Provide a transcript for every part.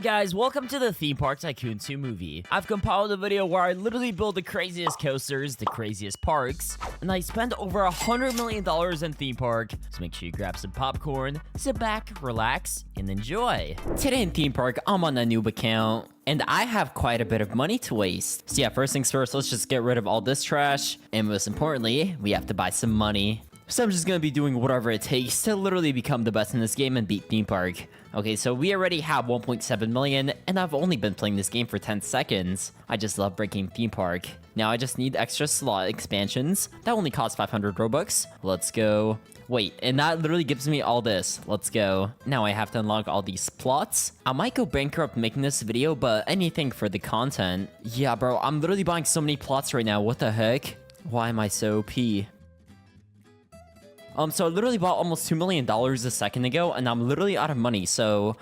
guys, welcome to the Theme Park Tycoon 2 movie. I've compiled a video where I literally build the craziest coasters, the craziest parks, and I spend over $100 million in theme park, so make sure you grab some popcorn, sit back, relax, and enjoy. Today in theme park, I'm on a noob account, and I have quite a bit of money to waste. So yeah, first things first, let's just get rid of all this trash, and most importantly, we have to buy some money. So I'm just gonna be doing whatever it takes to literally become the best in this game and beat theme park. Okay, so we already have 1.7 million, and I've only been playing this game for 10 seconds. I just love breaking theme park. Now I just need extra slot expansions. That only costs 500 Robux. Let's go. Wait, and that literally gives me all this. Let's go. Now I have to unlock all these plots. I might go bankrupt making this video, but anything for the content. Yeah, bro, I'm literally buying so many plots right now. What the heck? Why am I so OP? So I literally bought almost $2 million a second ago, and I'm literally out of money, so,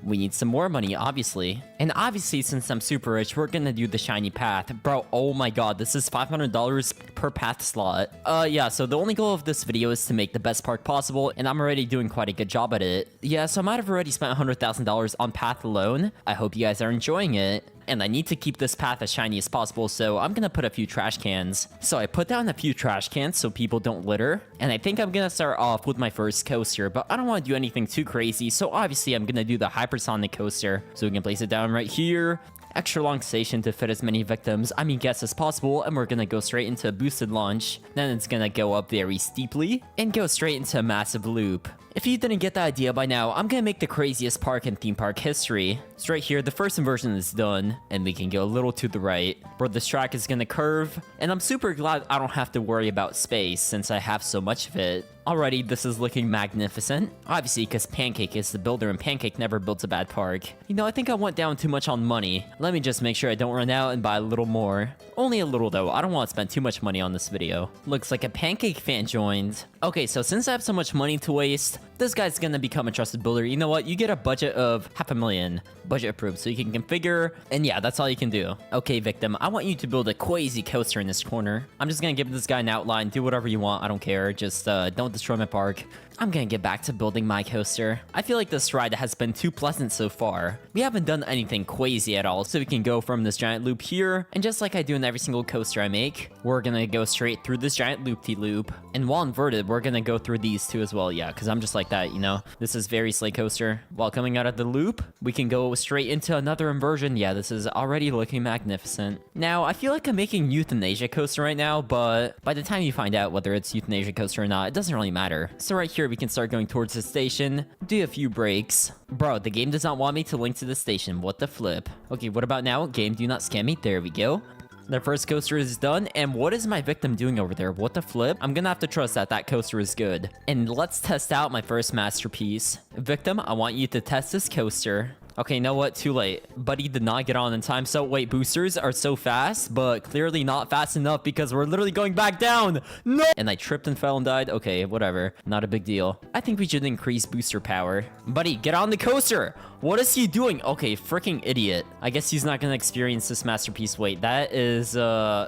we need some more money, obviously. And obviously, since I'm super rich, we're gonna do the shiny path. Bro, oh my god, this is $500 per path slot. Yeah, so the only goal of this video is to make the best park possible, and I'm already doing quite a good job at it. Yeah, so I might have already spent $100,000 on path alone. I hope you guys are enjoying it. And I need to keep this path as shiny as possible, so I'm gonna put a few trash cans. So I put down a few trash cans so people don't litter. And I think I'm gonna start off with my first coaster, but I don't want to do anything too crazy, so obviously I'm gonna do the hypersonic coaster. So we can place it down right here. Extra long station to fit as many victims, guests as possible, and we're gonna go straight into a boosted launch. Then it's gonna go up very steeply and go straight into a massive loop. If you didn't get the idea by now, I'm gonna make the craziest park in theme park history. So right here, the first inversion is done, and we can go a little to the right, where this track is gonna curve, and I'm super glad I don't have to worry about space since I have so much of it. Alrighty, this is looking magnificent. Obviously, because Pancake is the builder, and Pancake never builds a bad park. You know, I think I went down too much on money. Let me just make sure I don't run out and buy a little more. Only a little, though. I don't want to spend too much money on this video. Looks like a Pancake fan joined. Okay, so since I have so much money to waste, this guy's gonna become a trusted builder. You know what? You get a budget of $500,000. Budget approved, so you can configure, and yeah, that's all you can do. Okay, victim, I want you to build a crazy coaster in this corner. I'm just gonna give this guy an outline. Do whatever you want. I don't care. Just don't destroy my park. I'm gonna get back to building my coaster. I feel like this ride has been too pleasant so far. We haven't done anything crazy at all, so we can go from this giant loop here, and just like I do in every single coaster I make, we're gonna go straight through this giant loop-de-loop. And while inverted, we're gonna go through these two as well, yeah, because I'm just like that, you know? This is very sleigh coaster. While coming out of the loop, we can go straight into another inversion. Yeah, this is already looking magnificent. Now, I feel like I'm making euthanasia coaster right now, but by the time you find out whether it's euthanasia coaster or not, it doesn't really matter. So right here, we can start going towards the station, do a few breaks. Bro, the game does not want me to link to the station. What the flip? Okay, what about now? Game, do not scam me. There we go. The first coaster is done, and what is my victim doing over there? What the flip? I'm gonna have to trust that that coaster is good. And let's test out my first masterpiece. Victim, I want you to test this coaster. Okay, you know what? Too late. Buddy did not get on in time. So wait, boosters are so fast, but clearly not fast enough because we're literally going back down. No! And I tripped and fell and died. Okay, whatever. Not a big deal. I think we should increase booster power. Buddy, get on the coaster. What is he doing? Okay, freaking idiot. I guess he's not gonna experience this masterpiece. Wait, that is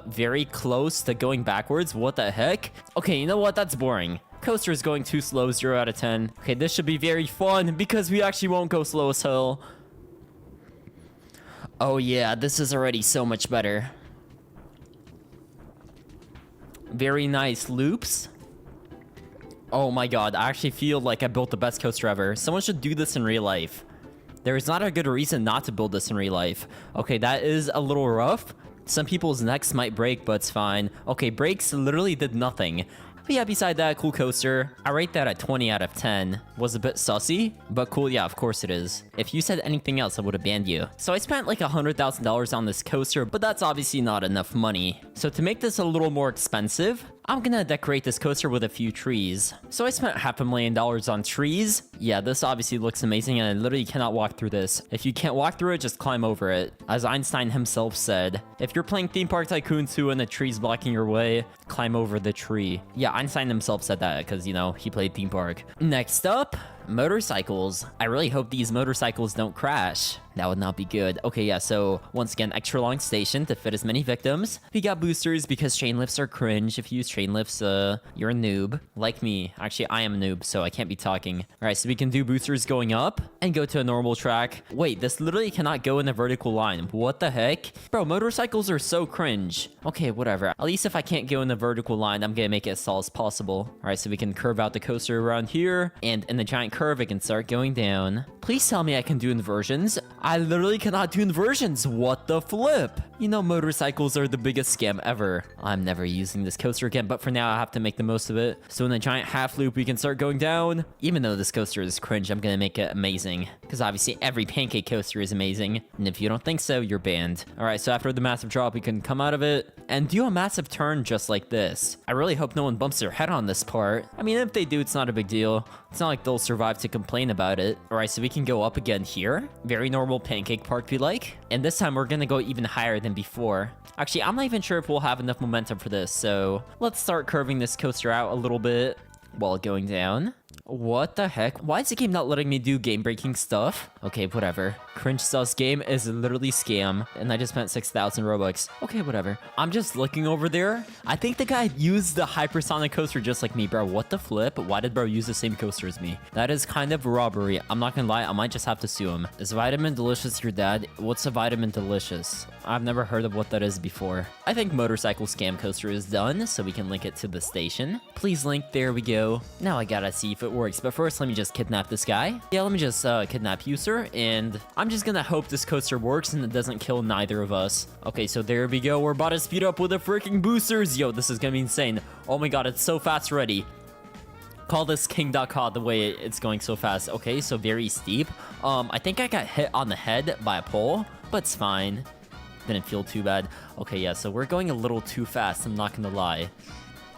very close to going backwards. What the heck? Okay, you know what? That's boring. Coaster is going too slow. 0 out of 10. Okay, this should be very fun because we actually won't go slow as hell. Oh yeah, this is already so much better. Very nice loops. Oh my god, I actually feel like I built the best coaster ever. Someone should do this in real life. There is not a good reason not to build this in real life. Okay, that is a little rough. Some people's necks might break, but it's fine. Okay, brakes literally did nothing. But yeah, beside that, cool coaster. I rate that at 20 out of 10. Was a bit sussy, but cool, yeah, of course it is. If you said anything else, I would have banned you. So I spent like $100,000 on this coaster, but that's obviously not enough money. So to make this a little more expensive, I'm gonna decorate this coaster with a few trees. So I spent $500,000 on trees. Yeah, this obviously looks amazing, and I literally cannot walk through this. If you can't walk through it, just climb over it. As Einstein himself said, if you're playing Theme Park Tycoon 2 and the tree's blocking your way, climb over the tree. Yeah, Einstein himself said that because, you know, he played Theme Park. Next up, motorcycles. I really hope these motorcycles don't crash. That would not be good. Okay, yeah, so once again, extra long station to fit as many victims. We got boosters because chain lifts are cringe. If you use chain lifts, you're a noob. Like me. Actually, I am a noob, so I can't be talking. All right, so we can do boosters going up and go to a normal track. Wait, this literally cannot go in a vertical line. What the heck? Bro, motorcycles are so cringe. Okay, whatever. At least if I can't go in a vertical line, I'm gonna make it as tall as possible. All right, so we can curve out the coaster around here, and in the giant curve, it can start going down. Please tell me I can do inversions. I literally cannot do inversions. What the flip? You know, motorcycles are the biggest scam ever. I'm never using this coaster again, but for now, I have to make the most of it. So in the giant half loop, we can start going down. Even though this coaster is cringe, I'm gonna make it amazing. Because obviously, every pancake coaster is amazing. And if you don't think so, you're banned. All right, so after the massive drop, we can come out of it and do a massive turn just like this. I really hope no one bumps their head on this part. I mean, if they do, it's not a big deal. It's not like they'll survive to complain about it. All right, so we can go up again here. Very normal pancake park we like. And this time we're gonna go even higher than before. Actually, I'm not even sure if we'll have enough momentum for this. So let's start curving this coaster out a little bit while going down. What the heck? Why is the game not letting me do game-breaking stuff? Okay, whatever. Cringe sus game is literally scam, and I just spent 6,000 Robux. Okay, whatever. I'm just looking over there. I think the guy used the hypersonic coaster just like me, bro. What the flip? Why did bro use the same coaster as me? That is kind of robbery. I'm not gonna lie, I might just have to sue him. Is Vitamin Delicious your dad? What's a Vitamin Delicious? I've never heard of what that is before. I think motorcycle scam coaster is done, so we can link it to the station. Please link, there we go. Now I gotta see if it works, but first let me just kidnap this guy. Yeah, let me just kidnap you, sir, and I'm just gonna hope this coaster works and it doesn't kill neither of us. Okay, so there we go. We're about to speed up with the freaking boosters. Yo, this is gonna be insane. Oh my god, it's so fast already. Call this king.cod the way it's going so fast. Okay, so very steep. I think I got hit on the head by a pole, but it's fine. Didn't feel too bad. Okay, yeah, so we're going a little too fast, I'm not gonna lie.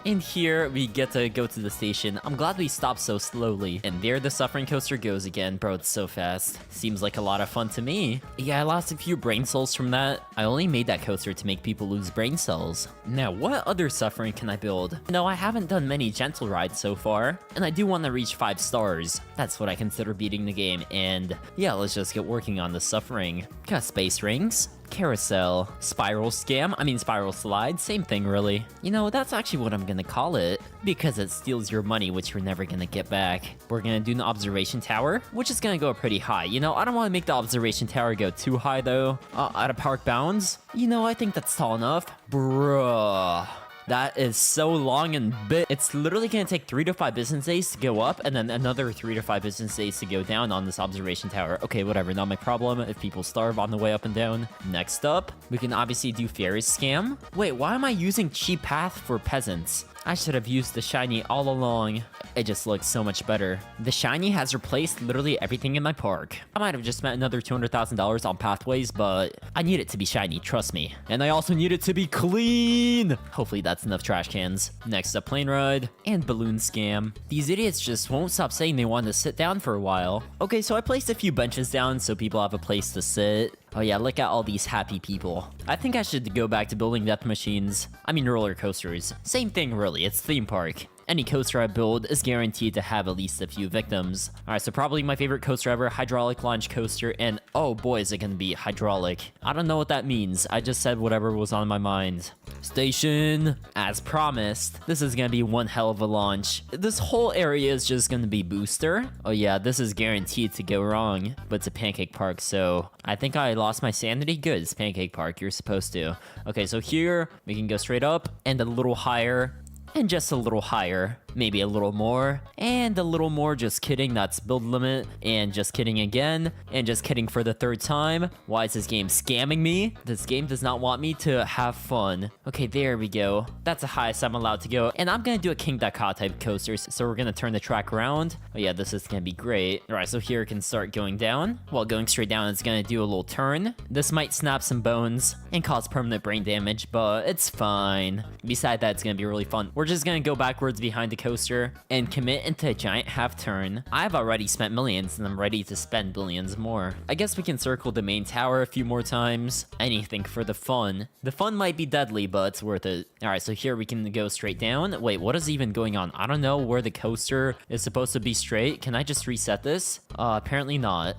And here, we get to go to the station. I'm glad we stopped so slowly. And there the suffering coaster goes again. Bro, it's so fast. Seems like a lot of fun to me. Yeah, I lost a few brain cells from that. I only made that coaster to make people lose brain cells. Now, what other suffering can I build? No, I haven't done many gentle rides so far. And I do want to reach 5 stars. That's what I consider beating the game. And yeah, let's just get working on the suffering. Got space rings. Carousel, spiral slide, same thing really. You know, that's actually what I'm gonna call it, because it steals your money, which you're never gonna get back. We're gonna do an observation tower, which is gonna go pretty high. You know, I don't want to make the observation tower go too high though. Out of park bounds. You know, I think that's tall enough. Bruh. That is so long and big. It's literally gonna take 3 to 5 business days to go up, and then another 3 to 5 business days to go down on this observation tower. Okay, whatever, not my problem if people starve on the way up and down. Next up, we can obviously do Fairies Scam. Wait, why am I using Cheap Path for peasants? I should have used the shiny all along. It just looks so much better. The shiny has replaced literally everything in my park. I might have just spent another $200,000 on pathways, but I need it to be shiny, trust me. And I also need it to be clean. Hopefully that's enough trash cans. Next up, plane ride and balloon scam. These idiots just won't stop saying they want to sit down for a while. Okay, so I placed a few benches down so people have a place to sit. Oh yeah, look at all these happy people. I think I should go back to building death machines. I mean roller coasters. Same thing really, it's theme park. Any coaster I build is guaranteed to have at least a few victims. Alright, so probably my favorite coaster ever, hydraulic launch coaster, and oh boy is it gonna be hydraulic. I don't know what that means, I just said whatever was on my mind. Station, as promised, this is gonna be one hell of a launch. This whole area is just gonna be booster. Oh yeah, this is guaranteed to go wrong, but it's a pancake park, so I think I lost my sanity. Good, it's pancake park, you're supposed to. Okay, so here, we can go straight up, and a little higher, and just a little higher, maybe a little more, and a little more, just kidding, that's build limit, and just kidding again, and just kidding for the 3rd time. Why is this game scamming me? This game does not want me to have fun. Okay, there we go. That's the highest I'm allowed to go, and I'm gonna do a king.cod type coasters, so we're gonna turn the track around. Oh yeah, this is gonna be great. Alright, so here it can start going down. While going straight down, it's gonna do a little turn. This might snap some bones and cause permanent brain damage, but it's fine. Besides that, it's gonna be really fun. We're just gonna go backwards behind the coaster and commit into a giant half turn. I've already spent millions and I'm ready to spend billions more. I guess we can circle the main tower a few more times. Anything for the fun. The fun might be deadly, but it's worth it. Alright, so here we can go straight down. Wait, what is even going on? I don't know where the coaster is supposed to be straight. Can I just reset this? Apparently not.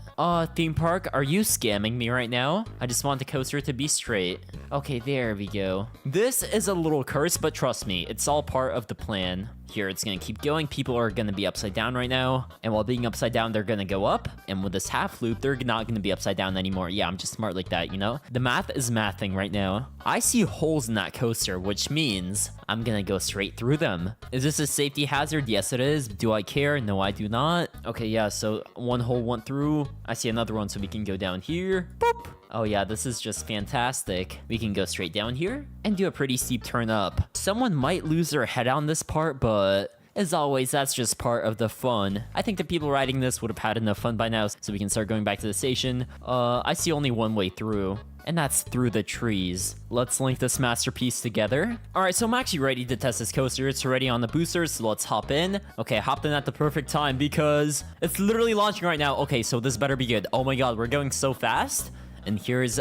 Theme park, are you scamming me right now? I just want the coaster to be straight. Okay, there we go. This is a little curse, but trust me, it's all part of the plan. Here, it's gonna keep going. People are gonna be upside down right now. And while being upside down, they're gonna go up. And with this half loop, they're not gonna be upside down anymore. Yeah, I'm just smart like that, you know? The math is mathing right now. I see holes in that coaster, which means I'm gonna go straight through them. Is this a safety hazard? Yes, it is. Do I care? No, I do not. Okay, yeah, so one hole went through. I see another one, so we can go down here. Boop. Oh yeah, this is just fantastic. We can go straight down here and do a pretty steep turn up. Someone might lose their head on this part, but as always, that's just part of the fun. I think the people riding this would have had enough fun by now, so we can start going back to the station. I see only one way through, and that's through the trees. Let's link this masterpiece together. All right, so I'm actually ready to test this coaster. It's already on the boosters, so let's hop in. Okay, hopped in at the perfect time because it's literally launching right now. Okay, so this better be good. Oh my god, we're going so fast. And here's...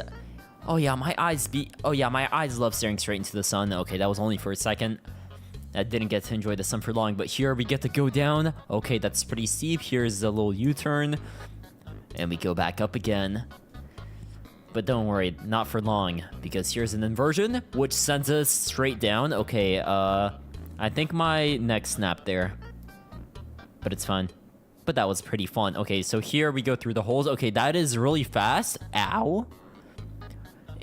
Oh yeah, my eyes love staring straight into the sun. Okay, that was only for a second. I didn't get to enjoy the sun for long, but here we get to go down. Okay, that's pretty steep. Here's a little U-turn. And we go back up again. But don't worry, not for long, because here's an inversion, which sends us straight down. Okay, I think my neck snapped there. But it's fine. But that was pretty fun. Okay, so here we go through the holes. Okay, that is really fast. Ow.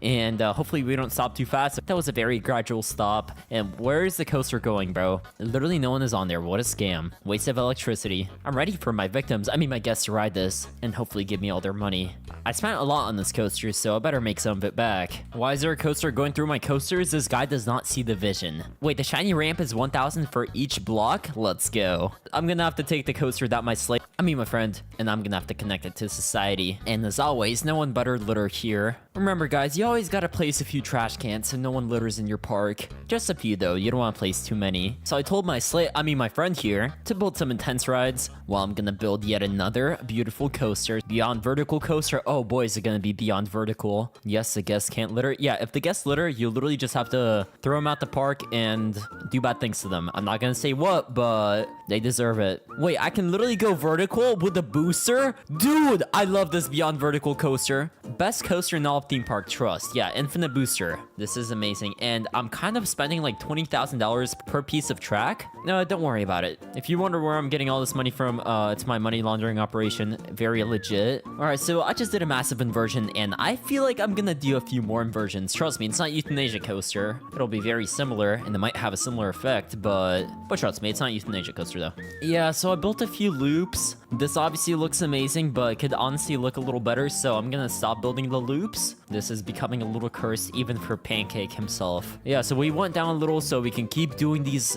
And hopefully we don't stop too fast. That was a very gradual stop. And where is the coaster going, bro? Literally no one is on there. What a scam. Waste of electricity. I'm ready for my victims, I mean my guests, to ride this and hopefully give me all their money. I spent a lot on this coaster, so I better make some of it back. Why is there a coaster going through my coasters? This guy does not see the vision. Wait, the shiny ramp is 1,000 for each block? Let's go. I'm gonna have to take the coaster without my my friend, and I'm gonna have to connect it to society. And as always, no one better litter here. Remember guys, you always gotta place a few trash cans so no one litters in your park. Just a few though, you don't want to place too many. So I told my friend here to build some intense rides while I'm gonna build yet another beautiful coaster. Beyond vertical coaster. Oh boy, is it gonna be beyond vertical. Yes, the guests can't litter. Yeah, if the guests litter, you literally just have to throw them out the park and do bad things to them. I'm not gonna say what, but they deserve it. Wait, I can literally go vertical with a booster? Dude, I love this beyond vertical coaster. Best coaster in all of theme park, trust. Yeah, infinite booster. This is amazing. And I'm kind of spending like $20,000 per piece of track. No, don't worry about it. If you wonder where I'm getting all this money from, it's my money laundering operation. Very legit. All right, so I just did a massive inversion and I feel like I'm gonna do a few more inversions. Trust me, it's not euthanasia coaster. It'll be very similar and it might have a similar effect, but trust me, it's not euthanasia coaster though. Yeah, so I built a few loops. This obviously looks amazing, but it could honestly look a little better, so I'm gonna stop building the loops. This is becoming a little cursed even for Pancake himself. Yeah, so we went down a little so we can keep doing these,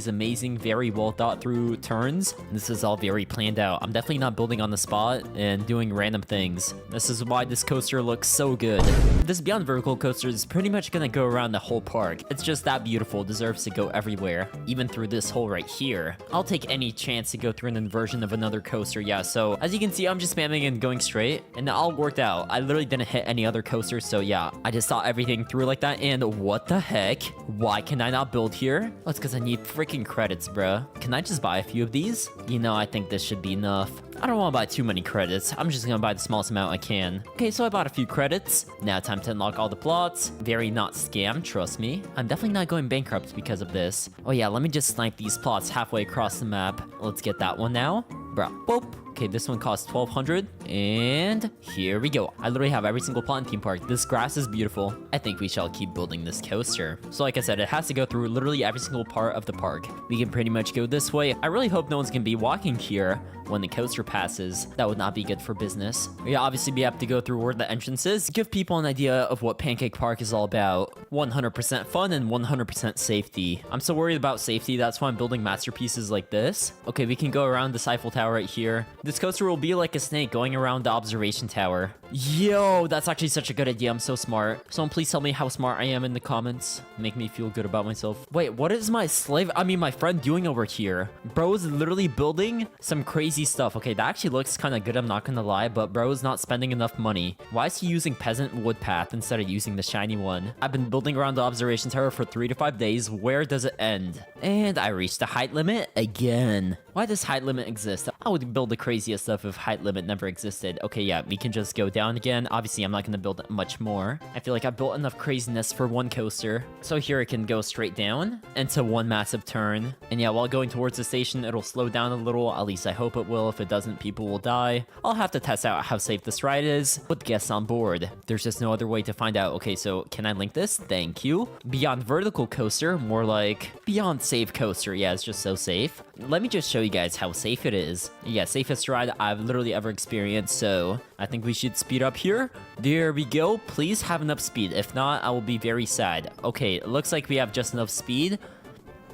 amazing, very well thought through turns. This is all very planned out. I'm definitely not building on the spot and doing random things. This is why this coaster looks so good. This Beyond Vertical coaster is pretty much gonna go around the whole park. It's just that beautiful, deserves to go everywhere, even through this hole right here. I'll take any chance to go through an inversion of another coaster. Yeah, so as you can see, I'm just spamming and going straight, and it all worked out. I literally didn't hit any other coasters, so yeah, I just saw everything through like that. And what the heck? Why can I not build here? Well, it's because I need freaking credits, bruh. Can I just buy a few of these? You know, I think this should be enough. I don't want to buy too many credits. I'm just gonna buy the smallest amount I can. Okay, so I bought a few credits. Now time to unlock all the plots. Very not scam, trust me. I'm definitely not going bankrupt because of this. Oh yeah, let me just snipe these plots halfway across the map. Let's get that one now. Bruh, boop. Okay, this one costs 1,200, and here we go. I literally have every single plot in theme park. This grass is beautiful. I think we shall keep building this coaster. So like I said, it has to go through literally every single part of the park. We can pretty much go this way. I really hope no one's gonna be walking here when the coaster passes. That would not be good for business. Yeah, obviously we have to go through where the entrance is. Give people an idea of what Pancake Park is all about. 100% fun and 100% safety. I'm so worried about safety, that's why I'm building masterpieces like this. Okay, we can go around this Eiffel Tower right here. This coaster will be like a snake going around the observation tower. Yo, that's actually such a good idea. I'm so smart. Someone please tell me how smart I am in the comments. Make me feel good about myself. Wait, what is my my friend doing over here? Bro is literally building some crazy stuff. Okay, that actually looks kind of good, I'm not gonna lie, but bro is not spending enough money. Why is he using peasant wood path instead of using the shiny one? I've been building around the observation tower for 3 to 5 days. Where does it end? And I reached the height limit again. Why does height limit exist? I would build the craziest stuff if height limit never existed. Okay, yeah, we can just go down again. Obviously, I'm not gonna build much more. I feel like I built enough craziness for one coaster. So here it can go straight down into one massive turn. And yeah, while going towards the station, it'll slow down a little. At least I hope it will. If it doesn't, people will die. I'll have to test out how safe this ride is with guests on board. There's just no other way to find out. Okay, so can I link this? Thank you. Beyond vertical coaster, more like beyond safe coaster. Yeah, it's just so safe. Let me just show you guys how safe it is. Yeah, safest ride I've literally ever experienced, so I think we should speed up here. There we go. Please have enough speed. If not, I will be very sad. Okay, it looks like we have just enough speed.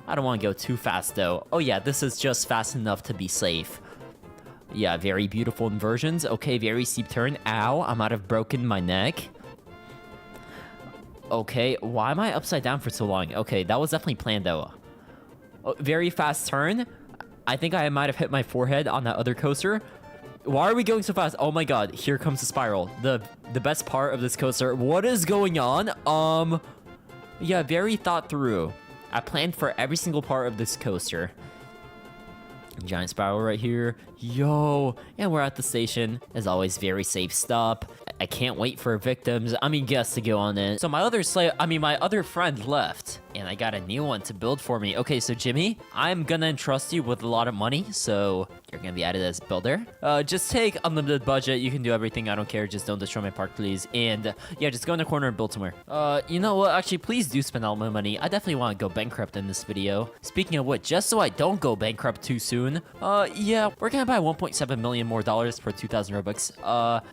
I don't want to go too fast, though. Oh yeah, this is just fast enough to be safe. Yeah, very beautiful inversions. Okay, very steep turn. Ow, I might have broken my neck. Okay, why am I upside down for so long? Okay, that was definitely planned, though. Oh, very fast turn. I think I might have hit my forehead on that other coaster. Why are we going so fast? Oh my god, here comes the spiral. The best part of this coaster. What is going on? Yeah, very thought through. I planned for every single part of this coaster. Giant spiral right here. Yo, and we're at the station. As always, very safe stop. I can't wait for victims, guests to go on it. So my other friend left, and I got a new one to build for me. Okay, so Jimmy, I'm gonna entrust you with a lot of money, so you're gonna be added as builder. Just take unlimited budget. You can do everything. I don't care. Just don't destroy my park, please. And yeah, just go in the corner and build somewhere. You know what? Actually, please do spend all my money. I definitely want to go bankrupt in this video. Speaking of which, just so I don't go bankrupt too soon, yeah, we're gonna buy 1.7 million more dollars for 2,000 Robux.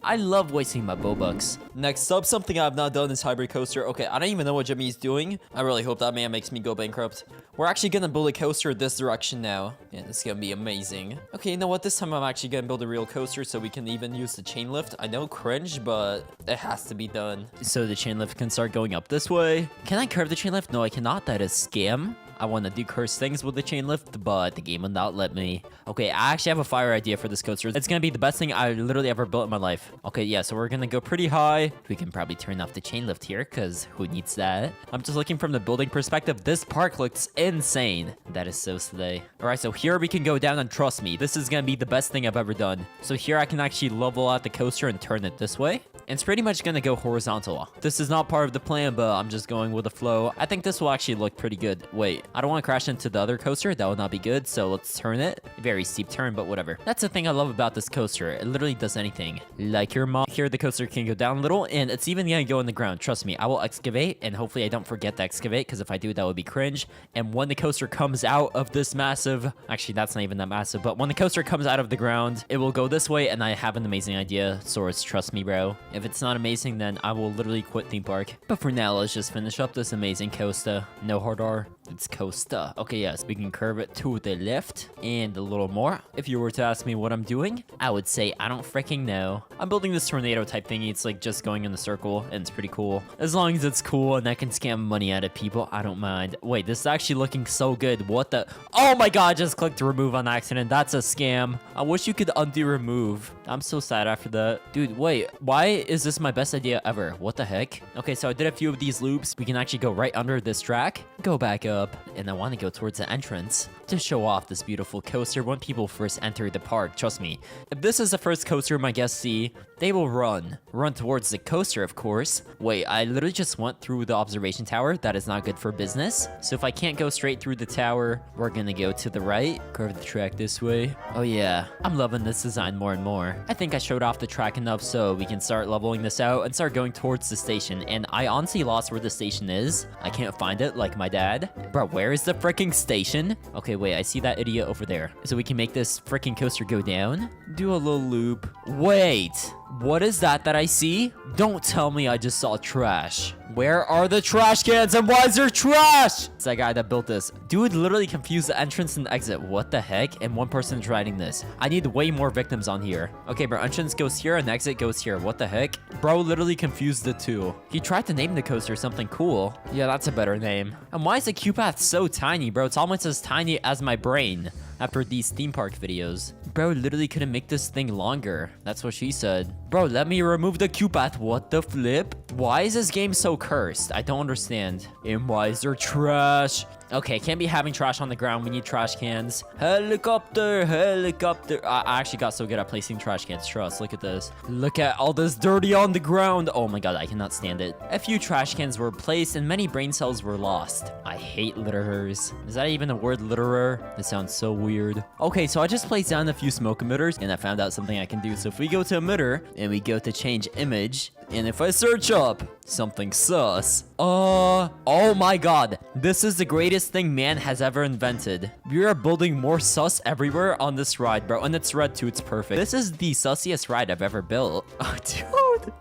I love wasting my Bobucks. Next up, something I've not done is hybrid coaster. Okay, I don't even know what Jimmy's doing. I really hope that man makes me go bankrupt. We're actually gonna build a coaster this direction now. Yeah, this is gonna be amazing. Okay, you know what? This time I'm actually gonna build a real coaster so we can even use the chain lift. I know, cringe, but it has to be done. So the chain lift can start going up this way. Can I curve the chain lift? No, I cannot. That is scam. I want to do cursed things with the chain lift, but the game will not let me. Okay, I actually have a fire idea for this coaster. It's gonna be the best thing I literally ever built in my life. Okay, yeah, so we're gonna go pretty high. We can probably turn off the chain lift here, because who needs that? I'm just looking from the building perspective. This park looks insane. That is so slay. Alright, so here we can go down, and trust me, this is gonna be the best thing I've ever done. So here I can actually level out the coaster and turn it this way. And it's pretty much gonna go horizontal. This is not part of the plan, but I'm just going with the flow. I think this will actually look pretty good. Wait, I don't want to crash into the other coaster. That would not be good, so let's turn it. Very steep turn, but whatever. That's the thing I love about this coaster. It literally does anything. Like your mom. Here, the coaster can go down a little, and it's even gonna go in the ground. Trust me, I will excavate, and hopefully I don't forget to excavate, because if I do, that would be cringe. And when the coaster comes out of this massive... Actually, that's not even that massive, but when the coaster comes out of the ground, it will go this way, and I have an amazing idea. Source, trust me, bro. If it's not amazing, then I will literally quit theme park. But for now, let's just finish up this amazing coaster. No hard R, it's coaster. Okay, yes, we can curve it to the left and a little more. If you were to ask me what I'm doing, I would say I don't freaking know. I'm building this tornado type thingy. It's like just going in the circle, and it's pretty cool. As long as it's cool and I can scam money out of people, I don't mind. Wait, this is actually looking so good. What the? Oh my god, I just clicked remove on accident. That's a scam. I wish you could undo remove. I'm so sad after that. Dude, wait, why is this my best idea ever? What the heck? Okay, so I did a few of these loops. We can actually go right under this track, go back up, and I want to go towards the entrance to show off this beautiful coaster when people first enter the park. Trust me, if this is the first coaster my guests see, they will run towards the coaster, of course. Wait, I literally just went through the observation tower. That is not good for business. So if I can't go straight through the tower, we're gonna go to the right, curve the track this way. Oh yeah, I'm loving this design more and more. I think I showed off the track enough so we can start leveling this out and start going towards the station. And I honestly lost where the station is. I can't find it like my dad. Bro, where is the freaking station? Okay, wait, I see that idiot over there. So we can make this freaking coaster go down. Do a little loop. Wait, What is that I see? Don't tell me I just saw trash. Where are the trash cans and why is there trash? It's that guy that built this. Dude literally confused the entrance and exit. What the heck? And one person's riding this. I need way more victims on here. Okay, bro, entrance goes here and exit goes here. What the heck? Bro literally confused the two. He tried to name the coaster something cool. Yeah, that's a better name. And why is the queue path so tiny, bro? It's almost as tiny as my brain after these theme park videos. Bro literally couldn't make this thing longer. That's what she said. Bro, let me remove the queue path. What the flip? Why is this game so cursed? I don't understand. And why is there trash? Okay, can't be having trash on the ground. We need trash cans. Helicopter, helicopter. I actually got so good at placing trash cans. Trust, look at this. Look at all this dirty on the ground. Oh my god, I cannot stand it. A few trash cans were placed and many brain cells were lost. I hate litterers. Is that even a word, litterer? This sounds so weird. Okay, so I just placed down a few smoke emitters and I found out something I can do. So if we go to emitter and we go to change image, and if I search up something sus, oh my god, this is the greatest thing man has ever invented. We are building more sus everywhere on this ride, bro, and it's red too. It's perfect. This is the sussiest ride I've ever built. Oh, dude.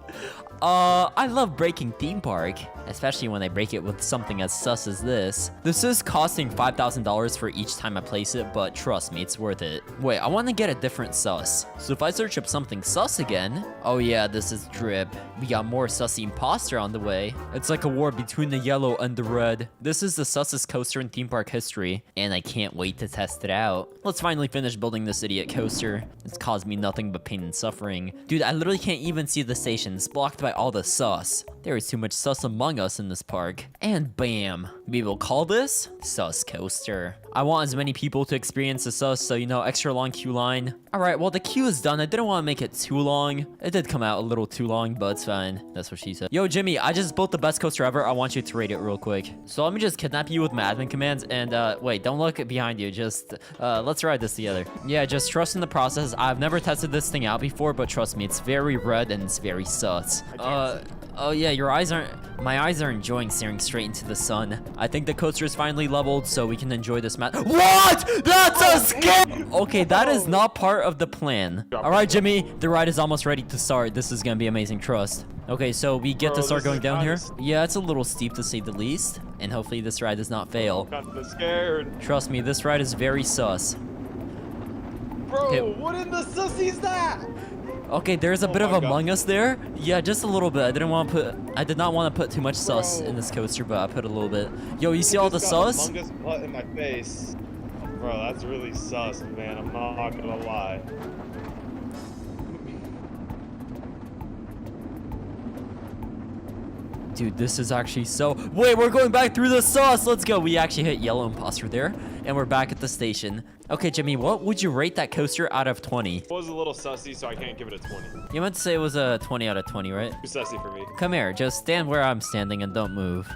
I love breaking theme park, especially when I break it with something as sus as this. This is costing $5,000 for each time I place it, but trust me, it's worth it. Wait, I want to get a different sus. So if I search up something sus again, oh yeah, this is drip. We got more sussy imposter on the way. It's like a war between the yellow and the red. This is the sussest coaster in theme park history, and I can't wait to test it out. Let's finally finish building this idiot coaster. It's caused me nothing but pain and suffering. Dude, I literally can't even see the station. It's blocked by all the sus. There is too much sus among us in this park. And bam, we will call this Sus Coaster. I want as many people to experience the sus, so you know, extra long queue line. Alright, well the queue is done. I didn't want to make it too long. It did come out a little too long, but it's fine. That's what she said. Yo, Jimmy, I just built the best coaster ever. I want you to rate it real quick. So let me just kidnap you with my admin commands and wait, don't look behind you. Just let's ride this together. Yeah, just trust in the process. I've never tested this thing out before, but trust me, it's very red and it's very sus. Oh yeah, my eyes are enjoying staring straight into the sun. I think the coaster is finally leveled, so we can enjoy this map. What? That's a scam! Okay, that is not part of the plan. All right, Jimmy, the ride is almost ready to start. This is gonna be amazing, trust. Okay, so we get to start going down here. Yeah, it's a little steep to say the least, and hopefully this ride does not fail. I'm scared. Trust me, this ride is very sus. Bro, okay. What in the sussy is that? Okay, there's a bit of Among Us there. Yeah, just a little bit. I did not want to put too much sus in this coaster, but I put a little bit. Yo, you see all the sus? Among Us butt in my face. Bro, that's really sus, man. I'm not gonna lie. Dude, this is actually so... Wait, we're going back through the sus. Let's go. We actually hit yellow imposter there, and we're back at the station. Okay, Jimmy, what would you rate that coaster out of 20? It was a little sussy, so I can't give it a 20. You meant to say it was a 20 out of 20, right? Too sussy for me. Come here. Just stand where I'm standing and don't move.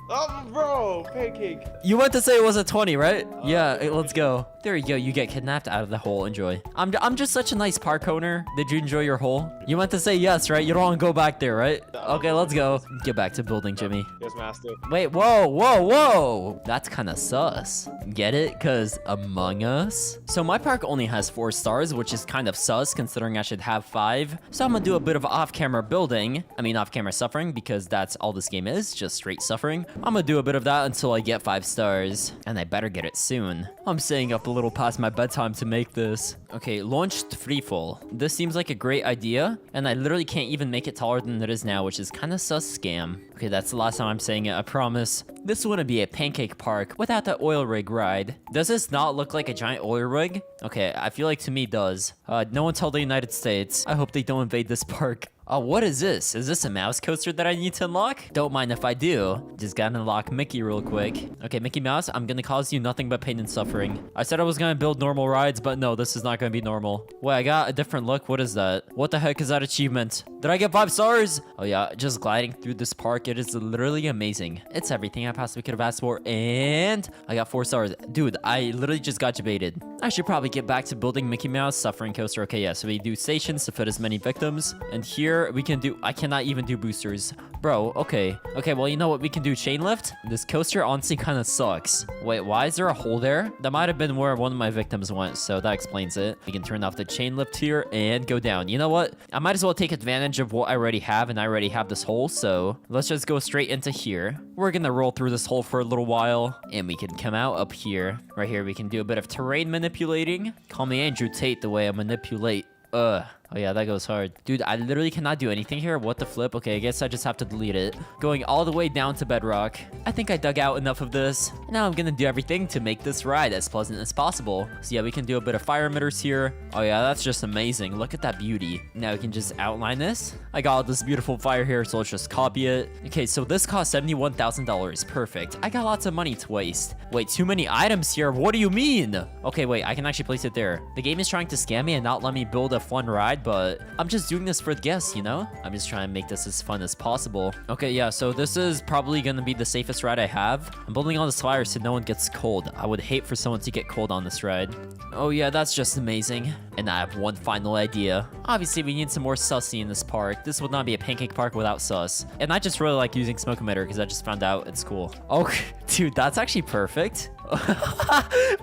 Oh, bro, pancake. You meant to say it was a 20, right? Yeah, let's go. There you go. You get kidnapped out of the hole. Enjoy. I'm just such a nice park owner. Did you enjoy your hole? You meant to say yes, right? You don't want to go back there, right? Okay, let's go. Get back to building, Jimmy. Yes, master. Wait, whoa. That's kind of sus. Get it? Because Among Us? So my park only has 4 stars, which is kind of sus considering I should have 5. So I'm going to do a bit of off-camera building. I mean, off-camera suffering because that's all this game is. Just straight suffering. I'm going to do a bit of that until I get 5 stars. And I better get it soon. I'm staying up a little past my bedtime to make this. Okay, launched freefall. This seems like a great idea, and I literally can't even make it taller than it is now, which is kind of sus scam. Okay, that's the last time I'm saying it, I promise. This wouldn't be a pancake park without that oil rig ride. Does this not look like a giant oil rig? Okay, I feel like to me it does. No one tell the United States. I hope they don't invade this park. Oh, what is this? Is this a mouse coaster that I need to unlock? Don't mind if I do. Just gotta unlock Mickey real quick. Okay, Mickey Mouse, I'm gonna cause you nothing but pain and suffering. I said I was gonna build normal rides, but no, this is not gonna be normal. Wait, I got a different look. What is that? What the heck is that achievement? Did I get 5 stars? Oh yeah, just gliding through this park. It is literally amazing. It's everything I possibly could have asked for. And I got 4 stars. Dude, I literally just got debated. I should probably get back to building Mickey Mouse Suffering Coaster. Okay, yeah, so we do stations to fit as many victims. And here we can do, I cannot even do boosters. Bro, okay. Okay, well, you know what? We can do chain lift. This coaster honestly kind of sucks. Wait, why is there a hole there? That might have been where one of my victims went, so that explains it. We can turn off the chain lift here and go down. You know what? I might as well take advantage of what I already have, and I already have this hole, so let's just go straight into here. We're gonna roll through this hole for a little while, and we can come out up here. Right here, we can do a bit of terrain manipulating. Call me Andrew Tate the way I manipulate. Ugh. Oh yeah, that goes hard. Dude, I literally cannot do anything here. What the flip? Okay, I guess I just have to delete it. Going all the way down to bedrock. I think I dug out enough of this. Now I'm gonna do everything to make this ride as pleasant as possible. So yeah, we can do a bit of fire emitters here. Oh yeah, that's just amazing. Look at that beauty. Now we can just outline this. I got all this beautiful fire here, so let's just copy it. Okay, so this cost $71,000. Perfect. I got lots of money to waste. Wait, too many items here. What do you mean? Okay, wait, I can actually place it there. The game is trying to scam me and not let me build a fun ride, but I'm just doing this for the guests, you know? I'm just trying to make this as fun as possible. Okay, yeah, so this is probably gonna be the safest ride I have. I'm building all this fire so no one gets cold. I would hate for someone to get cold on this ride. Oh yeah, that's just amazing. And I have one final idea. Obviously, we need some more sussy in this park. This would not be a pancake park without sus. And I just really like using smoke emitter because I just found out it's cool. Oh, dude, that's actually perfect.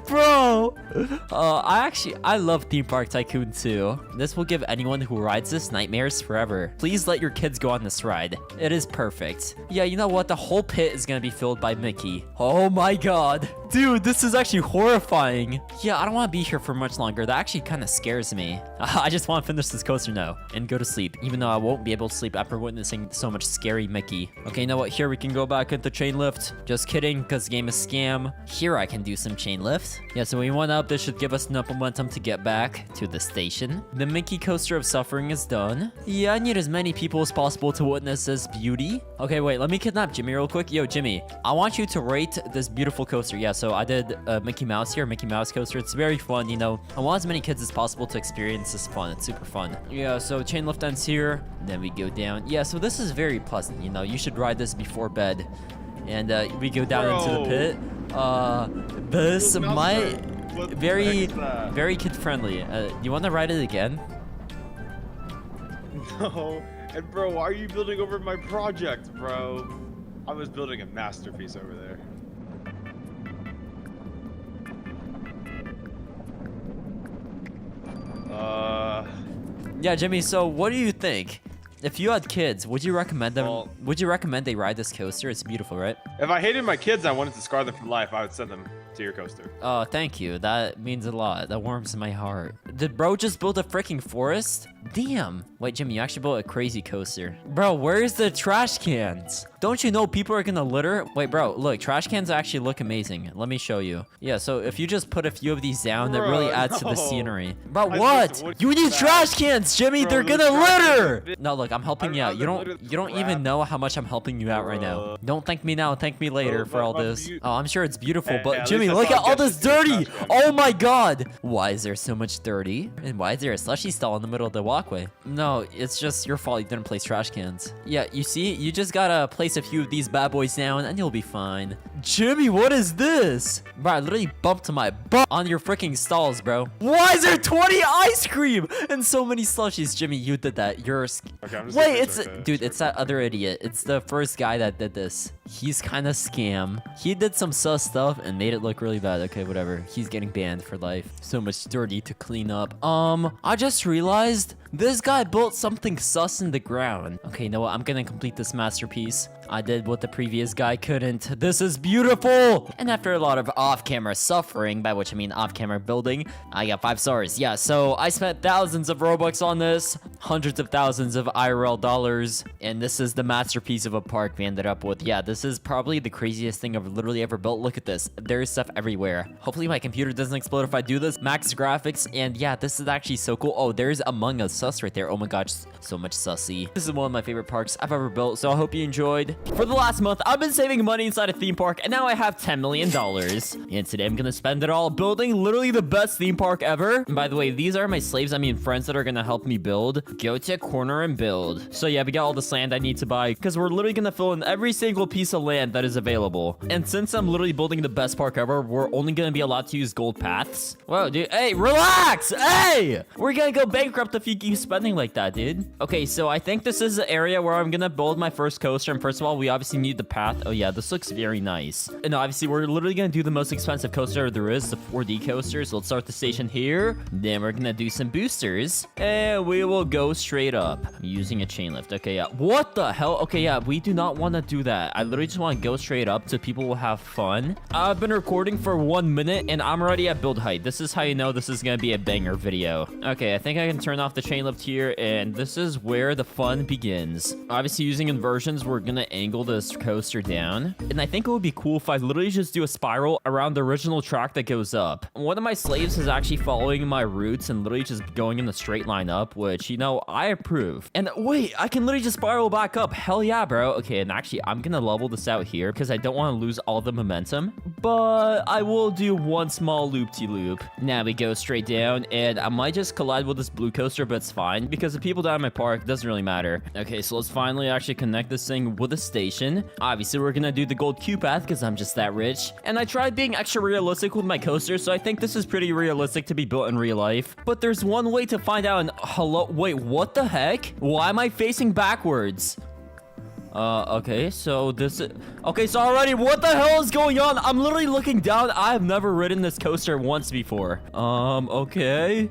Bro, I love Theme Park Tycoon too. This will give anyone who rides this nightmares forever. Please let your kids go on this ride. It is perfect. Yeah, you know what? The whole pit is gonna be filled by Mickey. Oh my god. Dude, this is actually horrifying. Yeah, I don't want to be here for much longer. That actually kind of scares me. I just want to finish this coaster now and go to sleep, even though I won't be able to sleep after witnessing so much scary Mickey. Okay, you know what? Here we can go back into chain lift. Just kidding, because the game is scam. Here I can do some chain lift. Yeah, so when we went up, this should give us enough momentum to get back to the station. The Mickey Coaster of Suffering is done. Yeah, I need as many people as possible to witness this beauty. Okay, wait, let me kidnap Jimmy real quick. Yo, Jimmy, I want you to rate this beautiful coaster. Yeah, so I did Mickey Mouse here, Mickey Mouse coaster. It's very fun, you know. I want as many kids as possible to experience this fun. It's super fun. Yeah, so chain lift ends here. Then we go down. Yeah, so this is very pleasant, you know. You should ride this before bed. And we go down into the pit. This might very kid friendly. You want to ride it again? No. And bro, why are you building over my project, bro? I was building a masterpiece over there. Yeah, Jimmy, so what do you think? If you had kids, would you recommend them? Well, would you recommend they ride this coaster? It's beautiful, right? if I hated my kids, I wanted to scar them for life, I would send them to your coaster. Oh, thank you. That means a lot. That warms my heart. Did bro just build a freaking forest? Damn. Wait, Jimmy, you actually built a crazy coaster. Bro, where's the trash cans? Don't you know people are gonna litter? Wait, bro, look, trash cans actually look amazing. Let me show you. Yeah, so if you just put a few of these down, that really adds to the scenery. Bro, what? You need trash cans, Jimmy. They're gonna litter. No, look, I'm helping you out. You don't even know how much I'm helping you out right now. Don't thank me now. Thank me later for all this. Oh, I'm sure it's beautiful, but Jimmy, look at all this dirty. Oh my god. Why is there so much dirty? And why is there a slushy stall in the middle of the walkway? No, it's just your fault you didn't place trash cans. Yeah, you see, you just gotta place a few of these bad boys down and you'll be fine. Jimmy, what is this? Bro, I literally bumped my butt on your freaking stalls, bro. Why is there 20 ice cream and so many slushies? Jimmy, you did that. You're Okay, I'm just Wait, it's dude, it's that other idiot. It's the first guy that did this. He's kind of scam. He did some sus stuff and made it look really bad. Okay, whatever. He's getting banned for life. So much dirty to clean up. I just realized this guy built something sus in the ground. Okay, you know what? I'm gonna complete this masterpiece. I did what the previous guy couldn't. This is beautiful! And after a lot of off-camera suffering, by which I mean off-camera building, I got 5 stars. Yeah, so I spent thousands of Robux on this, hundreds of thousands of IRL dollars, and this is the masterpiece of a park we ended up with. Yeah, this is probably the craziest thing I've literally ever built. Look at this. There's stuff everywhere. Hopefully my computer doesn't explode if I do this. Max graphics, and yeah, this is actually so cool. Oh, there's Among Us sus right there. Oh my gosh, so much sussy. This is one of my favorite parks I've ever built, so I hope you enjoyed. For the last month, I've been saving money inside a theme park, and now I have $10 million. And today I'm gonna spend it all building literally the best theme park ever. And by the way, these are my slaves, I mean friends that are gonna help me build. Go to corner and build. So yeah, we got all this land I need to buy because we're literally gonna fill in every single piece of land that is available. And since I'm literally building the best park ever, we're only gonna be allowed to use gold paths. Whoa, dude. Hey, relax. Hey, we're gonna go bankrupt if you keep spending like that, dude. Okay, so I think this is the area where I'm gonna build my first coaster. And first of all, we obviously need the path. Oh yeah, this looks very nice. And obviously, we're literally gonna do the most expensive coaster there is, the 4D coaster. So let's start the station here. Then we're gonna do some boosters, and we will go straight up using a chain lift. Okay, yeah. What the hell? Okay, yeah, we do not want to do that. I literally just want to go straight up so people will have fun. I've been recording for 1 minute, and I'm already at build height. This is how you know this is gonna be a banger video. Okay, I think I can turn off the chain lift here, and this is where the fun begins. Obviously, using inversions, we're gonna angle this coaster down, and I think it would be cool if I literally just do a spiral around the original track that goes up. One of my slaves is actually following my routes and literally just going in the straight line up, which, you know, I approve. And wait, I can literally just spiral back up. Hell yeah, bro. Okay, and actually, I'm gonna level this out here because I don't want to lose all the momentum, but I will do one small loop-de-loop. Now we go straight down, and I might just collide with this blue coaster, but it's fine because the people down in my park doesn't really matter. Okay, so let's finally actually connect this thing with a station. Obviously, we're gonna do the gold Q path because I'm just that rich. And I tried being extra realistic with my coaster, so I think this is pretty realistic to be built in real life. But there's one way to find out. And hello, wait, what the heck? Why am I facing backwards? Okay, so this is... Okay, so already, what the hell is going on? I'm literally looking down. I have never ridden this coaster once before. Okay.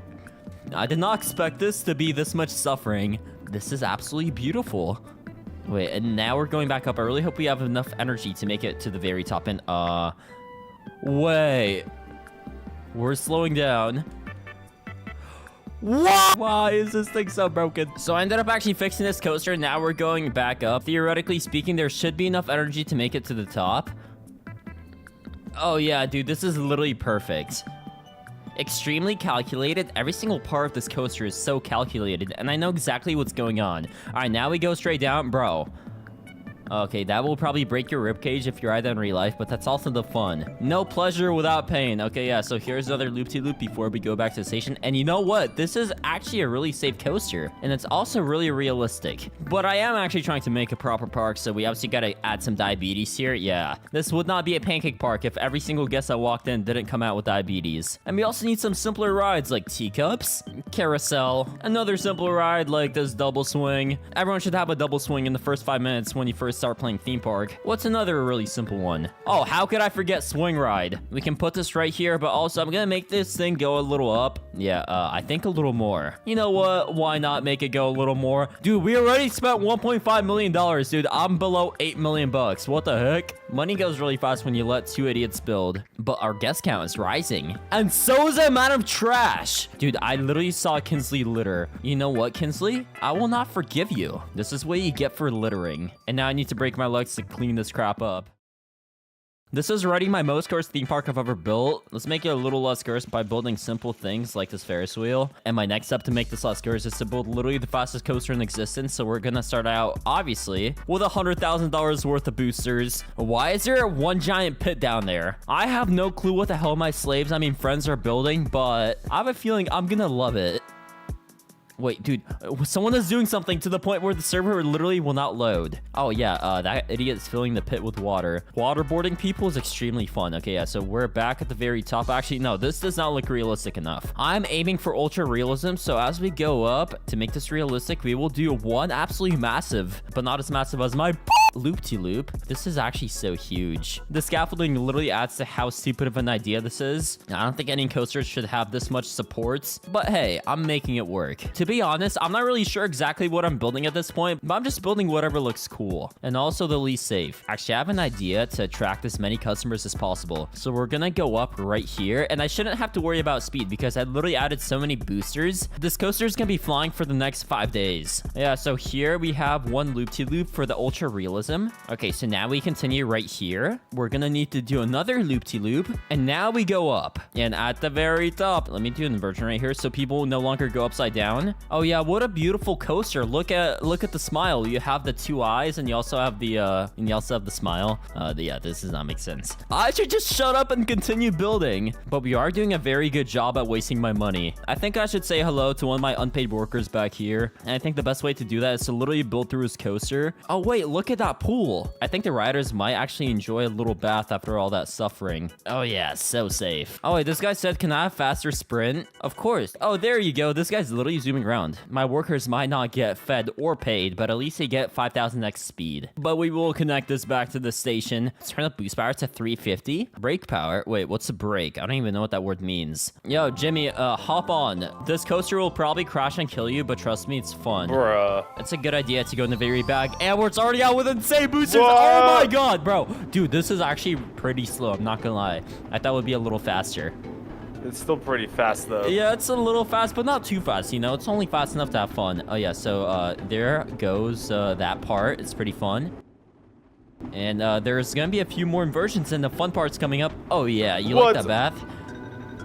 I did not expect this to be this much suffering. This is absolutely beautiful. Wait, and now we're going back up. I really hope we have enough energy to make it to the very top. And, wait. We're slowing down. What? Why is this thing so broken? So I ended up actually fixing this coaster. Now we're going back up. Theoretically speaking, there should be enough energy to make it to the top. Oh yeah, dude, this is literally perfect. Extremely calculated. Every single part of this coaster is so calculated, and I know exactly what's going on. All right, now we go straight down, bro. Okay, that will probably break your ribcage if you ride that in real life, but that's also the fun. No pleasure without pain. Okay, yeah, so here's another loop-de-loop before we go back to the station. And you know what? This is actually a really safe coaster, and it's also really realistic. But I am actually trying to make a proper park, so we obviously gotta add some diabetes here. Yeah, this would not be a pancake park if every single guest that walked in didn't come out with diabetes. And we also need some simpler rides like teacups, carousel, another simple ride like this double swing. Everyone should have a double swing in the first 5 minutes when you first start playing theme park. What's another really simple one? Oh, how could I forget swing ride? We can put this right here, but also I'm gonna make this thing go a little up. Yeah, I think a little more. You know what? Why not make it go a little more? Dude, we already spent $1.5 million, dude. I'm below 8 million bucks. What the heck? Money goes really fast when you let two idiots build. But our guest count is rising. And so is the amount of trash. Dude, I literally saw Kinsley litter. You know what, Kinsley? I will not forgive you. This is what you get for littering. And now I need to break my legs to clean this crap up. This is already my most cursed theme park I've ever built. Let's make it a little less cursed by building simple things like this Ferris wheel. And my next step to make this less cursed is to build literally the fastest coaster in existence. So we're gonna start out, obviously, with $100,000 worth of boosters. Why is there one giant pit down there? I have no clue what the hell my slaves, I mean friends, are building, but I have a feeling I'm gonna love it. Wait, dude, someone is doing something to the point where the server literally will not load. Oh, yeah, that idiot is filling the pit with water. Waterboarding people is extremely fun. Okay, yeah, so we're back at the very top. Actually, no, this does not look realistic enough. I'm aiming for ultra realism, so as we go up, to make this realistic, we will do one absolutely massive, but not as massive as my loop-de-loop. This is actually so huge. The scaffolding literally adds to how stupid of an idea this is. I don't think any coasters should have this much supports, but hey, I'm making it work. To be honest, I'm not really sure exactly what I'm building at this point, but I'm just building whatever looks cool and also the least safe. Actually, I have an idea to attract as many customers as possible. So we're gonna go up right here, and I shouldn't have to worry about speed because I literally added so many boosters. This coaster is gonna be flying for the next 5 days. Yeah, so here we have one loop-de-loop for the ultra realism. realism. Okay, so now we continue right here. We're gonna need to do another loop-de-loop, and now we go up. And at the very top, let me do an inversion right here so people no longer go upside down. Oh yeah, what a beautiful coaster. Look at the smile. You have the two eyes, and you also have the smile. Yeah, this does not make sense. I should just shut up and continue building. But we are doing a very good job at wasting my money. I think I should say hello to one of my unpaid workers back here. And I think the best way to do that is to literally build through his coaster. Oh wait, look at that pool. I think the riders might actually enjoy a little bath after all that suffering. Oh yeah, so safe. Oh wait, this guy said, can I have faster sprint? Of course. Oh, there you go. This guy's literally zooming around. My workers might not get fed or paid, but at least they get 5,000x speed. But we will connect this back to the station. Let's turn the boost power to 350. Brake power. Wait, what's a brake? I don't even know what that word means. Yo, Jimmy, hop on. This coaster will probably crash and kill you, but trust me, it's fun. Bruh. It's a good idea to go in the very back. And it's already out with insane boosters. What? Oh my god, bro. Dude, this is actually pretty slow. I'm not gonna lie. I thought it would be a little faster. It's still pretty fast, though. Yeah, it's a little fast, but not too fast, you know? It's only fast enough to have fun. Oh, yeah, so there goes that part. It's pretty fun. And there's gonna be a few more inversions, and the fun part's coming up. Oh, yeah, you like that bath?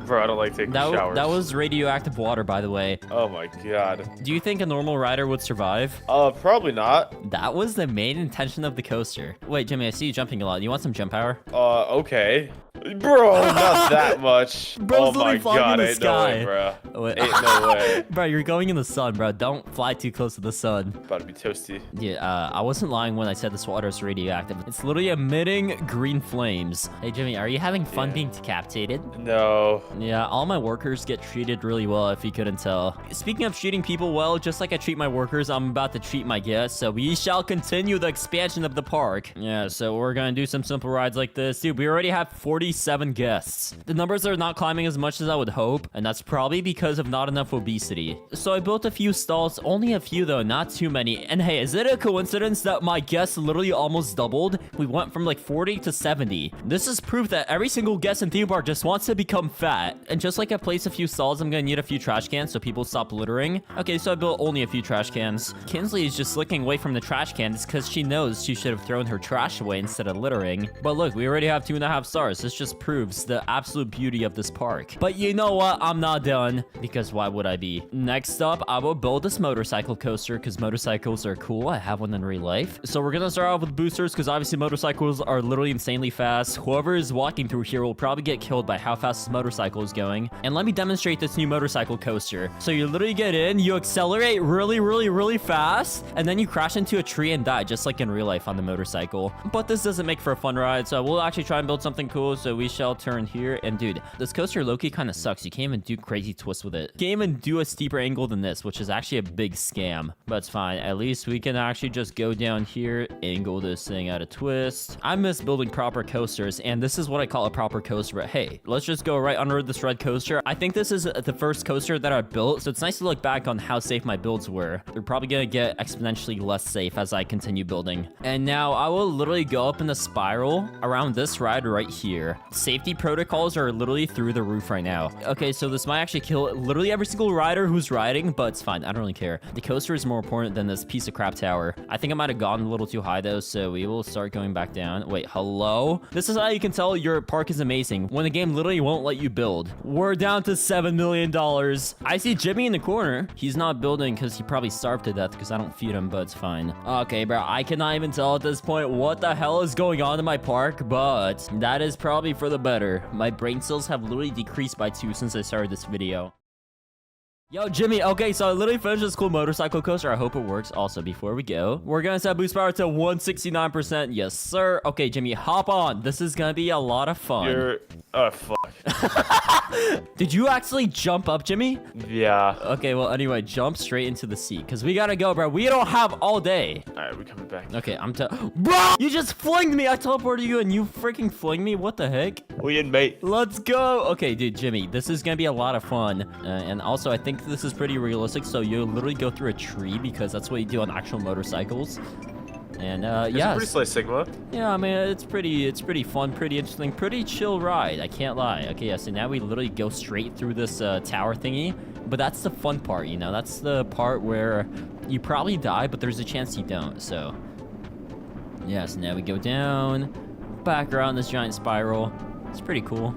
Bro, I don't like taking showers. That was radioactive water, by the way. Oh my god. Do you think a normal rider would survive? Probably not. That was the main intention of the coaster. Wait, Jimmy, I see you jumping a lot. You want some jump power? Okay. Bro, not that much. Bro's oh my literally flying god, in the ain't sky. no way, bro. Wait. Ain't no way. Bro, you're going in the sun, bro. Don't fly too close to the sun. About to be toasty. Yeah, I wasn't lying when I said this water is radioactive. It's literally emitting green flames. Hey, Jimmy, are you having fun being decapitated? No. Yeah, all my workers get treated really well, if you couldn't tell. Speaking of treating people well, just like I treat my workers, I'm about to treat my guests, so we shall continue the expansion of the park. Yeah, so we're gonna do some simple rides like this. Dude, we already have 47 guests. The numbers are not climbing as much as I would hope, and that's probably because of not enough obesity. So I built a few stalls, only a few though, not too many. And hey, is it a coincidence that my guests literally almost doubled? We went from like 40 to 70. This is proof that every single guest in theme park just wants to become fat. And just like I placed a few stalls, I'm gonna need a few trash cans so people stop littering. Okay, so I built only a few trash cans. Kinsley is just looking away from the trash cans because she knows she should have thrown her trash away instead of littering. But look, we already have 2.5 stars. This just proves the absolute beauty of this park. But you know what? I'm not done, because why would I be? Next up, I will build this motorcycle coaster because motorcycles are cool. I have one in real life. So we're gonna start off with boosters because obviously motorcycles are literally insanely fast. Whoever is walking through here will probably get killed by how fast this motorcycle is going. And let me demonstrate this new motorcycle coaster. So you literally get in, you accelerate really fast, and then you crash into a tree and die, just like in real life on the motorcycle. But this doesn't make for a fun ride, so we'll actually try and build something cool. So we shall turn here. And dude, this coaster low-key kind of sucks. You can't even do crazy twists with it. Can't even do a steeper angle than this, which is actually a big scam. But it's fine. At least we can actually just go down here, angle this thing at a twist. I miss building proper coasters, and this is what I call a proper coaster. But hey, let's just go right under this red coaster. I think this is the first coaster that I built, so it's nice to look back on how safe my builds were. They're probably gonna get exponentially less safe as I continue building. And now I will literally go up in a spiral around this ride right here. Safety protocols are literally through the roof right now. Okay, so this might actually kill literally every single rider who's riding, but it's fine. I don't really care. The coaster is more important than this piece of crap tower. I think I might have gone a little too high though, so we will start going back down. Wait, hello? This is how you can tell your park is amazing, when the game literally won't let you build. We're down to $7 million. I see Jimmy in the corner. He's not building because he probably starved to death because I don't feed him, but it's fine. Okay, bro, I cannot even tell at this point what the hell is going on in my park, but that is probably for the better. My brain cells have literally decreased by 2 since I started this video. Yo, Jimmy, okay, so I literally finished this cool motorcycle coaster. I hope it works. Also, before we go, we're gonna set boost power to 169%. Yes, sir. Okay, Jimmy, hop on. This is gonna be a lot of fun. Oh, fuck. Did you actually jump up, Jimmy? Yeah. Okay, well, anyway, jump straight into the seat, because we gotta go, bro. We don't have all day. All right, we're coming back. Okay, Bro! You just flinged me! I teleported you, and you freaking flinged me? What the heck? We in, mate. Let's go! Okay, dude, Jimmy, this is gonna be a lot of fun. And also, I think this is pretty realistic, so you literally go through a tree, because that's what you do on actual motorcycles. And yeah, pretty slight Sigma. Yeah, I mean, it's pretty fun, pretty interesting, pretty chill ride. I can't lie. Okay, yeah, so now we literally go straight through this tower thingy, but that's the fun part, you know. That's the part where you probably die, but there's a chance you don't. So Yeah, so now we go down, back around this giant spiral. It's pretty cool.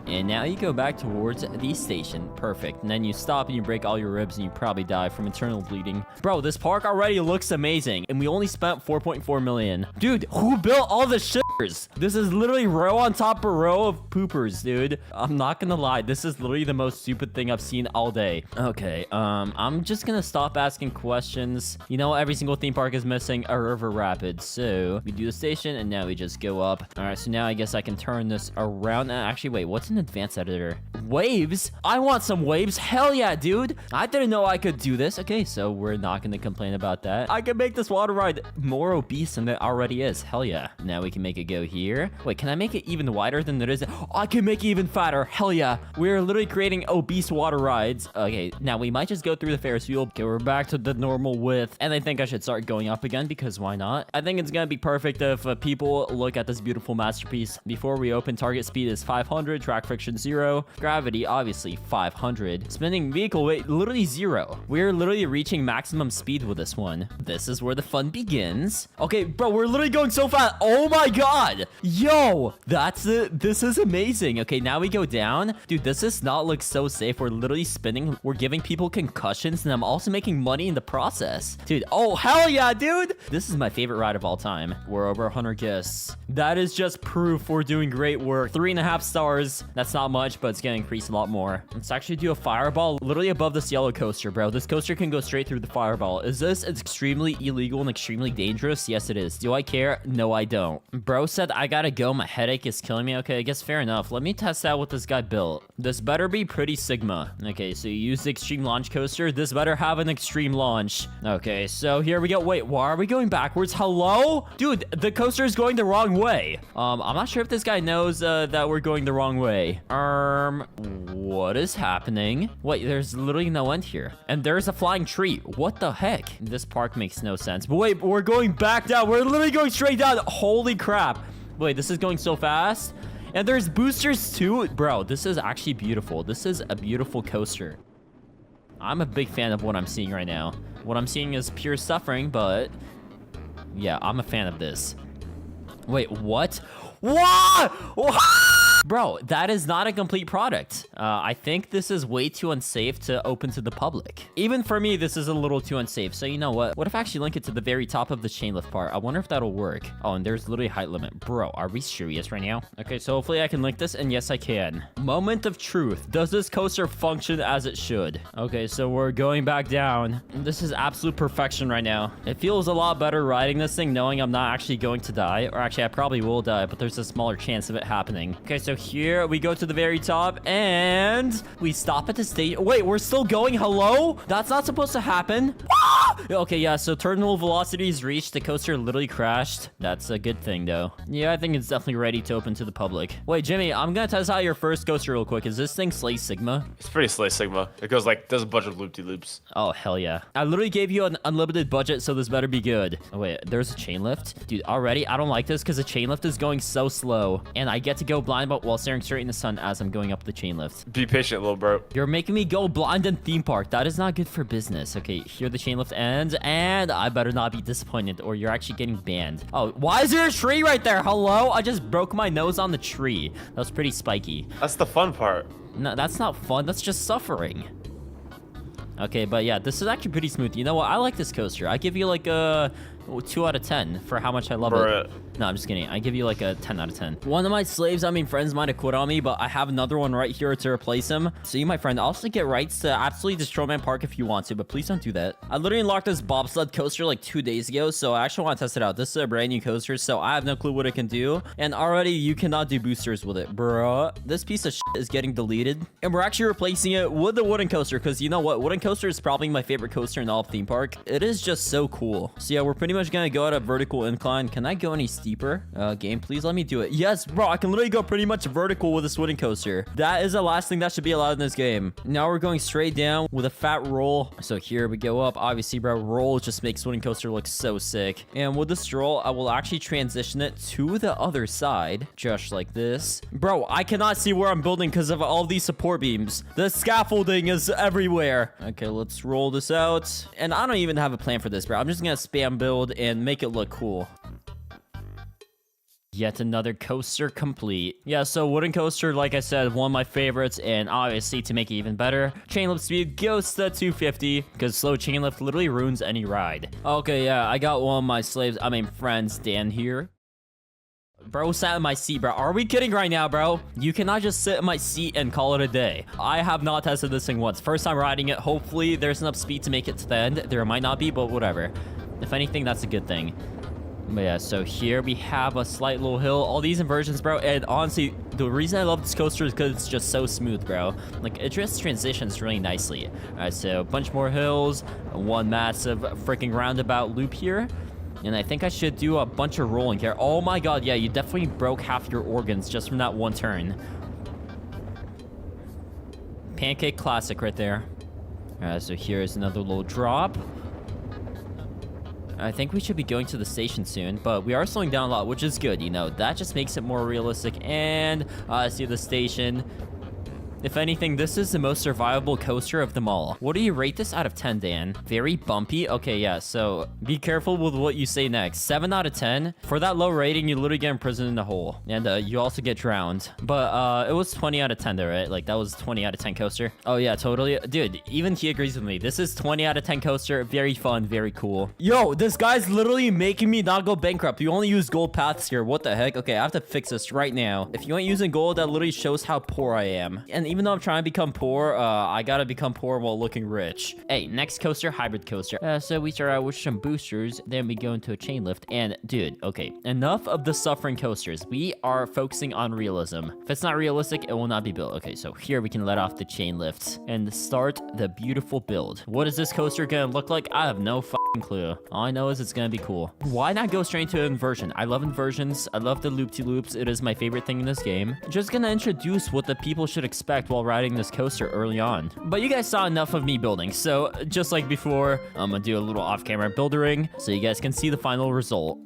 And now you go back towards the station. Perfect. And then you stop and you break all your ribs and you probably die from internal bleeding. Bro, this park already looks amazing. And we only spent 4.4 million. Dude, who built all the shitters? This is literally row on top of row of poopers, dude. I'm not gonna lie. This is literally the most stupid thing I've seen all day. Okay, I'm just gonna stop asking questions. You know, every single theme park is missing a river rapid. So we do the station and now we just go up. All right, so now I guess I can turn this around. Actually, wait, what's an advanced editor? Waves? I want some waves. Hell yeah, dude. I didn't know I could do this. Okay, so we're not gonna complain about that. I can make this water ride more obese than it already is. Hell yeah. Now we can make it go here. Wait, can I make it even wider than it is? Oh, I can make it even fatter. Hell yeah. We're literally creating obese water rides. Okay, now we might just go through the Ferris wheel. Okay, we're back to the normal width. And I think I should start going up again because why not? I think it's gonna be perfect if people look at this beautiful masterpiece. Before we open, target speed is 500, track friction 0, gravity obviously 500, spinning vehicle weight literally 0. We're literally reaching maximum speed with this one. This is where the fun begins. Okay, bro, we're literally going so fast. Oh my god. Yo, that's it. This is amazing. Okay, now we go down. Dude, this does not look so safe. We're literally spinning. We're giving people concussions, and I'm also making money in the process. Dude, oh, hell yeah, dude. This is my favorite ride of all time. We're over 100 guests. That is just proof we're doing great work. 3.5 stars. That's not much, but it's gonna increase a lot more. Let's actually do a fireball literally above this yellow coaster, bro. This coaster can go straight through the fireball. Is this extremely illegal and extremely dangerous? Yes, it is. Do I care? No, I don't. Bro said I gotta go. My headache is killing me. Okay, I guess fair enough. Let me test out what this guy built. This better be pretty Sigma. Okay, so you use the extreme launch coaster. This better have an extreme launch. Okay, so here we go. Wait, why are we going backwards? Hello? Dude, the coaster is going the wrong way. I'm not sure if this guy knows that we're going the wrong way. What is happening? Wait, there's literally no end here. And there's a flying tree. What the heck? This park makes no sense. But wait, we're going back down. We're literally going straight down. Holy crap. Wait, this is going so fast. And there's boosters too. Bro, this is actually beautiful. This is a beautiful coaster. I'm a big fan of what I'm seeing right now. What I'm seeing is pure suffering, but yeah, I'm a fan of this. Wait, what? What? Bro, that is not a complete product. I think this is way too unsafe to open to the public. Even for me, this is a little too unsafe. So you know what? What if I actually link it to the very top of the chain lift part? I wonder if that'll work. Oh, and there's literally a height limit. Bro, are we serious right now? Okay, so hopefully I can link this, and yes, I can. Moment of truth. Does this coaster function as it should? Okay, so we're going back down. This is absolute perfection right now. It feels a lot better riding this thing knowing I'm not actually going to die. Or actually, I probably will die, but there's a smaller chance of it happening. Okay, so here we go to the very top and we stop at the station. Wait, we're still going? Hello? That's not supposed to happen. Okay, yeah, so terminal velocity is reached. The coaster literally crashed. That's a good thing, though. Yeah, I think it's definitely ready to open to the public. Wait, Jimmy, I'm gonna test out your first coaster real quick. Is this thing Slay Sigma? It's pretty Slay Sigma. It goes like, does a bunch of loop-de-loops. Oh, hell yeah. I literally gave you an unlimited budget, so this better be good. Oh, wait, there's a chain lift? Dude, already, I don't like this because the chain lift is going so slow. And I get to go blind but while staring straight in the sun as I'm going up the chain lift. Be patient, little bro. You're making me go blind in theme park. That is not good for business. Okay, here the chain lift ends, and I better not be disappointed or you're actually getting banned. Oh, why is there a tree right there? Hello? I just broke my nose on the tree. That was pretty spiky. That's the fun part. No, that's not fun. That's just suffering. Okay, but yeah, this is actually pretty smooth. You know what? I like this coaster. I give you like a 2 out of 10 for how much I love it. No, I'm just kidding. I give you like a 10 out of 10. One of my slaves, friends might have quit on me, but I have another one right here to replace him. So you, my friend, also get rights to absolutely destroy my park if you want to, but please don't do that. I literally unlocked this bobsled coaster like 2 days ago, so I actually want to test it out. This is a brand new coaster, so I have no clue what it can do. And already you cannot do boosters with it, bruh. This piece of shit is getting deleted. And we're actually replacing it with the wooden coaster, because you know what? Wooden coaster is probably my favorite coaster in all of theme park. It is just so cool. So yeah, we're pretty much gonna go at a vertical incline. Can I go any steeper? Game, please let me do it. Yes, bro, I can literally go pretty much vertical with this wooden coaster. That is the last thing that should be allowed in this game. Now we're going straight down with a fat roll. So here we go up. Obviously, bro, roll just makes wooden coaster look so sick. And with this roll, I will actually transition it to the other side, just like this. Bro, I cannot see where I'm building because of all these support beams. The scaffolding is everywhere. Okay, let's roll this out. And I don't even have a plan for this, bro. I'm just gonna spam build build and make it look cool. Yet another coaster complete. Yeah, so wooden coaster, like I said, one of my favorites, and obviously to make it even better, chain lift speed goes to 250, because slow chain lift literally ruins any ride. Okay, yeah, I got one of my friends, Dan here. Bro sat in my seat, bro. Are we kidding right now, bro? You cannot just sit in my seat and call it a day. I have not tested this thing once. First time riding it. Hopefully, there's enough speed to make it to the end. There might not be, but whatever. If anything, that's a good thing. But yeah, so here we have a slight little hill. All these inversions, bro. And honestly, the reason I love this coaster is because it's just so smooth, bro. Like, it just transitions really nicely. Alright, so a bunch more hills. One massive freaking roundabout loop here. And I think I should do a bunch of rolling here. Oh my god, yeah, you definitely broke half your organs just from that one turn. Pancake classic right there. Alright, so here's another little drop. I think we should be going to the station soon, but we are slowing down a lot, which is good, you know. That just makes it more realistic. And see the station. If anything, this is the most survivable coaster of them all. What do you rate this out of 10, Dan? Very bumpy? Okay, yeah, so be careful with what you say next. 7 out of 10. For that low rating, you literally get imprisoned in a hole. And you also get drowned. But it was 20 out of 10 though, right? Like, that was 20 out of 10 coaster. Oh yeah, totally. Dude, even he agrees with me. This is 20 out of 10 coaster. Very fun, very cool. Yo, this guy's literally making me not go bankrupt. You only use gold paths here. What the heck? Okay, I have to fix this right now. If you ain't using gold, that literally shows how poor I am. And even though I'm trying to become poor, I gotta become poor while looking rich. Hey, next coaster, hybrid coaster. So we start out with some boosters, then we go into a chain lift, and dude, okay, enough of the suffering coasters. We are focusing on realism. If it's not realistic, it will not be built. Okay, so here we can let off the chain lifts and start the beautiful build. What is this coaster gonna look like? I have no fucking clue. All I know is it's gonna be cool. Why not go straight into inversion? I love inversions. I love the loop-de-loops. It is my favorite thing in this game. Just gonna introduce what the people should expect while riding this coaster early on. But you guys saw enough of me building, so just like before, I'm gonna do a little off-camera buildering so you guys can see the final result.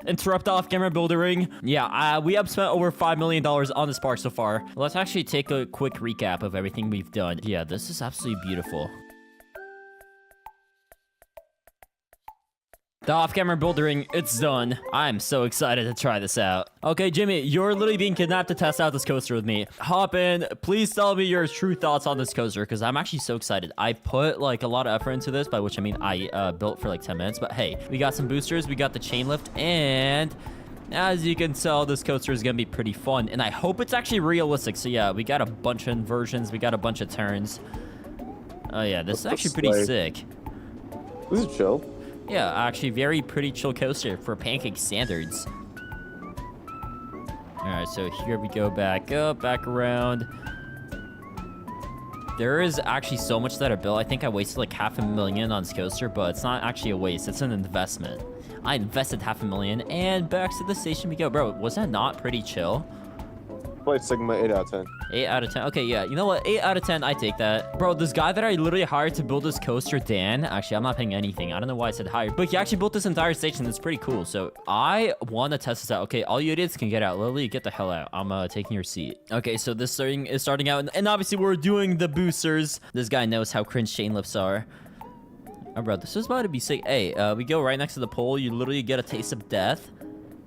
Interrupt off-camera buildering. Yeah, we have spent over $5 million on this park so far. Let's actually take a quick recap of everything we've done. Yeah, this is absolutely beautiful. The off-camera buildering, it's done. I'm so excited to try this out. Okay, Jimmy, you're literally being kidnapped to test out this coaster with me. Hop in. Please tell me your true thoughts on this coaster, because I'm actually so excited. I put, like, a lot of effort into this, by which I mean I built for, like, 10 minutes. But, hey, we got some boosters, we got the chain lift, and as you can tell, this coaster is going to be pretty fun. And I hope it's actually realistic. So, yeah, we got a bunch of inversions. We got a bunch of turns. Oh, yeah, this is actually pretty sick. This is chill. Yeah, actually very pretty chill coaster for pancake standards. Alright, so here we go back up, back around. There is actually so much that I built. I think I wasted like $500,000 on this coaster, but it's not actually a waste. It's an investment. I invested $500,000 and back to the station we go. Bro, was that not pretty chill? Flight Sigma 8 out of 10. 8 out of 10. Okay, yeah. You know what? 8 out of 10. I take that. Bro, this guy that I literally hired to build this coaster, Dan. Actually, I'm not paying anything. I don't know why I said hired. But he actually built this entire station. It's pretty cool. So I want to test this out. Okay, all you idiots can get out. Lily, get the hell out. I'm taking your seat. Okay, so this thing is starting out. And obviously, we're doing the boosters. This guy knows how cringe chain lifts are. Oh, bro, this is about to be sick. Hey, we go right next to the pole. You literally get a taste of death.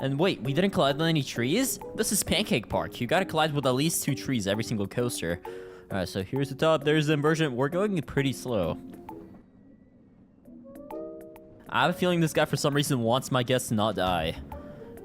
And wait, we didn't collide with any trees? This is Pancake Park. You gotta collide with at least 2 trees every single coaster. Alright, so here's the top. There's the inversion. We're going pretty slow. I have a feeling this guy, for some reason, wants my guests to not die.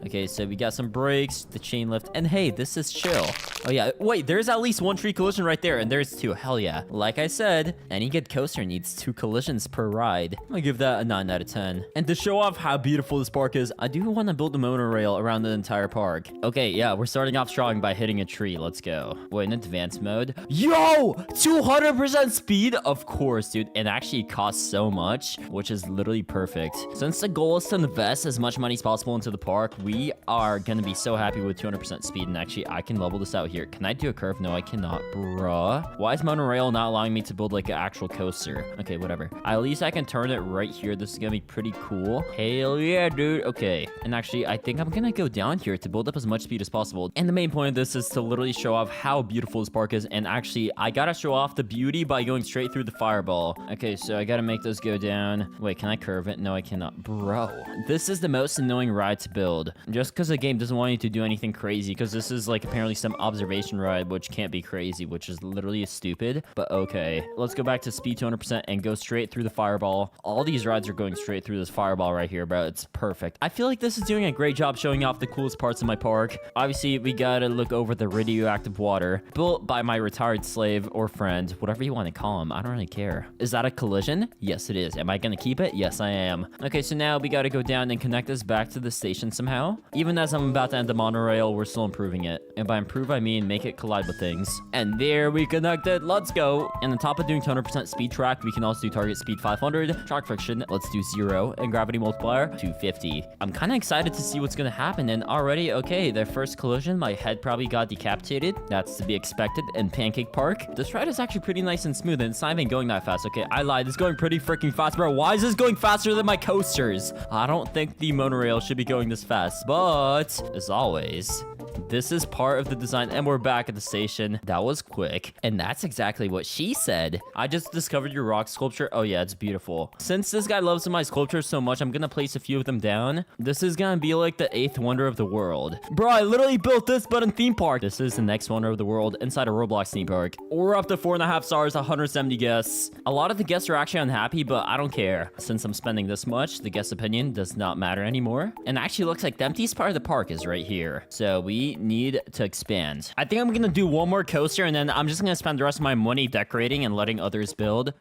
Okay, so we got some brakes, the chain lift, and hey, this is chill. Oh yeah, wait, there's at least 1 tree collision right there, and there's 2. Hell yeah. Like I said, any good coaster needs 2 collisions per ride. I'm gonna give that a 9 out of 10. And to show off how beautiful this park is, I do want to build a monorail around the entire park. Okay, yeah, we're starting off strong by hitting a tree. Let's go. Wait, in advanced mode. Yo! 200% speed? Of course, dude. And actually it costs so much, which is literally perfect. Since the goal is to invest as much money as possible into the park, We are gonna be so happy with 200% speed, and actually, I can level this out here. Can I do a curve? No, I cannot, bruh. Why is monorail not allowing me to build like an actual coaster? Okay, whatever. At least I can turn it right here. This is gonna be pretty cool. Hell yeah, dude. Okay, and actually, I think I'm gonna go down here to build up as much speed as possible. And the main point of this is to literally show off how beautiful this park is. And actually, I gotta show off the beauty by going straight through the fireball. Okay, so I gotta make this go down. Wait, can I curve it? No, I cannot. Bro, this is the most annoying ride to build. Just because the game doesn't want you to do anything crazy, because this is like apparently some observation ride, which can't be crazy, which is literally stupid. But okay, let's go back to speed 200% and go straight through the fireball. All these rides are going straight through this fireball right here, bro. It's perfect. I feel like this is doing a great job showing off the coolest parts of my park. Obviously, we gotta look over the radioactive water built by my retired slave or friend, whatever you want to call him. I don't really care. Is that a collision? Yes, it is. Am I gonna keep it? Yes, I am. Okay, so now we gotta go down and connect this back to the station somehow. Even as I'm about to end the monorail, we're still improving it. And by improve, I mean make it collide with things. And there we connected. Let's go. And on top of doing 200% speed track, we can also do target speed 500, track friction, let's do 0, and gravity multiplier 250. I'm kind of excited to see what's gonna happen. And already, okay, the first collision, my head probably got decapitated. That's to be expected in Pancake Park. This ride is actually pretty nice and smooth, and it's not even going that fast. Okay, I lied. It's going pretty freaking fast, bro. Why is this going faster than my coasters? I don't think the monorail should be going this fast, but as always, this is part of the design, and we're back at the station. That was quick, and that's exactly what she said. I just discovered your rock sculpture. Oh yeah, it's beautiful. Since this guy loves my sculptures so much, I'm gonna place a few of them down. This is gonna be like the 8th wonder of the world. Bro, I literally built this but in theme park. This is the next wonder of the world inside a Roblox theme park. We're up to 4.5 stars, 170 guests. A lot of the guests are actually unhappy, but I don't care. Since I'm spending this much, the guest opinion does not matter anymore. And actually looks like the emptiest part of the park is right here. So we need to expand. I think I'm gonna do one more coaster, and then I'm just gonna spend the rest of my money decorating and letting others build.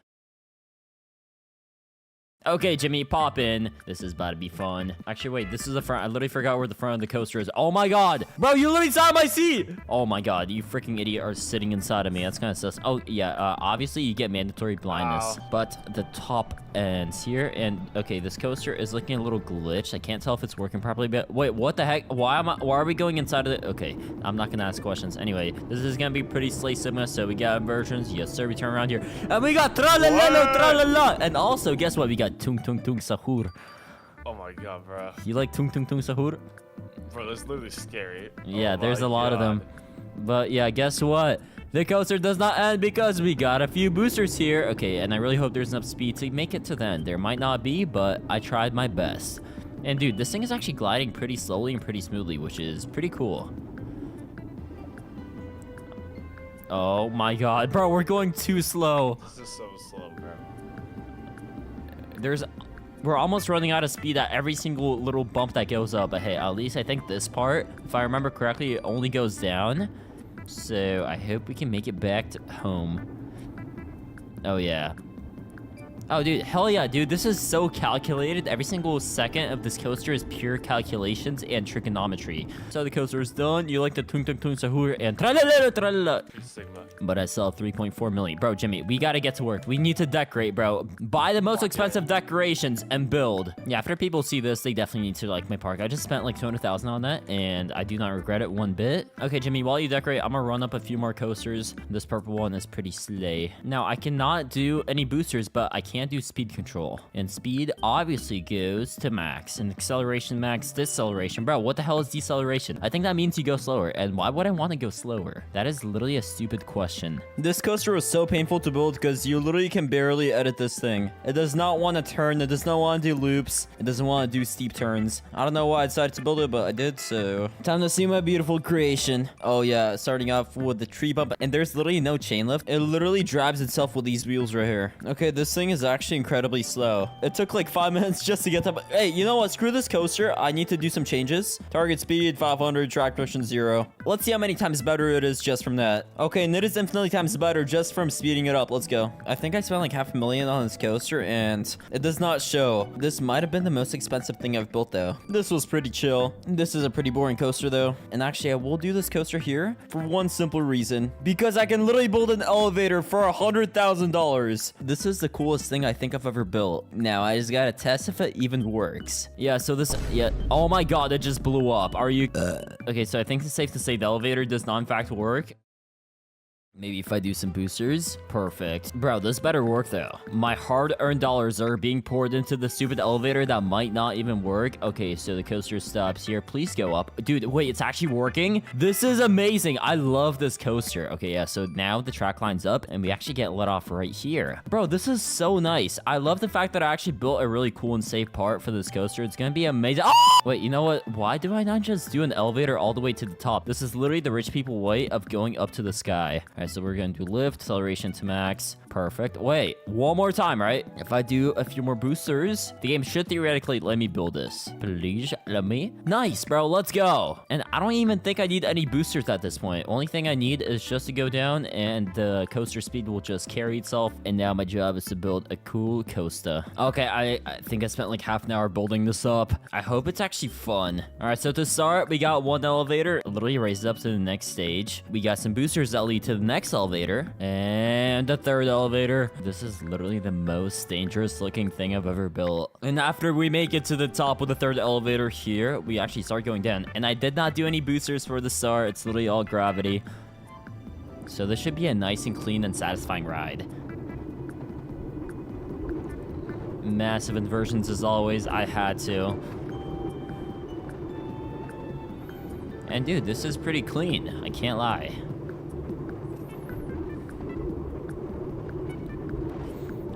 Okay, Jimmy, pop in. This is about to be fun. Actually, wait, this is the front. I literally forgot where the front of the coaster is. Oh my god. Bro, you literally sat on my seat. Oh my god, you freaking idiot are sitting inside of me. That's kind of sus. Oh, yeah, obviously you get mandatory blindness. Wow. But the top ends here, and okay, this coaster is looking a little glitched. I can't tell if it's working properly, but wait, what the heck? Why are we going inside of it? Okay, I'm not gonna ask questions. Anyway, this is gonna be pretty Slay Sigma, so we got inversions. Yes, sir, we turn around here. And we got tra-la-la-la, tra-la-la. And also, guess what? We got Tung Tung Tung Sahur. Oh my god, bro. You like Tung Tung Tung Sahur? Bro, that's literally scary. Yeah, Oh there's my a lot of them. God. But yeah, guess what? The coaster does not end because we got a few boosters here. Okay, and I really hope there's enough speed to make it to the end. There might not be, but I tried my best. And dude, this thing is actually gliding pretty slowly and pretty smoothly, which is pretty cool. Oh my god, bro, we're going too slow. This is so slow, bro. We're almost running out of speed at every single little bump that goes up. But hey, at least I think this part, if I remember correctly, it only goes down. So I hope we can make it back to home. Oh yeah. Oh, dude, hell yeah, dude. This is so calculated. Every single second of this coaster is pure calculations and trigonometry. So the coaster is done. You like the tung tung tung sahur and tra-la-la, tra-la-la. Sigma. But I sell 3.4 million. Bro, Jimmy, we gotta get to work. We need to decorate, bro. Buy the most expensive decorations and build. Yeah, after people see this, they definitely need to like my park. I just spent like 200,000 on that, and I do not regret it one bit. Okay, Jimmy, while you decorate, I'm gonna run up a few more coasters. This purple one is pretty slay. Now, I cannot do any boosters, but I can't do speed control. And speed obviously goes to max. And acceleration max, deceleration. Bro, what the hell is deceleration? I think that means you go slower. And why would I want to go slower? That is literally a stupid question. This coaster was so painful to build because you literally can barely edit this thing. It does not want to turn. It does not want to do loops. It doesn't want to do steep turns. I don't know why I decided to build it, but I did, so time to see my beautiful creation. Oh yeah, starting off with the tree bump. And there's literally no chain lift. It literally drives itself with these wheels right here. Okay, this thing is actually incredibly slow. It took like 5 minutes just to get up. Hey, you know what? Screw this coaster. I need to do some changes. Target speed 500, track friction 0. Let's see how many times better it is just from that. Okay, and it is infinitely times better just from speeding it up. Let's go. I think I spent like $500,000 on this coaster, and it does not show. This might have been the most expensive thing I've built, though. This was pretty chill. This is a pretty boring coaster, though. And actually, I will do this coaster here for one simple reason. Because I can literally build an elevator for $100,000. This is the coolest thing thing I think I've ever built. Now, I just gotta test if it even works. Yeah, so this... Yeah. Oh my god, it just blew up. Are you... Okay, so I think it's safe to say the elevator does not in fact work. Maybe if I do some boosters. Perfect. Bro, this better work though. My hard-earned dollars are being poured into the stupid elevator that might not even work. Okay, so the coaster stops here. Please go up. Dude, wait, it's actually working? This is amazing. I love this coaster. Okay, yeah, so now the track line's up and we actually get let off right here. Bro, this is so nice. I love the fact that I actually built a really cool and safe part for this coaster. It's gonna be amazing. Oh! Wait, you know what? Why do I not just do an elevator all the way to the top? This is literally the rich people way of going up to the sky. All right, so we're gonna do lift, acceleration to max. Perfect. Wait, one more time, right? If I do a few more boosters, the game should theoretically let me build this. Please, let me. Nice, bro. Let's go. And I don't even think I need any boosters at this point. Only thing I need is just to go down and the coaster speed will just carry itself. And now my job is to build a cool coaster. Okay, I think I spent like half an hour building this up. I hope it's actually fun. All right, so to start, we got one elevator. Literally raised up to the next stage. We got some boosters that lead to the next elevator. And the third elevator. This is literally the most dangerous looking thing I've ever built. And after we make it to the top of the third elevator here, we actually start going down. And I did not do any boosters for the start. It's literally all gravity. So this should be a nice and clean and satisfying ride. Massive inversions as always. I had to. And dude, this is pretty clean. I can't lie.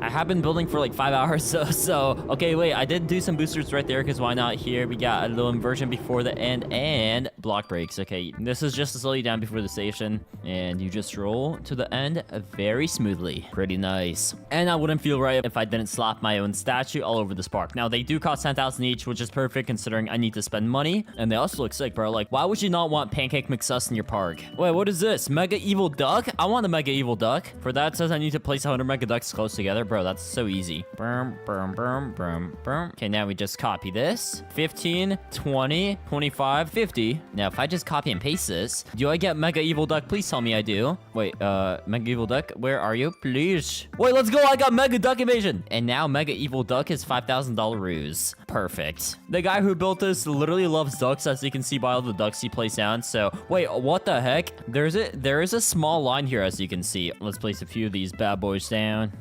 I have been building for like 5 hours, so okay, wait, I did do some boosters right there, because why not? Here, we got a little inversion before the end, and block breaks. Okay, this is just to slow you down before the station, and you just roll to the end very smoothly. Pretty nice. And I wouldn't feel right if I didn't slap my own statue all over this park. Now, they do cost 10,000 each, which is perfect considering I need to spend money, and they also look sick, bro. Like, why would you not want Pancake McSuss in your park? Wait, what is this? Mega Evil Duck? I want a Mega Evil Duck. For that, it says I need to place 100 Mega Ducks close together. Bro, that's so easy. Okay, now we just copy this. 15, 20, 25, 50. Now, if I just copy and paste this, do I get Mega Evil Duck? Please tell me I do. Wait, Mega Evil Duck, where are you? Please. Wait, let's go. I got Mega Duck Invasion. And now Mega Evil Duck is $5,000 ruse. Perfect. The guy who built this literally loves ducks, as you can see by all the ducks he placed down. So, wait, what the heck? There is a small line here, as you can see. Let's place a few of these bad boys down.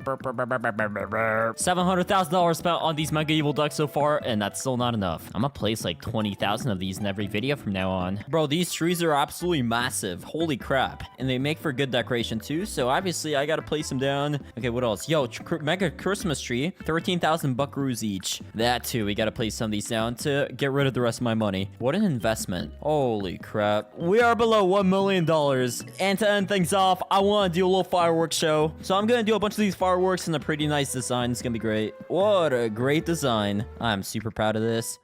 $700,000 spent on these Mega Evil Ducks so far, and that's still not enough. I'm gonna place like 20,000 of these in every video from now on. Bro, these trees are absolutely massive. Holy crap. And they make for good decoration too, so obviously I gotta place them down. Okay, what else? Yo, Mega Christmas tree, 13,000 buckaroos each. That too, we gotta place some of these down to get rid of the rest of my money. What an investment. Holy crap. We are below $1 million. And to end things off, I wanna do a little fireworks show. So I'm gonna do a bunch of these fireworks in a pretty nice design. It's gonna be great. What a great design. I'm super proud of this.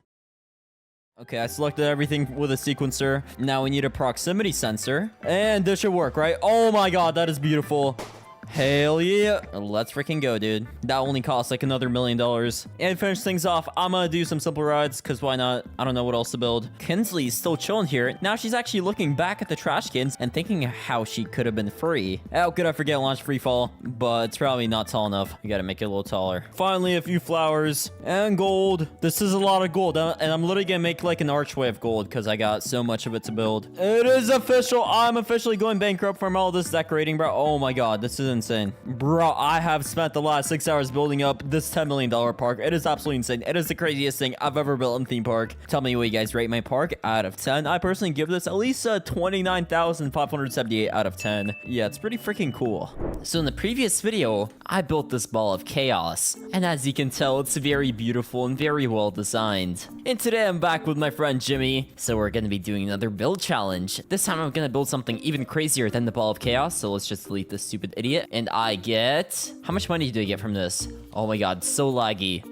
Okay, I selected everything with a sequencer. Now we need a proximity sensor. And this should work, right? Oh my god, that is beautiful. Hell yeah. Let's freaking go, dude. That only costs like another $1 million. And finish things off, I'm gonna do some simple rides, because why not? I don't know what else to build. Kinsley's still chilling here. Now she's actually looking back at the trash cans and thinking how she could have been free. How could I forget launch free fall? But it's probably not tall enough. You gotta make it a little taller. Finally, a few flowers and gold. This is a lot of gold, and I'm literally gonna make like an archway of gold because I got so much of it to build. It is official. I'm officially going bankrupt from all this decorating, bro. Oh my god, this is insane. Bro, I have spent the last 6 hours building up this $10 million park. It is absolutely insane. It is the craziest thing I've ever built in theme park. Tell me what you guys rate my park out of 10. I personally give this at least a 29,578 out of 10. Yeah, it's pretty freaking cool. So in the previous video, I built this ball of chaos. And as you can tell, it's very beautiful and very well designed. And today I'm back with my friend Jimmy. So we're going to be doing another build challenge. This time I'm going to build something even crazier than the ball of chaos. So let's just delete this stupid idiot. And I get... How much money do I get from this? Oh my god, so laggy.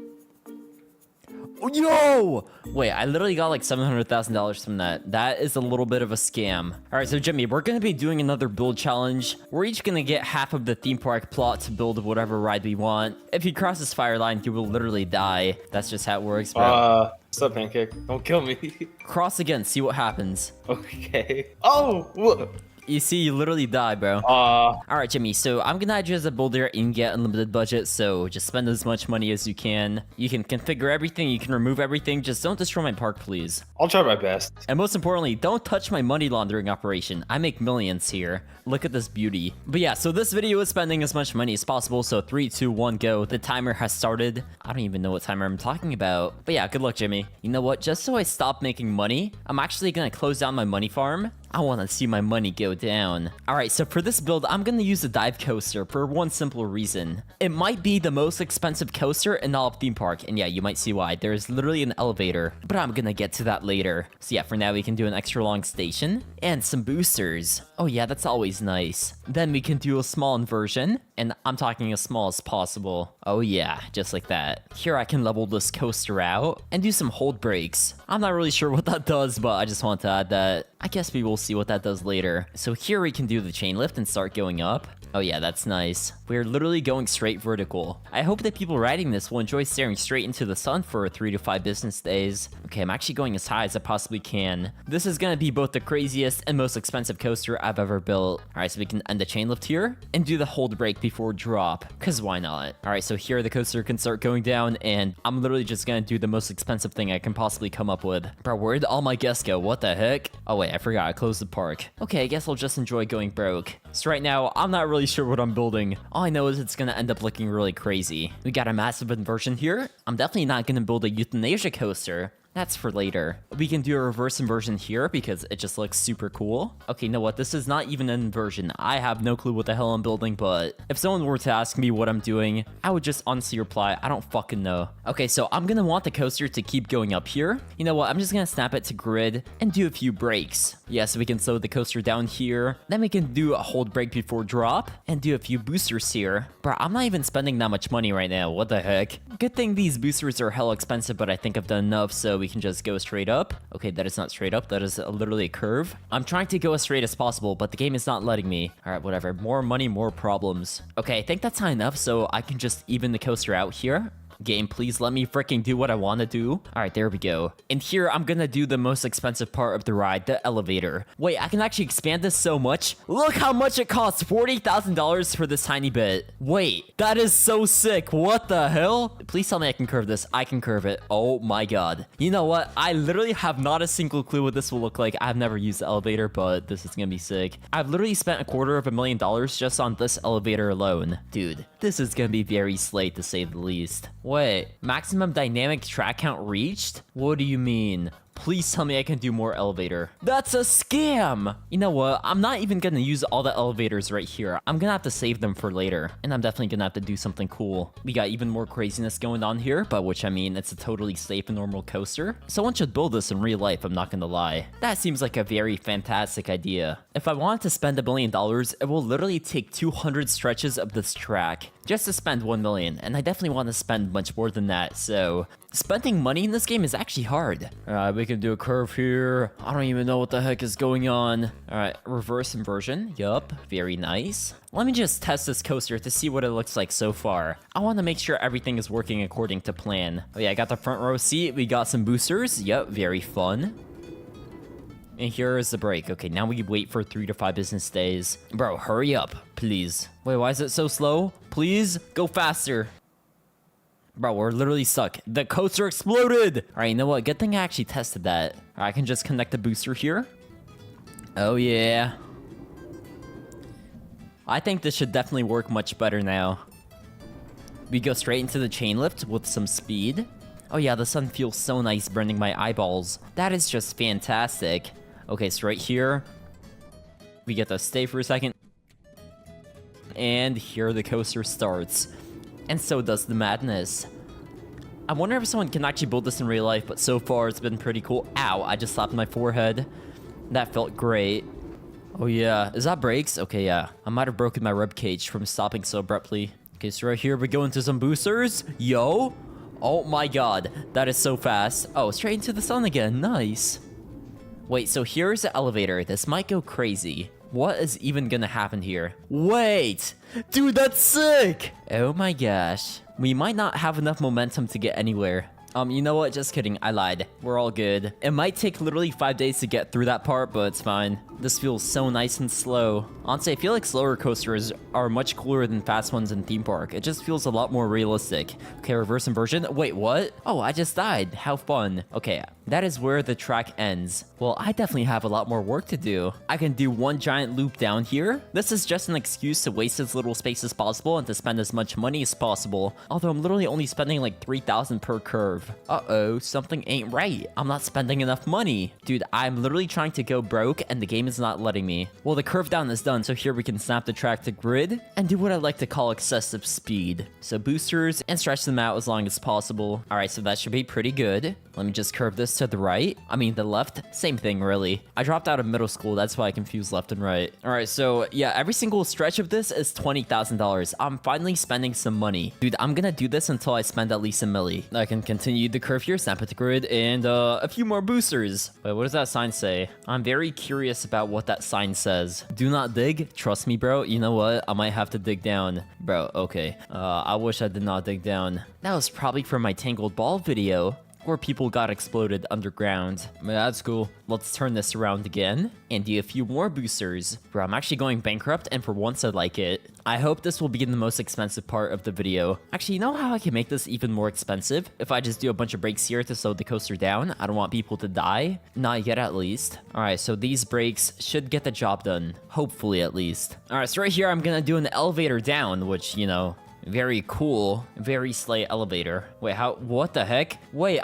Yo! Wait, I literally got like $700,000 from that. That is a little bit of a scam. All right, so Jimmy, we're going to be doing another build challenge. We're each going to get half of the theme park plot to build whatever ride we want. If you cross this fire line, you will literally die. That's just how it works, bro. What's up, Pancake? Don't kill me. Cross again, see what happens. Okay. Oh! Whoa. You see, you literally die, bro. All right, Jimmy. So I'm gonna add you as a builder and get unlimited budget. So just spend as much money as you can. You can configure everything. You can remove everything. Just don't destroy my park, please. I'll try my best. And most importantly, don't touch my money laundering operation. I make millions here. Look at this beauty. But yeah, so this video is spending as much money as possible. So 3, 2, 1, go. The timer has started. I don't even know what timer I'm talking about. But yeah, good luck, Jimmy. You know what? Just so I stop making money, I'm actually gonna close down my money farm. I want to see my money go down. All right, so for this build, I'm going to use a dive coaster for one simple reason. It might be the most expensive coaster in all of theme park, and yeah, you might see why. There's literally an elevator, but I'm going to get to that later. So yeah, for now, we can do an extra long station and some boosters. Oh yeah, that's always nice. Then we can do a small inversion, and I'm talking as small as possible. Oh yeah, just like that. Here I can level this coaster out and do some hold breaks. I'm not really sure what that does, but I just want to add that. I guess we will see what that does later. So here we can do the chain lift and start going up. Oh yeah, that's nice. We're literally going straight vertical. I hope that people riding this will enjoy staring straight into the sun for 3 to 5 business days. Okay, I'm actually going as high as I possibly can. This is gonna be both the craziest and most expensive coaster I've ever built. All right, so we can end the chain lift here and do the hold break before drop, cause why not? All right, so here the coaster can start going down, and I'm literally just gonna do the most expensive thing I can possibly come up with. Bro, where'd all my guests go? What the heck? Oh wait, I forgot, I closed the park. Okay, I guess I'll just enjoy going broke. So right now, I'm not really sure what I'm building. All I know is it's gonna end up looking really crazy. We got a massive inversion here. I'm definitely not gonna build a euthanasia coaster. That's for later. We can do a reverse inversion here because it just looks super cool. Okay, you know what? This is not even an inversion. I have no clue what the hell I'm building, but if someone were to ask me what I'm doing, I would just honestly reply, I don't fucking know. Okay, so I'm gonna want the coaster to keep going up here. You know what? I'm just gonna snap it to grid and do a few breaks. Yeah, so we can slow the coaster down here. Then we can do a hold break before drop and do a few boosters here. Bro, I'm not even spending that much money right now. What the heck? Good thing these boosters are hella expensive, but I think I've done enough, so we can just go straight up. Okay, that is not straight up. That is literally a curve. I'm trying to go as straight as possible, but the game is not letting me. All right, whatever. More money, more problems. Okay, I think that's not enough, so I can just even the coaster out here. Game, please let me freaking do what I want to do. All right, there we go. And here, I'm gonna do the most expensive part of the ride, the elevator. Wait, I can actually expand this so much. Look how much it costs, $40,000 for this tiny bit. Wait, that is so sick. What the hell? Please tell me I can curve this. I can curve it. Oh my god. You know what? I literally have not a single clue what this will look like. I've never used the elevator, but this is gonna be sick. I've literally spent $250,000 just on this elevator alone. Dude, this is gonna be very slay to say the least. Wait, maximum dynamic track count reached? What do you mean? Please tell me I can do more elevator. That's a scam! You know what? I'm not even gonna use all the elevators right here. I'm gonna have to save them for later. And I'm definitely gonna have to do something cool. We got even more craziness going on here, by which I mean it's a totally safe and normal coaster. Someone should build this in real life, I'm not gonna lie. That seems like a very fantastic idea. If I wanted to spend $1 million, it will literally take 200 stretches of this track just to spend 1 million, and I definitely want to spend much more than that, so spending money in this game is actually hard. Alright, we can do a curve here. I don't even know what the heck is going on. Alright, reverse inversion. Yup, very nice. Let me just test this coaster to see what it looks like so far. I want to make sure everything is working according to plan. Oh yeah, I got the front row seat. We got some boosters. Yup, very fun. And here is the break. Okay, now we wait for 3 to 5 business days. Bro, hurry up, please. Wait, why is it so slow? Please, go faster. Bro, we're literally stuck. The coaster exploded! Alright, you know what? Good thing I actually tested that. I can just connect the booster here. Oh, yeah. I think this should definitely work much better now. We go straight into the chain lift with some speed. Oh yeah, the sun feels so nice burning my eyeballs. That is just fantastic. Okay, so right here, we get to stay for a second. And here the coaster starts. And so does the madness. I wonder if someone can actually build this in real life, but so far it's been pretty cool. Ow, I just slapped my forehead. That felt great. Oh yeah, is that brakes? Okay, yeah. I might have broken my rib cage from stopping so abruptly. Okay, so right here we go into some boosters. Yo! Oh my god, that is so fast. Oh, straight into the sun again, nice. Wait, so here's the elevator. This might go crazy. What is even gonna happen here? Wait! Dude, that's sick! Oh my gosh. We might not have enough momentum to get anywhere. You know what? Just kidding. I lied. We're all good. It might take literally 5 days to get through that part, but it's fine. This feels so nice and slow. Honestly, I feel like slower coasters are much cooler than fast ones in theme park. It just feels a lot more realistic. Okay, reverse inversion. Wait, what? Oh, I just died. How fun. Okay, that is where the track ends. Well, I definitely have a lot more work to do. I can do one giant loop down here. This is just an excuse to waste as little space as possible and to spend as much money as possible. Although I'm literally only spending like 3,000 per curve. Uh-oh, something ain't right. I'm not spending enough money. Dude, I'm literally trying to go broke and the game is not letting me. Well, the curve down is done, so here we can snap the track to grid and do what I like to call excessive speed. So boosters and stretch them out as long as possible. All right, so that should be pretty good. Let me just curve this to the right. I mean, the left, same thing, really. I dropped out of middle school. That's why I confused left and right. All right, so yeah, every single stretch of this is $20,000. I'm finally spending some money. Dude, I'm gonna do this until I spend at least a milli. I can continue the curve here, snap it to grid, and a few more boosters. Wait, what does that sign say? I'm very curious about what that sign says. Do not dig. Trust me, bro. You know what? I might have to dig down. Bro, okay. I wish I did not dig down. That was probably from my Tangled Ball video, where people got exploded underground. Yeah, that's cool. Let's turn this around again and do a few more boosters. Bro, I'm actually going bankrupt, and for once I like it. I hope this will be the most expensive part of the video. Actually, you know how I can make this even more expensive? If I just do a bunch of brakes here to slow the coaster down. I don't want people to die. Not yet, at least. Alright, so these brakes should get the job done. Hopefully, at least. Alright, so right here, I'm gonna do an elevator down, which, you know, very cool, very slay elevator. Wait, what the heck? Wait,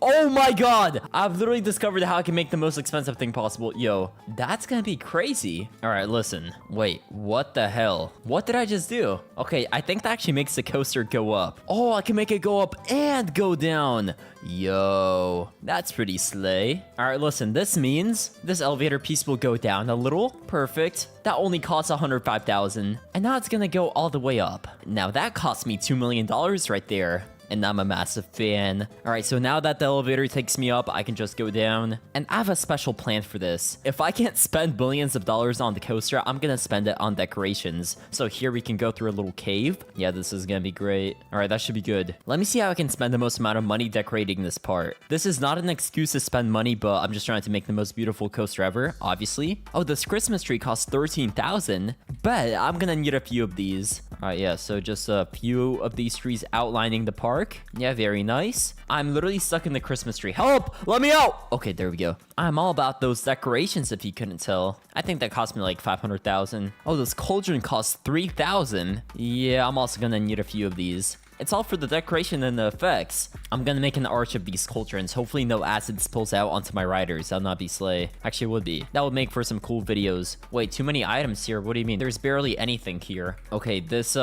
oh my god! I've literally discovered how I can make the most expensive thing possible. Yo, that's gonna be crazy. All right, listen. Wait, what the hell? What did I just do? Okay, I think that actually makes the coaster go up. Oh, I can make it go up and go down. Yo, that's pretty slay. All right, listen, this means this elevator piece will go down a little. Perfect. That only costs 105,000. And now it's gonna go all the way up. Now that cost me $2 million right there. And I'm a massive fan. All right, so now that the elevator takes me up, I can just go down. And I have a special plan for this. If I can't spend billions of dollars on the coaster, I'm gonna spend it on decorations. So here we can go through a little cave. Yeah, this is gonna be great. All right, that should be good. Let me see how I can spend the most amount of money decorating this part. This is not an excuse to spend money, but I'm just trying to make the most beautiful coaster ever, obviously. Oh, this Christmas tree costs 13,000. Bet I'm gonna need a few of these. All right, yeah, so just a few of these trees outlining the park. Yeah, very nice. I'm literally stuck in the Christmas tree. Help! Let me out! Okay, there we go. I'm all about those decorations, if you couldn't tell. I think that cost me like 500,000. Oh, this cauldron costs 3,000. Yeah, I'm also gonna need a few of these. It's all for the decoration and the effects. I'm gonna make an arch of these cauldrons. Hopefully no acid spills out onto my riders. That'll not be slay. Actually, it would be. That would make for some cool videos. Wait, too many items here. What do you mean? There's barely anything here. Okay, this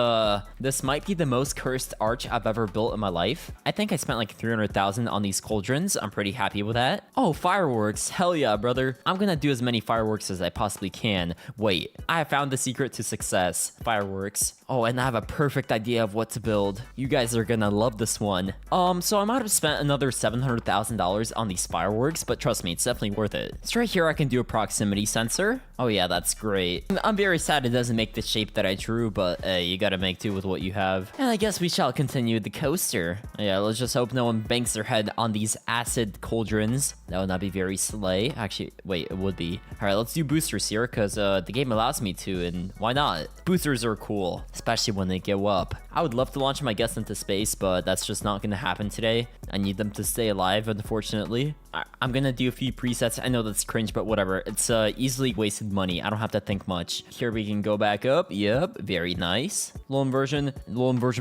might be the most cursed arch I've ever built in my life. I think I spent like 300,000 on these cauldrons. I'm pretty happy with that. Oh, fireworks. Hell yeah, brother. I'm gonna do as many fireworks as I possibly can. Wait, I found the secret to success. Fireworks. Oh, and I have a perfect idea of what to build. You guys are gonna love this one. So I might have spent another $700,000 on these fireworks, but trust me, it's definitely worth it. So right here, I can do a proximity sensor. Oh yeah, that's great. I'm very sad it doesn't make the shape that I drew, but you gotta make do with what you have. And I guess we shall continue the coaster. Yeah, let's just hope no one banks their head on these acid cauldrons. That would not be very slay. Actually, wait, it would be. All right, let's do boosters here, because the game allows me to, and why not? Boosters are cool, especially when they go up. I would love to launch my guests into space, but that's just not gonna happen today. I need them to stay alive, unfortunately. I'm gonna do a few presets. I know that's cringe, but whatever. It's easily wasted money. I don't have to think much. Here we can go back up. Yep, very nice. Low inversion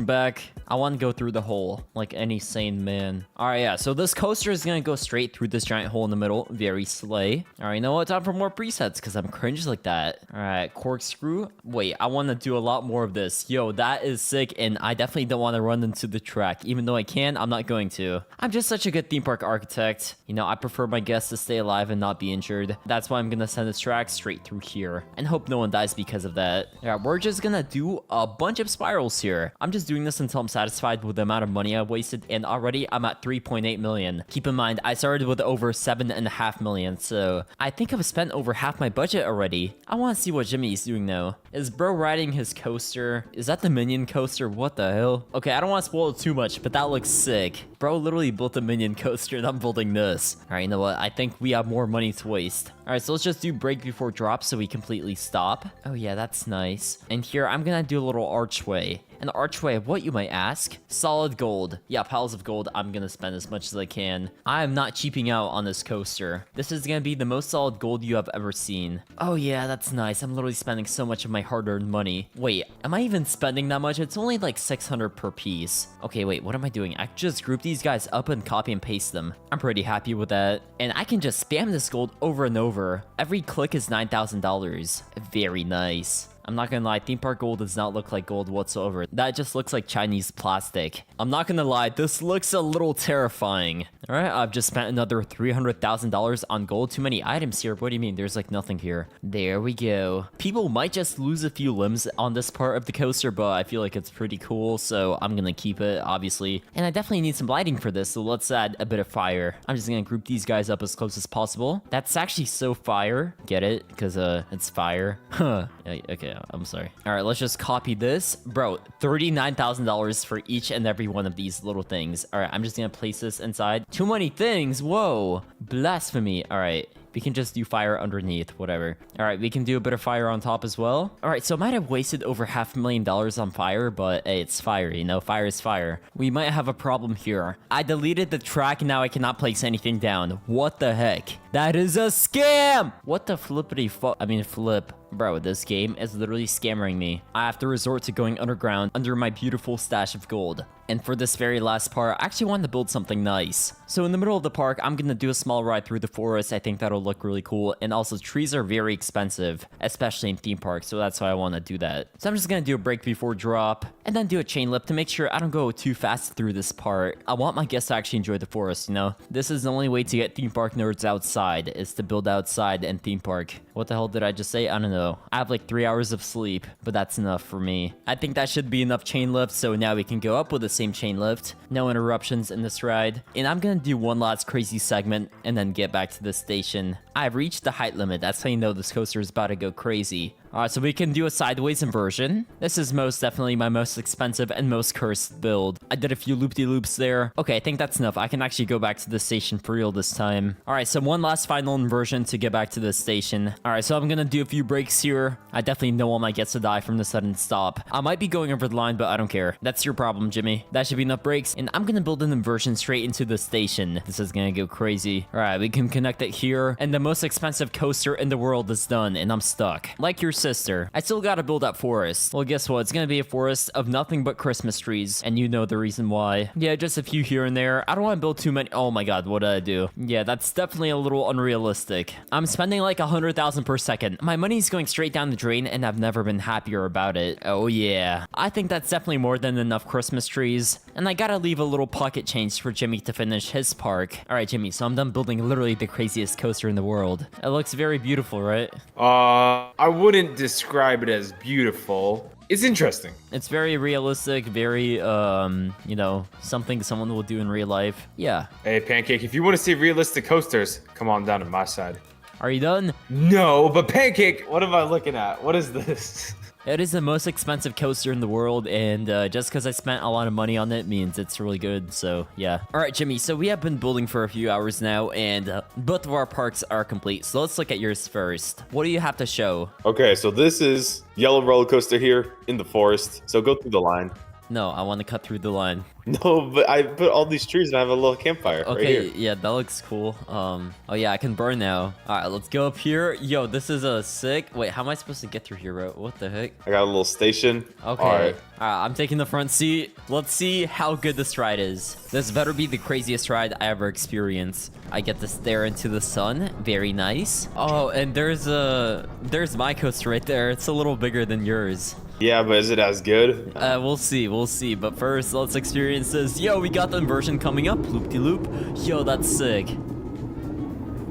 back. I want to go through the hole like any sane man. All right, yeah. So this coaster is gonna go straight through this giant hole in the middle. Very slay. All right, you know what? Time for more presets because I'm cringe like that. All right, corkscrew. Wait, I want to do a lot more of this. Yo, that is sick, and I definitely don't want to run into the track. Even though I can, I'm not going to. I'm just such a good theme park architect. You know, I prefer my guests to stay alive and not be injured. That's why I'm gonna send this track straight through here and hope no one dies because of that. Yeah, we're just gonna do a bunch of spirals here. I'm just doing this until I'm satisfied with the amount of money I've wasted, and already I'm at 3.8 million. Keep in mind, I started with over 7.5 million, so I think I've spent over half my budget already. I want to see what Jimmy's doing though. Is bro riding his coaster? Is that the minion coaster? What the hell? Okay, I don't want to spoil it too much, but that looks sick. Bro literally built a minion coaster and I'm building this. All right, you know what? I think we have more money to waste. All right, so let's just do break before drop so we completely stop. Oh yeah, that's nice. And here, I'm gonna do a little archway. An archway of what, you might ask? Solid gold. Yeah, piles of gold. I'm gonna spend as much as I can. I am not cheaping out on this coaster. This is gonna be the most solid gold you have ever seen. Oh yeah, that's nice. I'm literally spending so much of my hard-earned money. Wait, am I even spending that much? It's only like 600 per piece. Okay, wait, what am I doing? I just group these guys up and copy and paste them. I'm pretty happy with that. And I can just spam this gold over and over. Every click is $9,000. Very nice. I'm not gonna lie, theme park gold does not look like gold whatsoever. That just looks like Chinese plastic. I'm not gonna lie, this looks a little terrifying. All right, I've just spent another $300,000 on gold. Too many items here. What do you mean? There's like nothing here. There we go. People might just lose a few limbs on this part of the coaster, but I feel like it's pretty cool, so I'm gonna keep it, obviously. And I definitely need some lighting for this, so let's add a bit of fire. I'm just gonna group these guys up as close as possible. That's actually so fire. Get it? Because it's fire. Huh. Okay, I'm sorry. All right, let's just copy this. Bro, $39,000 for each and every one of these little things. All right, I'm just gonna place this inside. Too many things. Whoa. Blasphemy. All right. We can just do fire underneath, whatever. All right, we can do a bit of fire on top as well. All right, so I might have wasted over $500,000 on fire, but hey, it's fire, you know? Fire is fire. We might have a problem here. I deleted the track, and now I cannot place anything down. What the heck? That is a scam! What the flippity fuck? I mean, flip. Bro, this game is literally scamming me. I have to resort to going underground under my beautiful stash of gold. And for this very last part, I actually wanted to build something nice. So in the middle of the park, I'm gonna do a small ride through the forest. I think that'll look really cool. And also, trees are very expensive, especially in theme parks, so that's why I want to do that. So I'm just gonna do a break before drop, and then do a chain lift to make sure I don't go too fast through this part. I want my guests to actually enjoy the forest, you know? This is the only way to get theme park nerds outside, is to build outside and theme park. What the hell did I just say? I don't know. I have like 3 hours of sleep, but that's enough for me. I think that should be enough chain lift, so now we can go up with the same chain lift. No interruptions in this ride. And I'm gonna do one last crazy segment and then get back to the station. I've reached the height limit. That's how you know this coaster is about to go crazy. Alright, so we can do a sideways inversion. This is most definitely my most expensive and most cursed build. I did a few loop-de-loops there. Okay, I think that's enough. I can actually go back to the station for real this time. Alright, so one last final inversion to get back to the station. Alright, so I'm gonna do a few breaks here. I definitely know one might get to die from the sudden stop. I might be going over the line, but I don't care. That's your problem, Jimmy. That should be enough breaks. And I'm gonna build an inversion straight into the station. This is gonna go crazy. Alright, we can connect it here. And the most expensive coaster in the world is done, and I'm stuck. Like your sister. I still gotta build that forest. Well, guess what? It's gonna be a forest of nothing but Christmas trees, and you know the reason why. Yeah, just a few here and there. I don't want to build too many. Oh my god, what did I do? Yeah, that's definitely a little unrealistic. I'm spending like 100,000 per second. My money's going straight down the drain, and I've never been happier about it. Oh yeah. I think that's definitely more than enough Christmas trees. And I gotta leave a little pocket change for Jimmy to finish his park. Alright, Jimmy, so I'm done building literally the craziest coaster in the world. It looks very beautiful, right? I wouldn't describe it as beautiful. It's interesting. It's very realistic, very, you know, something someone will do in real life. Yeah. Hey, Pancake, if you want to see realistic coasters, come on down to my side. Are you done? No, but Pancake, what am I looking at? What is this? It is the most expensive coaster in the world, and just because I spent a lot of money on it means it's really good, so yeah. Alright, Jimmy, so we have been building for a few hours now, and both of our parks are complete, so let's look at yours first. What do you have to show? Okay, so this is yellow roller coaster here in the forest. So go through the line. No, I want to cut through the line. No, but I put all these trees and I have a little campfire right Okay, here. yeah, that looks cool. Oh yeah, I can burn now. All right, let's go up here. Yo, this is a sick. Wait, how am I supposed to get through here, bro? What the heck? I got a little station. Okay. All right. I'm taking the front seat. Let's see how good this ride is. This better be the craziest ride I ever experienced. I get to stare into the sun. Very nice. Oh, and there's my coaster right there. It's a little bigger than yours. Yeah, but is it as good? We'll see. But first, let's experience this. Yo, we got the inversion coming up. Loop-de-loop. Yo, that's sick.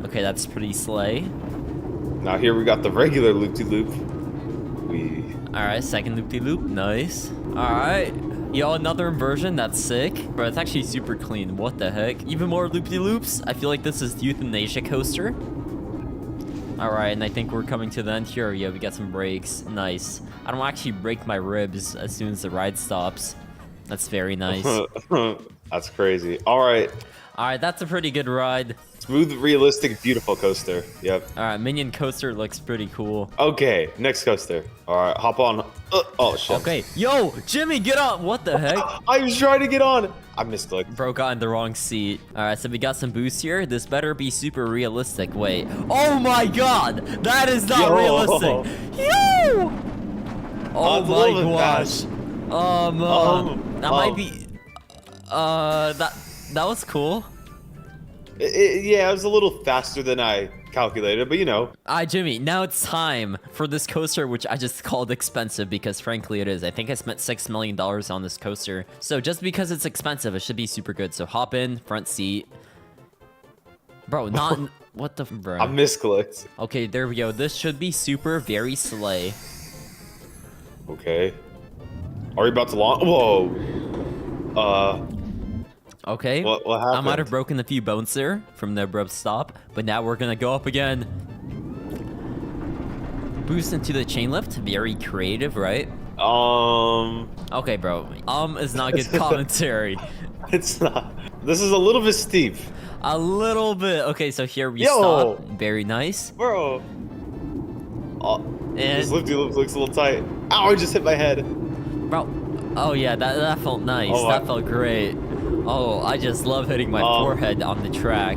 Okay, that's pretty slay. Now here we got the regular loop-de-loop. All right, second loop-de-loop. Nice. All right. Yo, another inversion. That's sick. Bro, it's actually super clean. What the heck? Even more loop-de-loops. I feel like this is euthanasia coaster. All right, and I think we're coming to the end here. Yeah, we got some brakes. Nice. I don't actually break my ribs as soon as the ride stops. That's very nice. That's crazy. All right. All right, that's a pretty good ride. Smooth, realistic, beautiful coaster. Yep. All right, Minion Coaster looks pretty cool. Okay, next coaster. All right, hop on. Oh, shit. Okay, yo, Jimmy, get on. What the heck? I was trying to get on. I misclicked. Bro got in the wrong seat. All right, so we got some boosts here. This better be super realistic. Wait. Oh my god, that is not Yo. realistic. Yo! Oh it's a my little bit gosh. That might be. That was cool. Yeah, it was a little faster than I calculated, but you know. Alright, Jimmy, now it's time for this coaster, which I just called expensive because frankly it is. I think I spent $6 million on this coaster. So just because it's expensive, it should be super good. So hop in, front seat. Bro, not... what the... bro. I misclicked. Okay, there we go. This should be super, very slay. Okay. Are we about to launch? Whoa. Okay, What I happened? might have broken a few bones there from the abrupt stop, but now we're gonna go up again. Boost into the chain lift, very creative, right? Okay, bro. Is not good commentary. It's not. This is a little bit steep. A little bit. Okay, so here we Yo! stop. Very nice. Bro. Oh, And this lifty lift looks a little tight. Ow, I just hit my head. bro. Oh yeah, that felt nice. Oh, that felt great. Oh, I just love hitting my forehead on the track.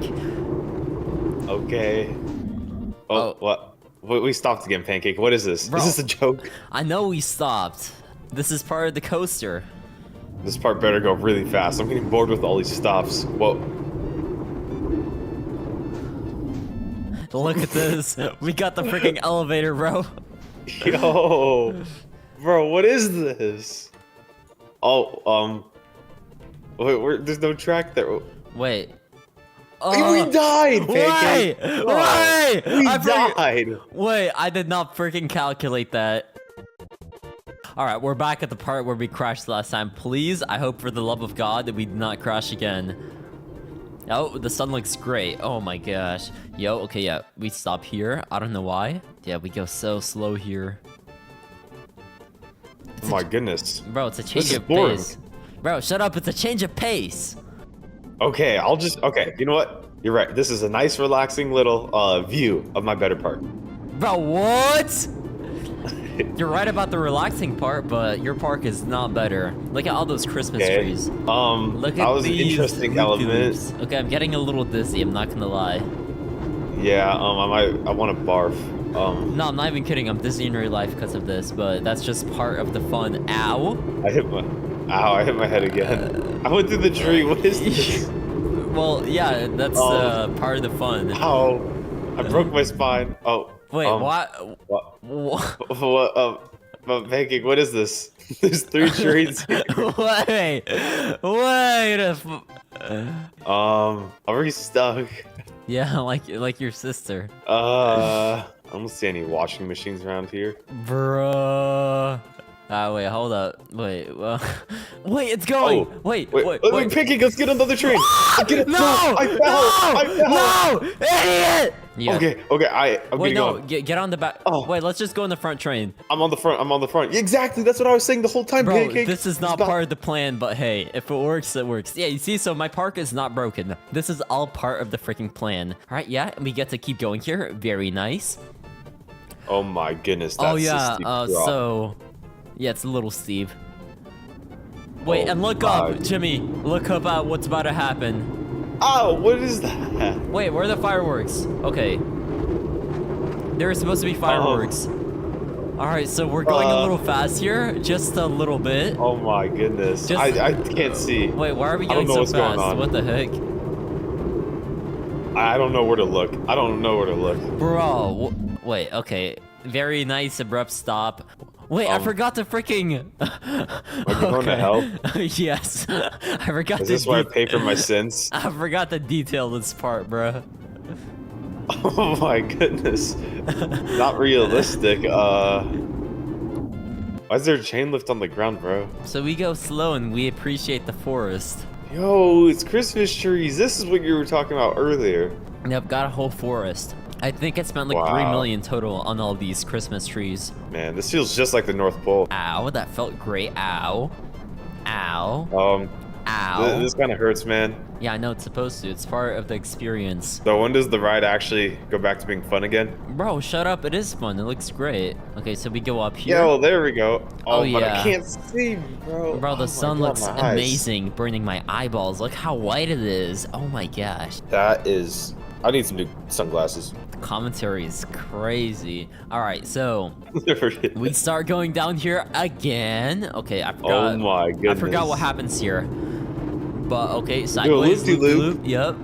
Okay. Oh, what? We stopped again, Pancake. What is this? Bro. Is this a joke? I know we stopped. This is part of the coaster. This part better go really fast. I'm getting bored with all these stops. Whoa. Look at this. We got the freaking elevator, bro. Yo. Bro, what is this? Oh, wait, there's no track there. Wait. We died, Pancake. Wait! We I forgot- died. Wait, I did not freaking calculate that. Alright, we're back at the part where we crashed last time. Please, I hope for the love of God that we do not crash again. Oh, the sun looks great. Oh my gosh. Yo, okay, yeah. We stop here. I don't know why. Yeah, we go so slow here. Oh my goodness. Bro, it's a change This is of boring. pace. Bro, shut up. It's a change of pace. Okay, okay, you know what? You're right. This is a nice, relaxing little view of my better part. Bro, what? You're right about the relaxing part, but your park is not better. Look at all those Christmas trees. Look at that was an these interesting loop-de-loops. element. Okay, I'm getting a little dizzy. I'm not gonna lie. Yeah, I want to barf. No, I'm not even kidding. I'm dizzy in real life because of this, but that's just part of the fun. Ow. I hit my head again. I went through the tree. What is this? Well, yeah, that's part of the fun. Ow. I broke my spine. Oh. Wait, what? What? Pancake, what is this? There's 3 trees. Wait. I'm already stuck. Yeah, like your sister. I don't see any washing machines around here. Bruh. Wait, hold up. Wait, well, wait, it's going. Oh, wait. Pancake, let's get another train. Get it. No! I fell. No! Idiot! Yeah. Okay, I'm Wait, getting no, on. get on the back. Oh. Wait, let's just go in the front train. I'm on the front. Exactly, that's what I was saying the whole time, Bro, Pancake. this is not part of the plan, but hey, if it works, it works. Yeah, you see, so my park is not broken. This is all part of the freaking plan. All right, yeah, we get to keep going here. Very nice. Oh my goodness, that's Oh, yeah, a steep drop. so... Yeah, it's a little steep. Wait, Oh and look my up, Jimmy. Look up at what's about to happen. Oh, what is that? Wait, where are the fireworks? Okay. There are supposed to be fireworks. Alright, so we're going a little fast here. Just a little bit. Oh my goodness. Just- I can't see. Wait, why are we I don't going know so what's going fast? on. What the heck? I don't know where to look. Bro, wait, okay. Very nice abrupt stop. Wait, I forgot to freaking... Are you going to hell? Yes. I forgot Is to this where I pay for my sins? I forgot to detail this part, bro. Oh my goodness. Not realistic. Why is there a chain lift on the ground, bro? So we go slow and we appreciate the forest. Yo, it's Christmas trees. This is what you were talking about earlier. Yep, got a whole forest. I think I spent like 3 million total on all these Christmas trees. Man, this feels just like the North Pole. Ow, that felt great. Ow. Ow. Ow. This kind of hurts, man. Yeah, I know it's supposed to. It's part of the experience. So when does the ride actually go back to being fun again? Bro, shut up. It is fun. It looks great. Okay, so we go up here. Yo, there we go. Oh, but yeah. I can't see, bro. Bro, the Oh my sun God, looks my eyes. amazing, burning my eyeballs. Look how white it is. Oh my gosh. That is... I need some new sunglasses. The commentary is crazy. All right, so We we start going down here again. Okay, I forgot. Oh my goodness. I forgot what happens here. But okay, Do a sideways, loop-de-loop. loop. Yep.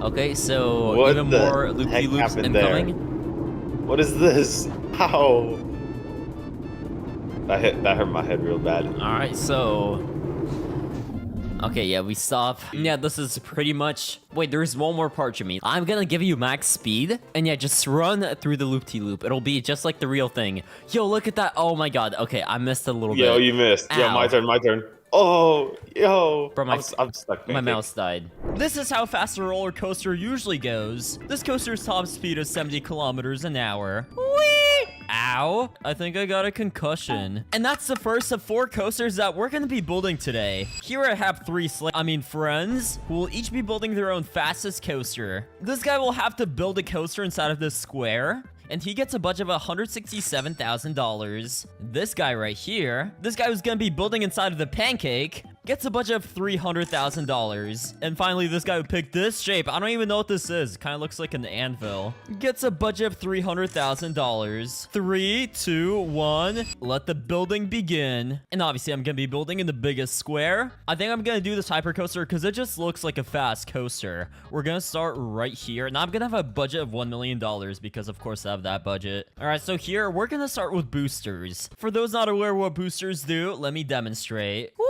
Okay, so What even the more heck loop-de-loops happened there? incoming. What is this? How? That hurt my head real bad. All right, so okay, yeah, we stop. Yeah, this is pretty much... Wait, there's one more part, Jimmy. I'm gonna give you max speed, and yeah, just run through the loop-de-loop. It'll be just like the real thing. Yo, look at that. Oh my God. Okay, I missed a little bit. Yo, you missed. Yo, my Ow. turn. Oh, yo. Bro, I'm stuck. My pancake. mouse died. This is how fast a roller coaster usually goes. This coaster's top speed is 70 kilometers an hour. Whee! Ow. I think I got a concussion. And that's the first of 4 coasters that we're gonna be building today. Here I have 3 friends who will each be building their own fastest coaster. This guy will have to build a coaster inside of this square, and he gets a budget of $167,000. This guy right here, this guy who's gonna be building inside of the pancake, gets a budget of $300,000. And finally, this guy who picked this shape, I don't even know what this is. Kind of looks like an anvil. Gets a budget of $300,000. 3, 2, 1. Let the building begin. And obviously, I'm gonna be building in the biggest square. I think I'm gonna do this hypercoaster because it just looks like a fast coaster. We're gonna start right here, and I'm gonna have a budget of $1 million because, of course, I have that budget. All right, so here we're gonna start with boosters. For those not aware what boosters do, let me demonstrate. Whee!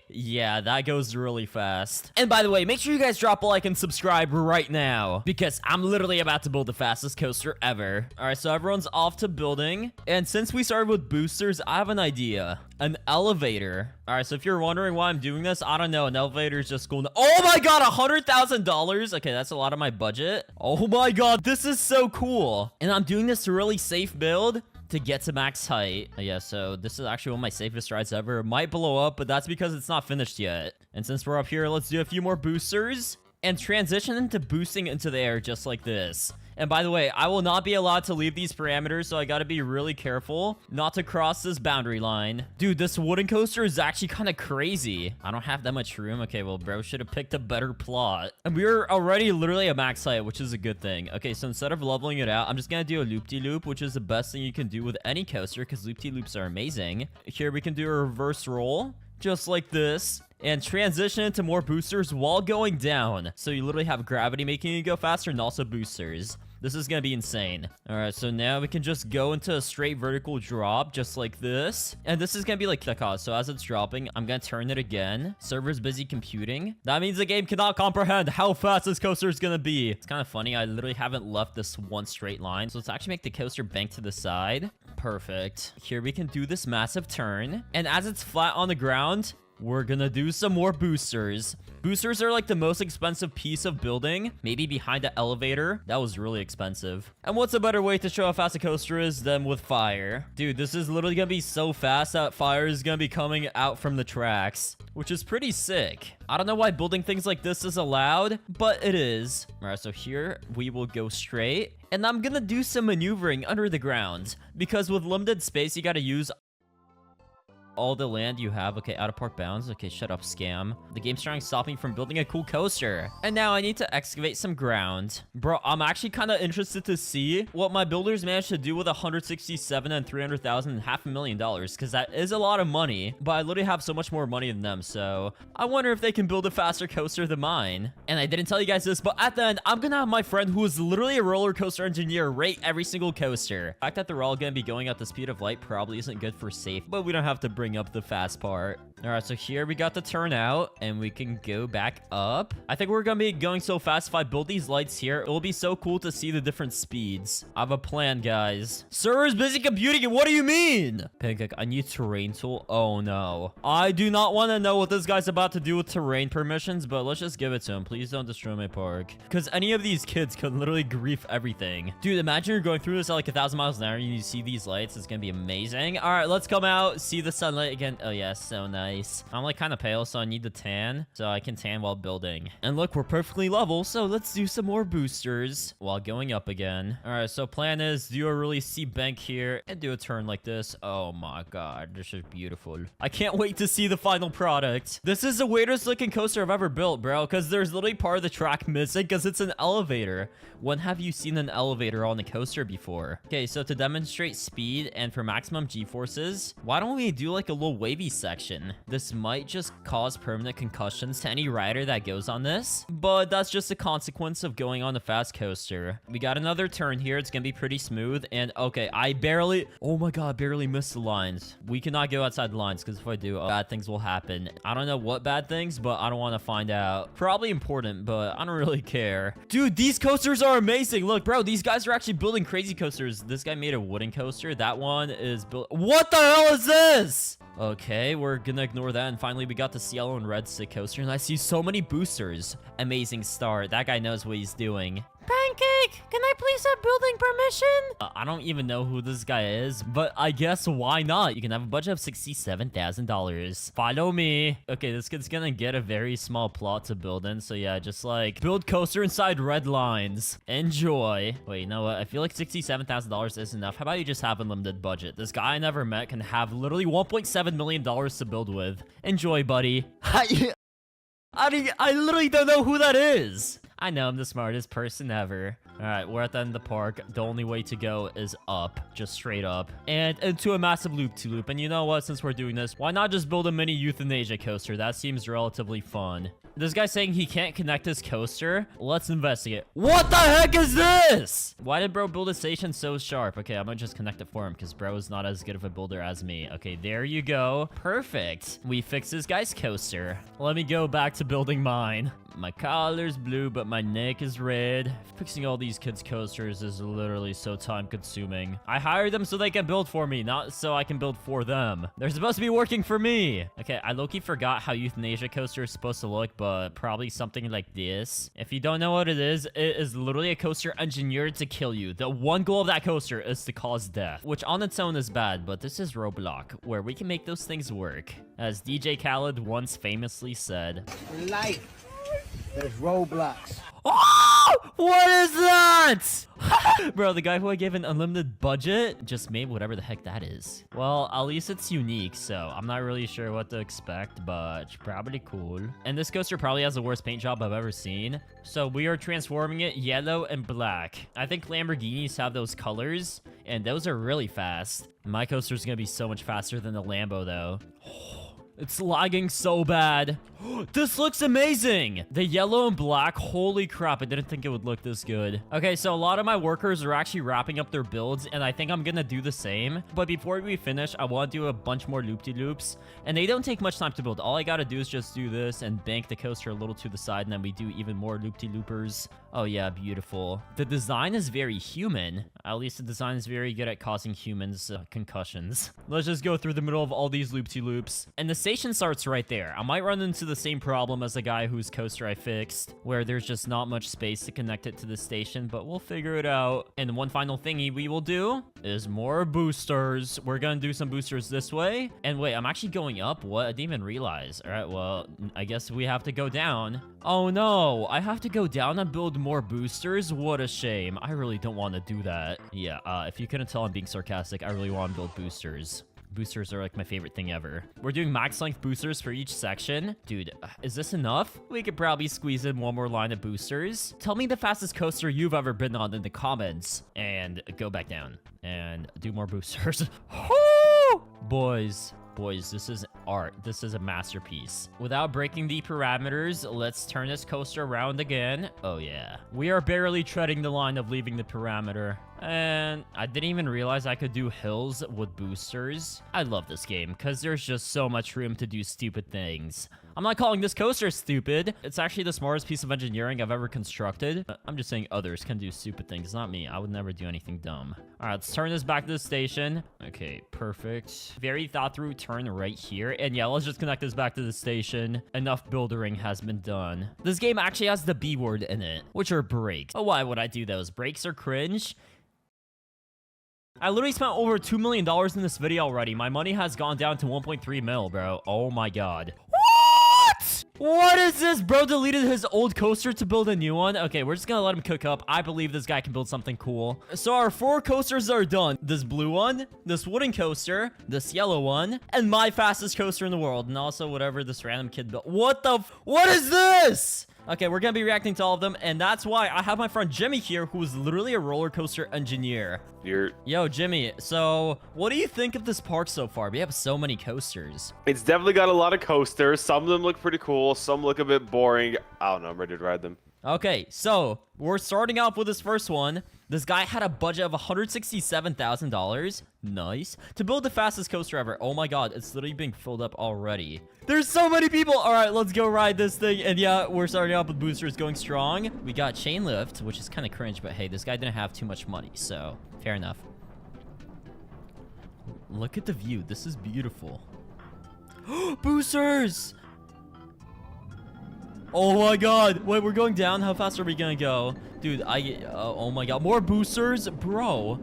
Yeah, that goes really fast. And by the way, make sure you guys drop a like and subscribe right now, because I'm literally about to build the fastest coaster ever. All right, so everyone's off to building. And since we started with boosters, I have an idea. An elevator. All right, so if you're wondering why I'm doing this, I don't know. An elevator is just going to... Oh my God, $100,000. Okay, that's a lot of my budget. Oh my God, this is so cool. And I'm doing this really safe build to get to max height. Yeah, so this is actually one of my safest rides ever. It might blow up, but that's because it's not finished yet. And since we're up here, let's do a few more boosters and transition into boosting into the air just like this. And by the way, I will not be allowed to leave these parameters, so I gotta be really careful not to cross this boundary line. Dude, this wooden coaster is actually kind of crazy. I don't have that much room. Okay, well, bro should have picked a better plot. And we're already literally at max height, which is a good thing. Okay, so instead of leveling it out, I'm just gonna do a loop-de-loop, which is the best thing you can do with any coaster, because loop-de-loops are amazing. Here we can do a reverse roll, just like this, and transition into more boosters while going down. So you literally have gravity making you go faster and also boosters. This is gonna be insane. All right, so now we can just go into a straight vertical drop just like this. And this is gonna be like the cost. So as it's dropping, I'm gonna turn it again. Server's busy computing. That means the game cannot comprehend how fast this coaster is gonna be. It's kind of funny. I literally haven't left this one straight line. So let's actually make the coaster bank to the side. Perfect. Here we can do this massive turn. And as it's flat on the ground, we're gonna do some more boosters. Boosters are like the most expensive piece of building, maybe behind the elevator. That was really expensive. And what's a better way to show how fast a coaster is than with fire? Dude, this is literally gonna be so fast that fire is gonna be coming out from the tracks, which is pretty sick. I don't know why building things like this is allowed, but it is. All right, so here we will go straight. And I'm gonna do some maneuvering under the ground, because with limited space, you gotta use all the land you have. Okay, out of park bounds. Okay, shut up, scam. The game's trying to stop me from building a cool coaster. And now I need to excavate some ground. Bro, I'm actually kind of interested to see what my builders managed to do with 167 and 300,000 and $500,000, because that is a lot of money, but I literally have so much more money than them, so I wonder if they can build a faster coaster than mine. And I didn't tell you guys this, but at the end, I'm gonna have my friend who is literally a roller coaster engineer rate every single coaster. The fact that they're all gonna be going at the speed of light probably isn't good for safe, but we don't have to bring up the fast part. All right, so here we got the turnout, and we can go back up. I think we're gonna be going so fast. If I build these lights here, it will be so cool to see the different speeds. I have a plan, guys. Sir is busy computing it. What do you mean? Pancake, I need terrain tool. Oh, no. I do not want to know what this guy's about to do with terrain permissions, but let's just give it to him. Please don't destroy my park. Because any of these kids could literally grief everything. Dude, imagine you're going through this at like 1,000 miles an hour and you see these lights. It's gonna be amazing. All right, let's come out, see the sunlight again. Oh, yeah, so nice. I'm like kind of pale, so I need the tan, so I can tan while building. And look, we're perfectly level, so let's do some more boosters while going up again. All right, so plan is do a really steep bank here and do a turn like this. Oh my god, this is beautiful. I can't wait to see the final product. This is the weirdest looking coaster I've ever built, bro, because there's literally part of the track missing because it's an elevator. When have you seen an elevator on a coaster before? Okay, so to demonstrate speed and for maximum G-forces, why don't we do like a little wavy section? This might just cause permanent concussions to any rider that goes on this, but that's just a consequence of going on a fast coaster. We got another turn here. It's gonna be pretty smooth, and okay, I barely, oh my god, barely missed the lines. We cannot go outside the lines, because if I do, bad things will happen. I don't know what bad things, but I don't want to find out. Probably important, but I don't really care. Dude, these coasters are amazing. Look, bro, these guys are actually building crazy coasters. This guy made a wooden coaster. That one is built. What the hell is this? Okay, we're gonna ignore that, and finally we got this yellow and red stick coaster, and I see so many boosters. Amazing start. That guy knows what he's doing. Pancake, can I please have building permission? I don't even know who this guy is, but I guess why not? You can have a budget of $67,000. Follow me. Okay, this kid's gonna get a very small plot to build in, so yeah, just like build coaster inside red lines. Enjoy. Wait, you know what? I feel like $67,000 is enough. How about you just have unlimited budget? This guy I never met can have literally $1.7 million to build with. Enjoy, buddy. I literally don't know who that is. I know I'm the smartest person ever. All right, we're at the end of the park. The only way to go is up, just straight up, and into a massive loop-to-loop. And you know what? Since we're doing this, why not just build a mini euthanasia coaster? That seems relatively fun. This guy's saying he can't connect his coaster. Let's investigate. What the heck is this? Why did bro build a station so sharp? Okay, I'm gonna just connect it for him because bro is not as good of a builder as me. Okay, there you go. Perfect. We fixed this guy's coaster. Let me go back to building mine. My collar's blue, but my neck is red. Fixing all these kids' coasters is literally so time-consuming. I hired them so they can build for me, not so I can build for them. They're supposed to be working for me. Okay, I low-key forgot how euthanasia coaster is supposed to look, but probably something like this. If you don't know what it is literally a coaster engineered to kill you. The one goal of that coaster is to cause death, which on its own is bad, but this is Roblox, where we can make those things work. As DJ Khaled once famously said, In life, there's roadblocks. oh, what is that? Bro, the guy who I gave an unlimited budget just made whatever the heck that is. Well, at least it's unique, so I'm not really sure what to expect, but it's probably cool. And this coaster probably has the worst paint job I've ever seen. So we are transforming it yellow and black. I think Lamborghinis have those colors, and those are really fast. My coaster's gonna be so much faster than the Lambo, though. It's lagging so bad. This looks amazing. The yellow and black. Holy crap. I didn't think it would look this good. Okay, so a lot of my workers are actually wrapping up their builds, and I think I'm gonna do the same. But before we finish, I want to do a bunch more loop-de-loops. And they don't take much time to build. All I gotta do is just do this and bank the coaster a little to the side, and then we do even more loop-de-loopers. Oh yeah, beautiful. The design is very human. At least the design is very good at causing humans concussions. Let's just go through the middle of all these loop-de-loops. And the station starts right there. I might run into the same problem as the guy whose coaster I fixed, where there's just not much space to connect it to the station, but we'll figure it out. And one final thingy we will do is more boosters. We're gonna do some boosters this way. And wait, I'm actually going up? What? I didn't even realize. All right, well, I guess we have to go down. Oh no, I have to go down and build more boosters? What a shame. I really don't want to do that. Yeah, if you couldn't tell I'm being sarcastic, I really want to build boosters. Boosters are like my favorite thing ever. We're doing max length boosters for each section. Dude, is this enough? We could probably squeeze in one more line of boosters. Tell me the fastest coaster you've ever been on in the comments. And go back down and do more boosters. Boys, this is art. This is a masterpiece. Without breaking the parameters, let's turn this coaster around again. Oh yeah. We are barely treading the line of leaving the parameter. And I didn't even realize I could do hills with boosters. I love this game because there's just so much room to do stupid things. I'm not calling this coaster stupid. It's actually the smartest piece of engineering I've ever constructed. I'm just saying others can do stupid things, not me. I would never do anything dumb. All right, let's turn this back to the station. Okay, perfect. Very thought through turn right here. And yeah, let's just connect this back to the station. Enough buildering has been done. This game actually has the B word in it, which are brakes. Oh, why would I do those? Brakes are cringe. I literally spent over $2 million in this video already. My money has gone down to 1.3 mil, bro. Oh my god. What? What is this? Bro deleted his old coaster to build a new one. Okay, we're just gonna let him cook up. I believe this guy can build something cool. So our 4 coasters are done. This blue one, this wooden coaster, this yellow one, and my fastest coaster in the world. And also whatever this random kid built. What is this? Okay, we're gonna be reacting to all of them, and that's why I have my friend Jimmy here, who is literally a roller coaster engineer. Yo, Jimmy, so what do you think of this park so far? We have so many coasters. It's definitely got a lot of coasters. Some of them look pretty cool. Some look a bit boring. I don't know. I'm ready to ride them. Okay, so we're starting off with this first one. This guy had a budget of $167,000. Nice. To build the fastest coaster ever. Oh my god, it's literally being filled up already. There's so many people. All right, let's go ride this thing. And yeah, we're starting off with boosters going strong. We got chain lift, which is kind of cringe, but hey, this guy didn't have too much money, so fair enough. Look at the view. This is beautiful. Boosters! Oh my god. Wait, we're going down? How fast are we gonna go? Dude, oh my god. More boosters? Bro.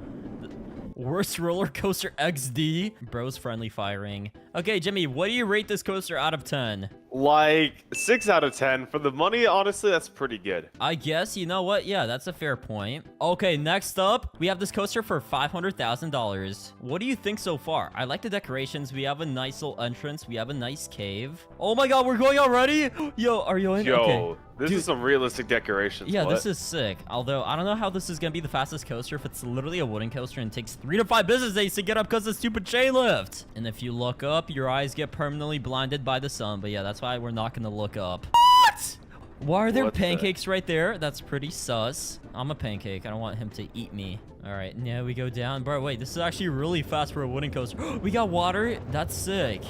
Worst roller coaster XD. Bro's friendly firing. Okay, Jimmy, what do you rate this coaster out of 10? Like 6 out of 10. For the money, honestly, that's pretty good. I guess, you know what? Yeah, that's a fair point. Okay, next up, we have this coaster for $500,000. What do you think so far? I like the decorations. We have a nice little entrance. We have a nice cave. Oh my god, we're going already? Yo, are you in? Yo, okay. this is some realistic decorations. Yeah, what? this is sick. Although, I don't know how this is going to be the fastest coaster if it's literally a wooden coaster and takes 3 to 5 business days to get up because of stupid chain lift. And if you look up, your eyes get permanently blinded by the sun. But yeah, that's why we're not going to look up. What? Why are there pancakes right there? That's pretty sus. I'm a pancake. I don't want him to eat me. All right, now we go down. Bro, wait, this is actually really fast for a wooden coaster. We got water. That's sick.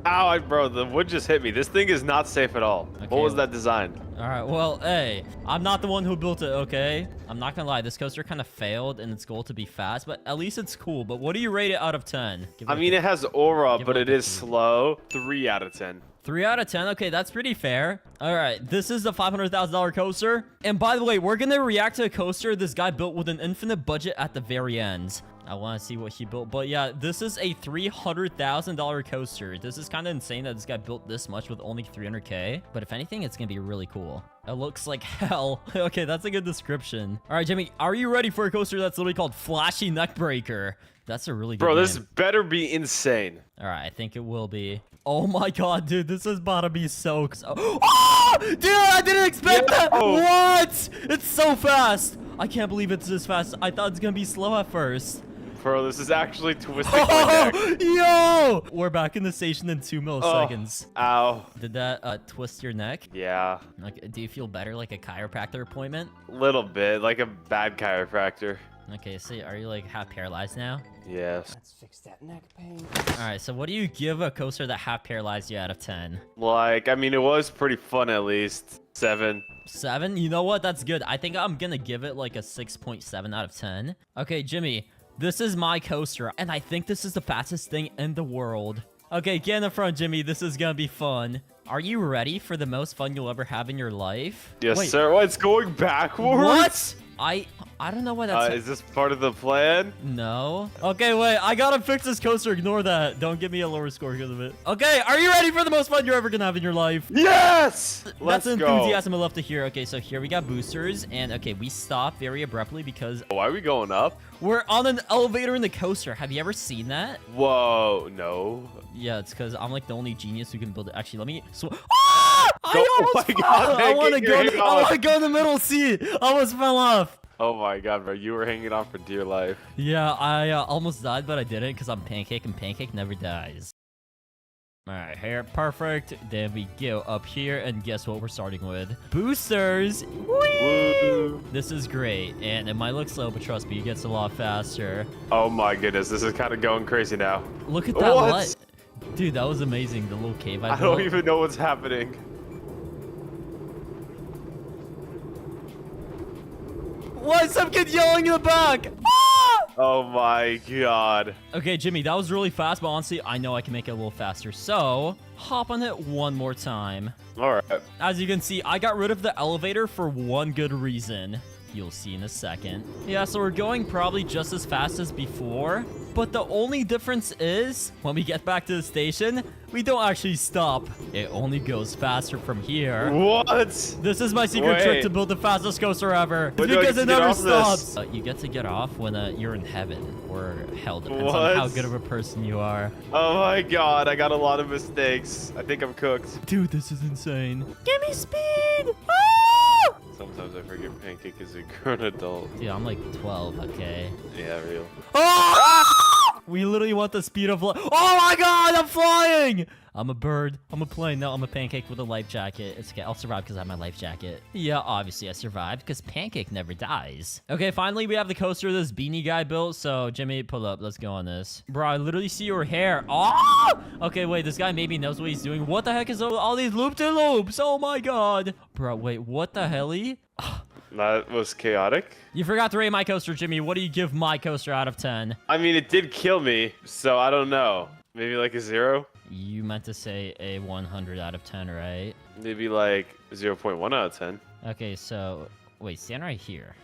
Ow, bro, the wood just hit me. This thing is not safe at all. Okay, What was that design? All right, well, hey, I'm not the one who built it, okay? I'm not gonna lie, this coaster kind of failed in its goal to be fast, but at least it's cool. But what do you rate it out of 10? I mean, it has aura, but it is slow. 3 out of 10. 3 out of 10. Okay, that's pretty fair. All right, this is the $500,000 coaster. And by the way, we're gonna react to a coaster this guy built with an infinite budget at the very end. I want to see what he built. But yeah, this is a $300,000 coaster. This is kind of insane that this guy built this much with only 300K. But if anything, it's going to be really cool. It looks like hell. Okay, that's a good description. All right, Jimmy, are you ready for a coaster that's literally called Flashy Neckbreaker? That's a really good Bro, name. this better be insane. All right, I think it will be. Oh my god, dude, this is about to be so... Oh! Dude, I didn't expect that! What? It's so fast! I can't believe it's this fast. I thought it's gonna be slow at first. Bro, this is actually twisting my neck. Yo! We're back in the station in 2 milliseconds. Oh, ow. Did that twist your neck? Yeah. Like, do you feel better like a chiropractor appointment? Little bit, like a bad chiropractor. Okay, so are you like half paralyzed now? Yes. Let's fix that neck pain. All right, so what do you give a coaster that half paralyzed you out of 10? Like, I mean, it was pretty fun at least. 7. 7? You know what? That's good. I think I'm gonna give it like a 6.7 out of 10. Okay, Jimmy, this is my coaster, and I think this is the fastest thing in the world. Okay, get in the front, Jimmy. This is gonna be fun. Are you ready for the most fun you'll ever have in your life? Yes, Wait, sir. What? It's going backwards? What? I don't know why that's... Is this part of the plan? No. Okay, wait. I gotta fix this coaster. Ignore that. Don't give me a lower score because of it. Okay, are you ready for the most fun you're ever gonna have in your life? Yes! That's Let's go. enthusiasm I love to hear. Okay, so here we got boosters. And okay, we stop very abruptly because Why are we going up? we're on an elevator in the coaster. Have you ever seen that? Whoa, no. Yeah, it's because I'm like the only genius who can build it. Actually, let me... Ah! Go- I oh almost my fell. God, I man, want to get go. your I want to hand go in the middle seat. I almost fell off. Oh my god, bro. You were hanging on for dear life. Yeah, I almost died, but I didn't because I'm Pancake, and Pancake never dies. All right, here, perfect. Then we go up here, and guess what we're starting with? Boosters! Whee! This is great, and it might look slow, but trust me, it gets a lot faster. Oh my goodness, this is kind of going crazy now. Look at that What? light. Dude, that was amazing, the little cave I I built. don't even know what's happening. Why is some kid yelling in the back? Ah! Oh my god. Okay, Jimmy, that was really fast, but honestly, I know I can make it a little faster. So, hop on it one more time. Alright. As you can see, I got rid of the elevator for one good reason. You'll see in a second. Yeah, so we're going probably just as fast as before. But the only difference is, when we get back to the station, we don't actually stop. It only goes faster from here. What? This is my secret trick to build the fastest coaster ever. When do I Because get it to get never off this? stops. You get to get off when you're in heaven or hell. Depends What? on how good of a person you are. Oh my god, I got a lot of mistakes. I think I'm cooked. Dude, this is insane. Give me speed! Ah! Sometimes I forget Pancake is a grown adult. Dude, I'm like 12, okay? Yeah, real. Ah! We literally want the speed of light. Oh my god, I'm flying! I'm a bird. I'm a plane. No, I'm a pancake with a life jacket. It's okay. I'll survive because I have my life jacket. Yeah, obviously I survived because Pancake never dies. Okay, finally we have the coaster this beanie guy built. So, Jimmy, pull up. Let's go on this. Bro, I literally see your hair. Oh! Okay, wait. This guy maybe knows what he's doing. What the heck is all these loop-de-loops? Oh my god. Bro, wait. What the hell-y? That was chaotic. You forgot to rate my coaster, Jimmy. What do you give my coaster out of 10? I mean, it did kill me, so I don't know. Maybe like a 0? You meant to say a 100 out of 10, right? Maybe like 0.1 out of 10. Okay, so... Wait, stand right here.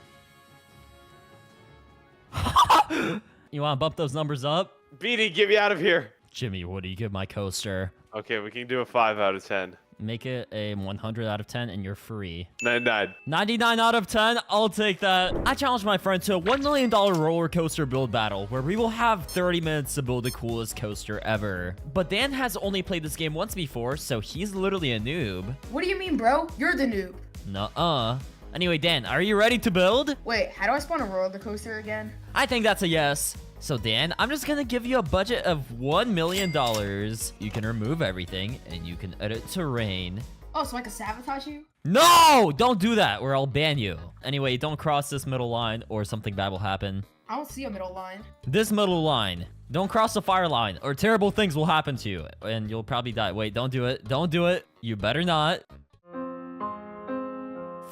You want to bump those numbers up? Beanie, get me out of here. Jimmy, what do you give my coaster? Okay, we can do a 5 out of 10. Make it a 100 out of 10 and you're free. 99. 99 out of 10, I'll take that. I challenged my friend to a $1 million roller coaster build battle where we will have 30 minutes to build the coolest coaster ever. But Dan has only played this game once before, so he's literally a noob. What do you mean, bro? You're the noob. Nuh-uh. Anyway, Dan, are you ready to build? Wait, how do I spawn a roller coaster again? I think that's a yes. So Dan, I'm just gonna give you a budget of $1 million. You can remove everything and you can edit terrain. Oh, so I can sabotage you? No! Don't do that or I'll ban you. Anyway, don't cross this middle line or something bad will happen. I don't see a middle line. This middle line. Don't cross the fire line or terrible things will happen to you and you'll probably die. Wait, don't do it. Don't do it. You better not.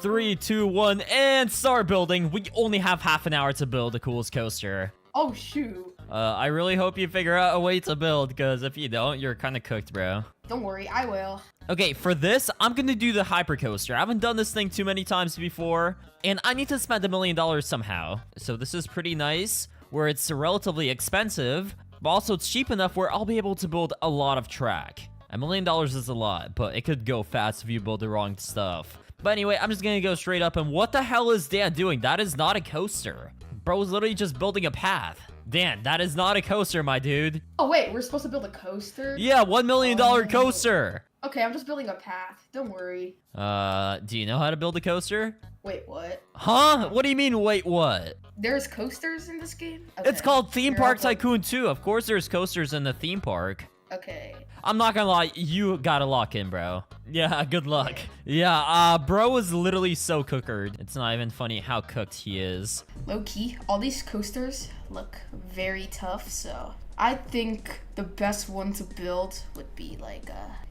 3, 2, 1, and start building. We only have half an hour to build the coolest coaster. Oh, shoot. I really hope you figure out a way to build, because if you don't, you're kind of cooked, bro. Don't worry, I will. Okay, for this, I'm gonna do the hyper coaster. I haven't done this thing too many times before, and I need to spend $1 million somehow. So this is pretty nice, where it's relatively expensive, but also it's cheap enough where I'll be able to build a lot of track. $1 million is a lot, but it could go fast if you build the wrong stuff. But anyway, I'm just gonna go straight up, and what the hell is Dan doing? That is not a coaster. Bro's literally just building a path. Dan, that is not a coaster, my dude. Oh, wait, we're supposed to build a coaster? Yeah, $1 million coaster. Okay, I'm just building a path. Don't worry. Do you know how to build a coaster? Wait, what? Huh? What do you mean, wait, what? There's coasters in this game? It's Okay. called Theme Here, Park I'll build- Tycoon 2. Of course there's coasters in the theme park. Okay. I'm not gonna lie, you gotta lock in, bro. Yeah, good luck. Yeah, bro is literally so cookered. It's not even funny how cooked he is. Low key, all these coasters look very tough, so I think the best one to build would be like,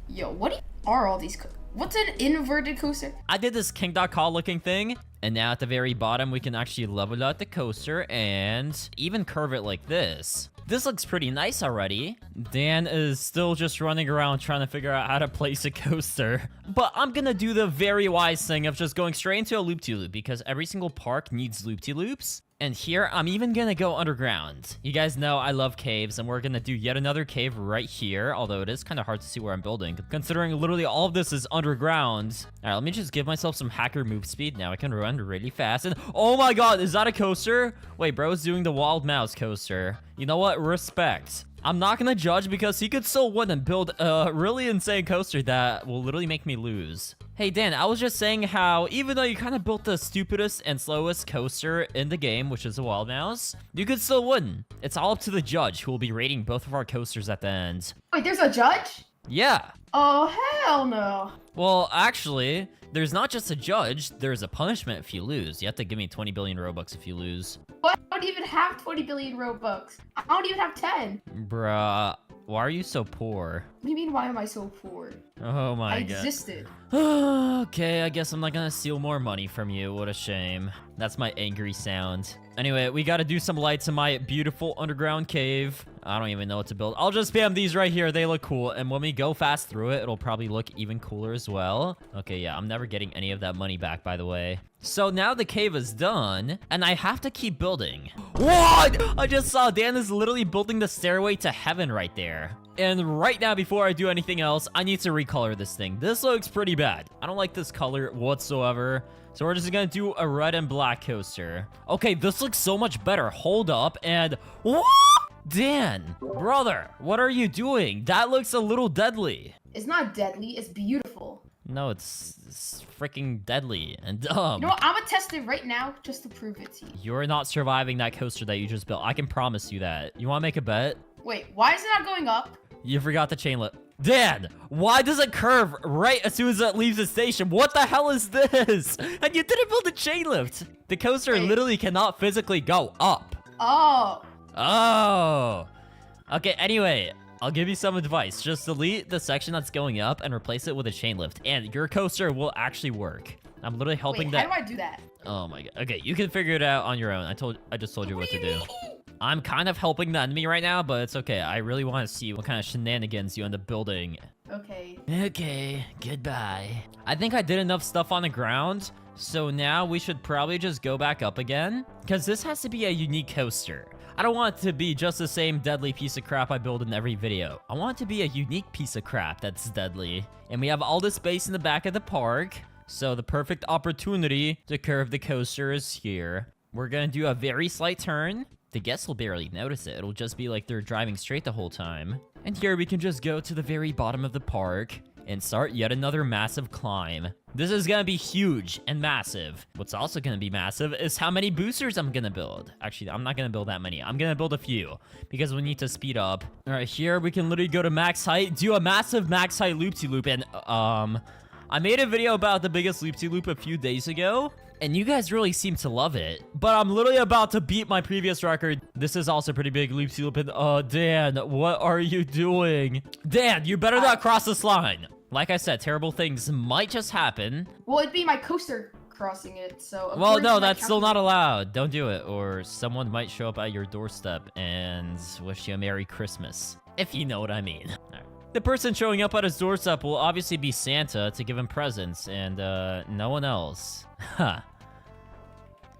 yo, what are all these what's an inverted coaster? I did this king.call looking thing, and now at the very bottom, we can actually level out the coaster and even curve it like this. This looks pretty nice already. Dan is still just running around trying to figure out how to place a coaster. But I'm gonna do the very wise thing of just going straight into a loop-de-loop because every single park needs loop-de-loops. And here, I'm even gonna go underground. You guys know I love caves, and we're gonna do yet another cave right here, although it is kind of hard to see where I'm building, considering literally all of this is underground. All right, let me just give myself some hacker move speed. Now I can run really fast, and oh my god, is that a coaster? Wait, bro's doing the wild mouse coaster. You know what? Respect. I'm not gonna judge because he could still win and build a really insane coaster that will literally make me lose. Hey Dan, I was just saying how even though you kind of built the stupidest and slowest coaster in the game, which is a wild mouse, you could still win. It's all up to the judge who will be rating both of our coasters at the end. Wait, there's a judge? Yeah. Oh, hell no. Well, actually, there's not just a judge, there's a punishment if you lose. You have to give me 20 billion Robux if you lose. What? I don't even have 20 billion Robux. I don't even have 10. Bruh, why are you so poor? What do you mean, why am I so poor? Oh my I god. existed. Okay, I guess I'm not gonna steal more money from you. What a shame. That's my angry sound. Anyway, we gotta do some lights in my beautiful underground cave. I don't even know what to build. I'll just spam these right here. They look cool. And when we go fast through it, it'll probably look even cooler as well. Okay, yeah, I'm never getting any of that money back, by the way. So now the cave is done, and I have to keep building. What? I just saw Dan is literally building the stairway to heaven right there. And right now, before I do anything else, I need to recolor this thing. This looks pretty bad. I don't like this color whatsoever. So we're just gonna do a red and black coaster. Okay, this looks so much better. Hold up, and what? Dan, brother, what are you doing? That looks a little deadly. It's not deadly, it's beautiful. No, it's freaking deadly and dumb. You know what? I'm gonna test it right now just to prove it to you. You're not surviving that coaster that you just built. I can promise you that. You wanna make a bet? Wait, why is it not going up? You forgot the chain lift. Dan, why does it curve right as soon as it leaves the station? What the hell is this? And you didn't build a chain lift. The coaster Wait. literally cannot physically go up. Oh. Oh. Okay, anyway, I'll give you some advice. Just delete the section that's going up and replace it with a chain lift. And your coaster will actually work. I'm literally helping Wait, how that. do I do that? Oh my god. Okay, you can figure it out on your own. I just told you what to do. I'm kind of helping the enemy right now, but it's okay. I really want to see what kind of shenanigans you end up building. Okay. Okay, goodbye. I think I did enough stuff on the ground, so now we should probably just go back up again, because this has to be a unique coaster. I don't want it to be just the same deadly piece of crap I build in every video. I want it to be a unique piece of crap that's deadly. And we have all this space in the back of the park, so the perfect opportunity to curve the coaster is here. We're gonna do a very slight turn. The guests will barely notice it. It'll just be like they're driving straight the whole time. And here we can just go to the very bottom of the park and start yet another massive climb. This is gonna be huge and massive. What's also gonna be massive is how many boosters I'm gonna build. Actually, I'm not gonna build that many. I'm gonna build a few because we need to speed up. All right, here we can literally go to max height, do a massive max height loop-de-loop, and I made a video about the biggest loop-de-loop a few days ago, and you guys really seem to love it. But I'm literally about to beat my previous record. This is also pretty big loop-de-loop, and Dan, what are you doing? Dan, you better not cross this line. Like I said, terrible things might just happen. Well, it'd be my coaster crossing it, so... Well, according no, to my that's still not calculation- allowed. Don't do it, or someone might show up at your doorstep and wish you a Merry Christmas. If you know what I mean. All right. The person showing up at his doorstep will obviously be Santa to give him presents, and no one else. Huh.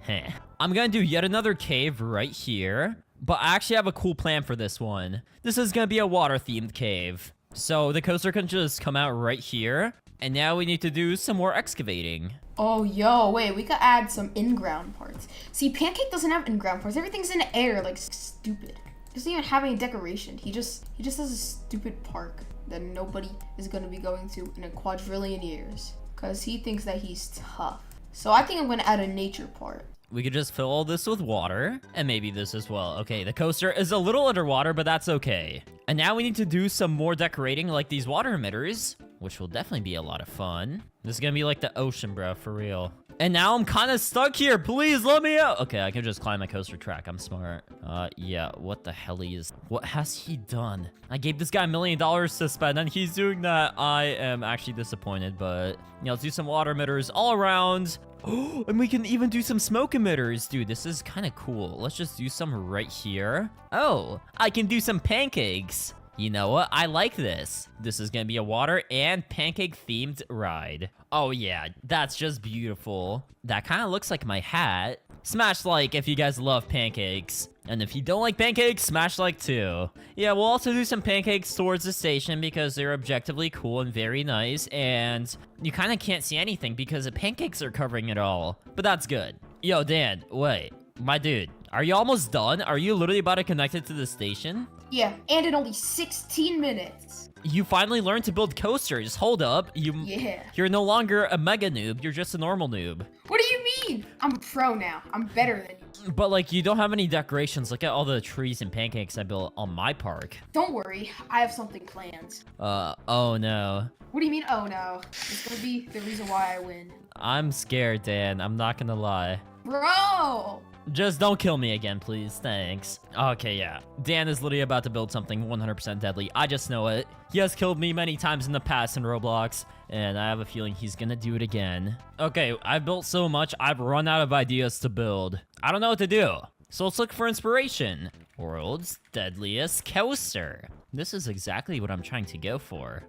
Heh. I'm gonna do yet another cave right here, but I actually have a cool plan for this one. This is gonna be a water-themed cave. So the coaster can just come out right here, and now we need to do some more excavating. Oh, yo, wait, we could add some in-ground parts. See, Pancake doesn't have in-ground parts. Everything's in the air, like, stupid. He doesn't even have any decoration. He just has a stupid park that nobody is gonna be going to in a quadrillion years. Because he thinks that he's tough. So I think I'm gonna add a nature part. We could just fill all this with water, and maybe this as well. Okay, the coaster is a little underwater, but that's okay. And now we need to do some more decorating, like these water emitters, which will definitely be a lot of fun. This is gonna be like the ocean, bro, for real. And now I'm kind of stuck here. Please let me out. Okay, I can just climb my coaster track. I'm smart. Yeah, what the hell what has he done? I gave this guy $1 million to spend, and he's doing that. I am actually disappointed, but yeah, let's do some water emitters all around. Oh, and we can even do some smoke emitters. Dude, this is kind of cool. Let's just do some right here. Oh, I can do some pancakes. You know what? I like this. This is gonna be a water and pancake themed ride. Oh yeah, that's just beautiful. That kind of looks like my hat. Smash like if you guys love pancakes. And if you don't like pancakes, smash like too. Yeah, we'll also do some pancakes towards the station because they're objectively cool and very nice. And you kind of can't see anything because the pancakes are covering it all. But that's good. Yo, Dan, wait. My dude, are you almost done? Are you literally about to connect it to the station? Yeah, and in only 16 minutes. You finally learned to build coasters. Hold up. Yeah. You're no longer a mega noob. You're just a normal noob. What do you mean? I'm a pro now. I'm better than you. But like, you don't have any decorations. Look at all the trees and pancakes I built on my park. Don't worry, I have something planned. Oh no. What do you mean, oh no? It's gonna be the reason why I win. I'm scared, Dan. I'm not gonna lie. Bro! Just don't kill me again, please. Thanks. Okay, yeah. Dan is literally about to build something 100% deadly. I just know it. He has killed me many times in the past in Roblox, and I have a feeling he's gonna do it again. Okay, I've built so much, I've run out of ideas to build. I don't know what to do. So let's look for inspiration. World's deadliest coaster. This is exactly what I'm trying to go for.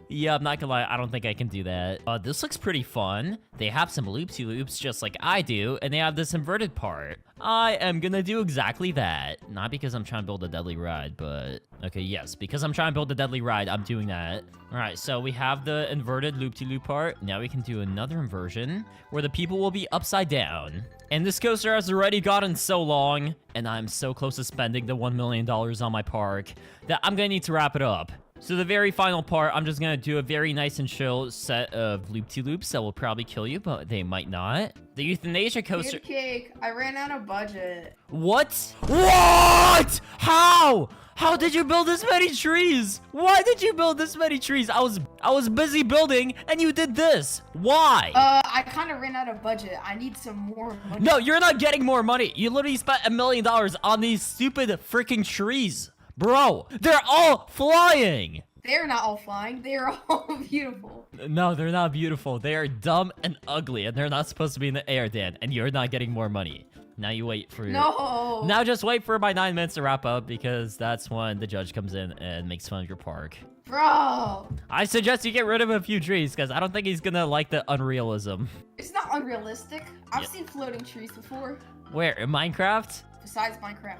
Yeah, I'm not gonna lie, I don't think I can do that. This looks pretty fun. They have some loopsy-loops just like I do, and they have this inverted part. I am gonna do exactly that. Not because I'm trying to build a deadly ride, but... Okay, yes, because I'm trying to build a deadly ride, I'm doing that. Alright, so we have the inverted loop-de-loop part. Now we can do another inversion, where the people will be upside down. And this coaster has already gotten so long, and I'm so close to spending the $1 million on my park, that I'm gonna need to wrap it up. So the very final part, I'm just gonna do a very nice and chill set of loop-de-loops that will probably kill you, but they might not. The euthanasia coaster... Good cake. I ran out of budget. What? What? How? How did you build this many trees? Why did you build this many trees? I was busy building, and you did this. Why? I kind of ran out of budget. I need some more money. No, you're not getting more money. You literally spent $1 million on these stupid freaking trees. Bro, they're all flying. They're not all flying. They're all beautiful. No, they're not beautiful. They are dumb and ugly, and they're not supposed to be in the air, Dan, and you're not getting more money. Now you wait for... No. Now just wait for my 9 minutes to wrap up, because that's when the judge comes in and makes fun of your park. Bro. I suggest you get rid of a few trees, because I don't think he's gonna like the unrealism. It's not unrealistic. I've seen floating trees before. Where? In Minecraft? Besides Minecraft.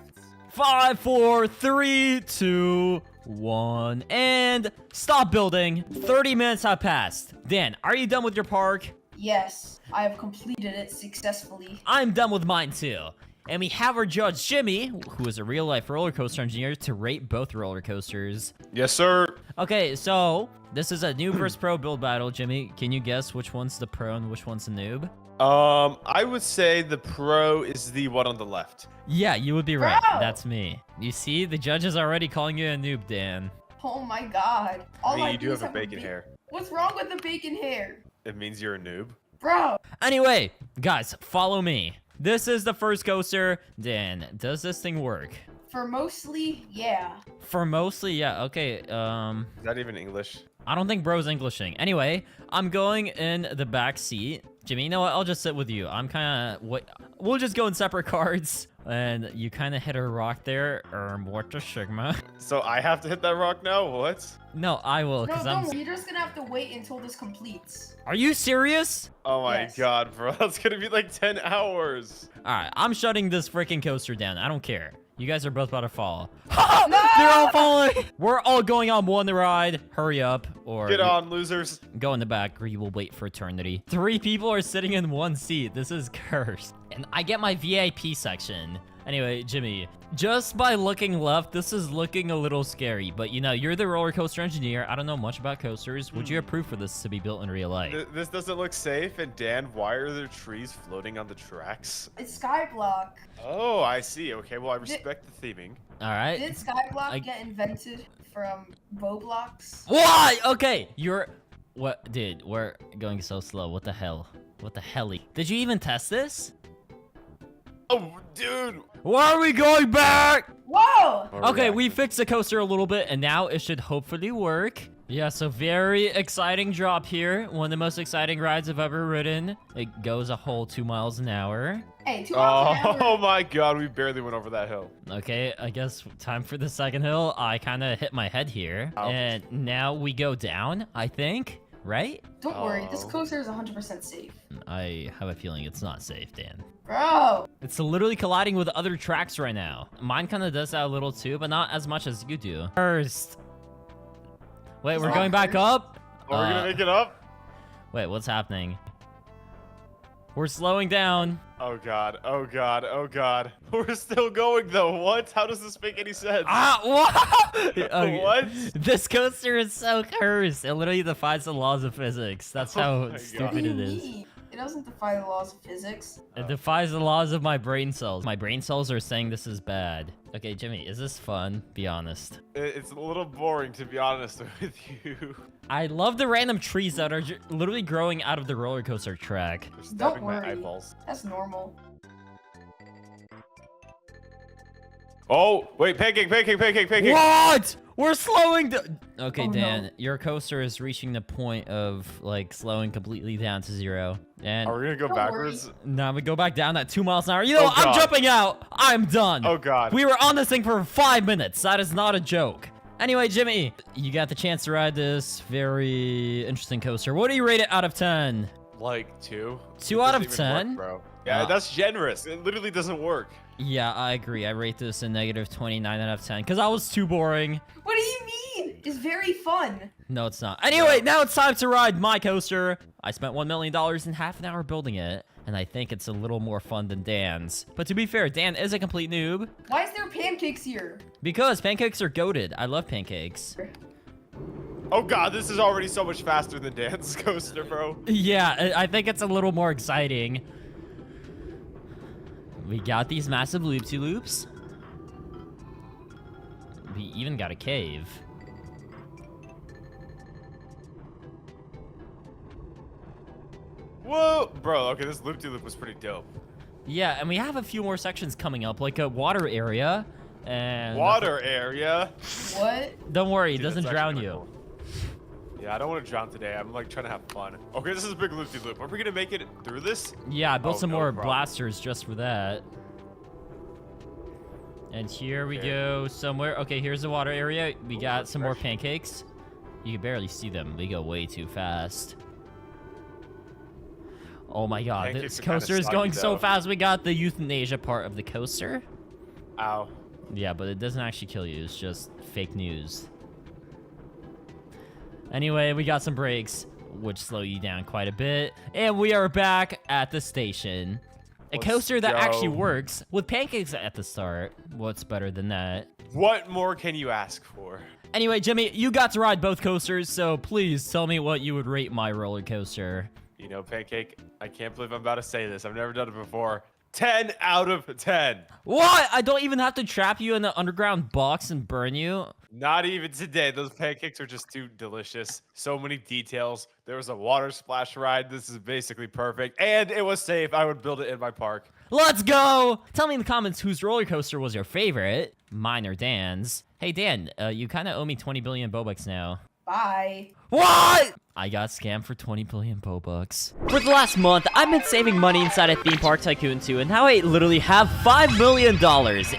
5, 4, 3, 2, 1, and stop building. 30 minutes have passed. Dan, are you done with your park? Yes, I have completed it successfully. I'm done with mine too. And we have our judge, Jimmy, who is a real-life roller coaster engineer, to rate both roller coasters. Yes, sir. Okay, so this is a noob versus pro build battle. Jimmy, can you guess which one's the pro and which one's the noob? I would say the pro is the one on the left. Yeah, you would be right. Bro! That's me. You see, the judge is already calling you a noob, Dan. Oh my god. All I mean, you do do is have a bacon ba- hair. What's wrong with the bacon hair? It means you're a noob. Bro. Anyway, guys, follow me. This is the first coaster. Dan, does this thing work? For mostly, yeah. For mostly, yeah. Okay, Is that even English? I don't think bro's Englishing. Anyway, I'm going in the back seat. Jimmy, you know what? I'll just sit with you. I'm kind of... We'll just go in separate cards. And you kind of hit a rock there. What the Sigma? So I have to hit that rock now? What? No, I will, No, because don't worry. You're just gonna have to wait until this completes. Are you serious? Oh my Yes. god, bro. That's gonna be like 10 hours. Alright, I'm shutting this freaking coaster down. I don't care. You guys are both about to fall. No! They're all falling! We're all going on one ride. Hurry up, or... Get on, losers. Go in the back, or you will wait for eternity. 3 people are sitting in one seat. This is cursed. And I get my VIP section. Anyway, Jimmy, just by looking left, this is looking a little scary. But, you know, you're the roller coaster engineer. I don't know much about coasters. Would you approve for this to be built in real life? This doesn't look safe. And Dan, why are there trees floating on the tracks? It's Skyblock. Oh, I see. Okay, well, I respect the theming. All right. Did Skyblock get invented from Roblox? Why? Okay, you're... What? Dude, we're going so slow. What the hell? What the helly? Did you even test this? Oh, dude. Why are we going back? Whoa! Okay, we fixed the coaster a little bit, and now it should hopefully work. Yeah, so very exciting drop here. One of the most exciting rides I've ever ridden. It goes a whole 2 miles an hour. Hey, 2 miles an Oh hour. my god, we barely went over that hill. Okay, I guess time for the second hill. I kind of hit my head here. Ouch. And now we go down, I think, right? Don't worry, this Oh. coaster is 100% safe. I have a feeling it's not safe, Dan. Bro! It's literally colliding with other tracks right now. Mine kind of does that a little too, but not as much as you do. First. Wait, It's we're not going back first. up? Oh, we're gonna make it up? Wait, what's happening? We're slowing down. Oh god, oh god, oh god. We're still going though. What? How does this make any sense? Ah, what? Okay. What? This coaster is so cursed. It literally defies the laws of physics. That's Oh how my God. stupid What do it you is. mean? It doesn't defy the laws of physics. It defies the laws of my brain cells. My brain cells are saying this is bad. Okay, Jimmy, is this fun? Be honest. It's a little boring, to be honest with you. I love the random trees that are literally growing out of the roller coaster track. They're Don't stabbing my worry. eyeballs. That's normal. Oh, wait, pancake. What? We're slowing down. Okay, Oh, Dan, no. your coaster is reaching the point of like slowing completely down to 0. And Are we gonna go Don't backwards? worry. now we go back down at 2 miles an hour. You know, Oh, what? I'm God. jumping out. I'm done. Oh, God. We were on this thing for 5 minutes. That is not a joke. Anyway, Jimmy, you got the chance to ride this very interesting coaster. What do you rate it out of 10? Like 2. 2 It out of doesn't even 10? work, bro. Yeah, that's generous. It literally doesn't work. Yeah, I agree. I rate this a negative 29 out of 10 because I was too boring. What do you mean? It's very fun. No, it's not. Anyway, now it's time to ride my coaster. I spent $1 million in half an hour building it, and I think it's a little more fun than Dan's. But to be fair, Dan is a complete noob Why is there pancakes here? because pancakes are goated. I love pancakes. Oh, God, this is already so much faster than Dan's coaster, bro. Yeah, I think it's a little more exciting. We got these massive loop-de-loops. We even got a cave. Whoa, bro. Okay, this loop-de-loop was pretty dope. Yeah, and we have a few more sections coming up, like a water area. And Water area. What? Don't worry, it Dude, doesn't that's drown actually you. kinda cool. Yeah, I don't want to drown today. I'm like trying to have fun. Okay, this is a big loop-de-loop. Are we gonna make it through this? Yeah, I built Oh, some no more problem. blasters just for that. And here we Okay. go somewhere. Okay, here's the water area. We got some more pancakes. You can barely see them. They go way too fast. Oh my god, Pancakes this are kinda coaster is soggy, going so though. fast. We got the euthanasia part of the coaster. Ow. Yeah, but it doesn't actually kill you. It's just fake news. Anyway, we got some brakes, which slow you down quite a bit. And we are back at the station. A Let's coaster that actually go. works with pancakes at the start. What's better than that? What more can you ask for? Anyway, Jimmy, you got to ride both coasters, so please tell me what you would rate my roller coaster. You know, Pancake, I can't believe I'm about to say this. I've never done it before. 10 out of 10. What? I don't even have to trap you in the underground box and burn you? Not even today. Those pancakes are just too delicious. So many details. There was a water splash ride. This is basically perfect. And it was safe. I would build it in my park. Let's go! Tell me in the comments whose roller coaster was your favorite. Mine or Dan's. Hey, Dan, you kind of owe me 20 billion Bobucks now. Bye. What? I got scammed for 20 billion Bobucks. For the last month, I've been saving money inside of Theme Park Tycoon 2, and now I literally have $5 million.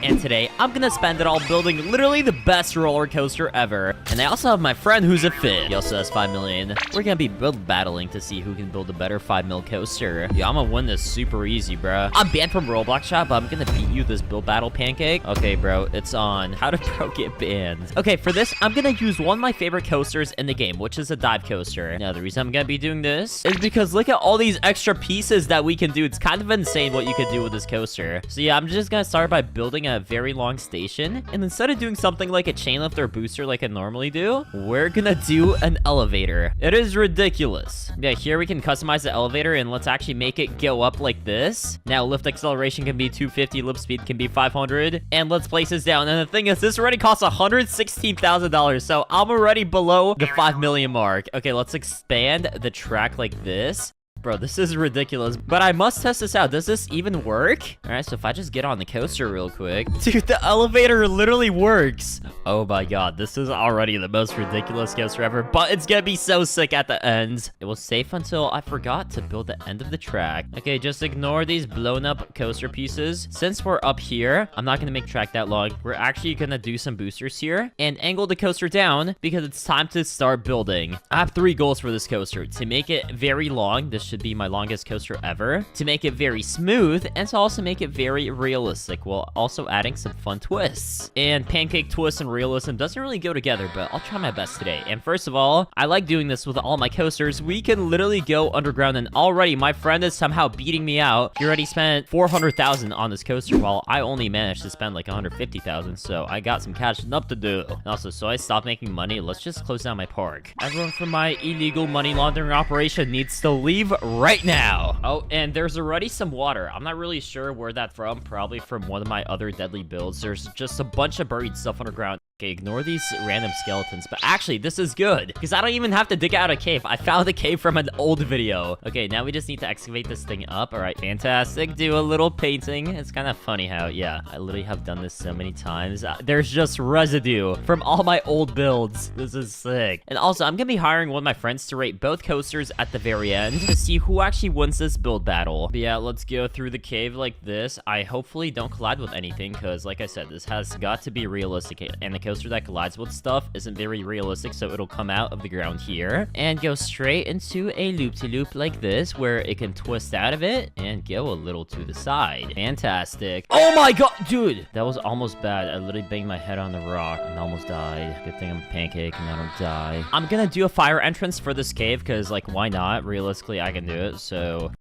And today, I'm gonna spend it all building literally the best roller coaster ever. And I also have my friend who's a fit. He also has 5 million. We're gonna be build battling to see who can build a better 5 mil coaster. Yeah, I'm gonna win this super easy, bro. I'm banned from Roblox shop, but I'm gonna beat you this build battle pancake. Okay, bro, it's on. How did bro get banned? Okay, for this, I'm gonna use one of my favorite coasters in the game, which is a dive coaster. Now, the reason I'm gonna be doing this is because look at all these extra pieces that we can do. It's kind of insane what you could do with this coaster. So yeah, I'm just gonna start by building a very long station. And instead of doing something like a chain lift or booster like I normally do, we're gonna do an elevator. It is ridiculous. Yeah, here we can customize the elevator and let's actually make it go up like this. Now, lift acceleration can be 250, lift speed can be 500. And let's place this down. And the thing is, this already costs $116,000. So I'm already below the 5 million mark. Okay, let's expand the track like this. Bro, this is ridiculous, but I must test this out. Does this even work? All right, so if I just get on the coaster real quick. Dude, the elevator literally works. Oh my god, this is already the most ridiculous coaster ever, but it's gonna be so sick at the end. It was safe until I forgot to build the end of the track. Okay, just ignore these blown up coaster pieces. Since we're up here, I'm not gonna make track that long. We're actually gonna do some boosters here and angle the coaster down because it's time to start building. I have 3 goals for this coaster. To make it very long, this should be my longest coaster ever, to make it very smooth, and to also make it very realistic while also adding some fun twists. And pancake twists and realism doesn't really go together, but I'll try my best today. And first of all, I like doing this with all my coasters. We can literally go underground, and already my friend is somehow beating me out. He already spent 400,000 on this coaster while I only managed to spend like 150,000, so I got some catching up to do. And also, so I stopped making money, let's just close down my park. Everyone from my illegal money laundering operation needs to leave right now. Oh, and there's already some water. I'm not really sure where that's from. Probably from one of my other deadly builds. There's just a bunch of buried stuff underground. Okay, ignore these random skeletons, but actually, this is good, because I don't even have to dig out a cave. I found a cave from an old video. Okay, now we just need to excavate this thing up. All right, fantastic. Do a little painting. It's kind of funny how, yeah, I literally have done this so many times. There's just residue from all my old builds. This is sick. And also, I'm gonna be hiring one of my friends to rate both coasters at the very end to see who actually wins this build battle. But yeah, let's go through the cave like this. I hopefully don't collide with anything, because like I said, this has got to be realistic, and the coaster that collides with stuff isn't very realistic, so it'll come out of the ground here and go straight into a loop-to-loop like this, where it can twist out of it and go a little to the side. Fantastic. Oh my god, dude, that was almost bad. I literally banged my head on the rock and almost died. Good thing I'm a pancake and I don't die. I'm gonna do a fire entrance for this cave, because like, why not? Realistically, I can do it, so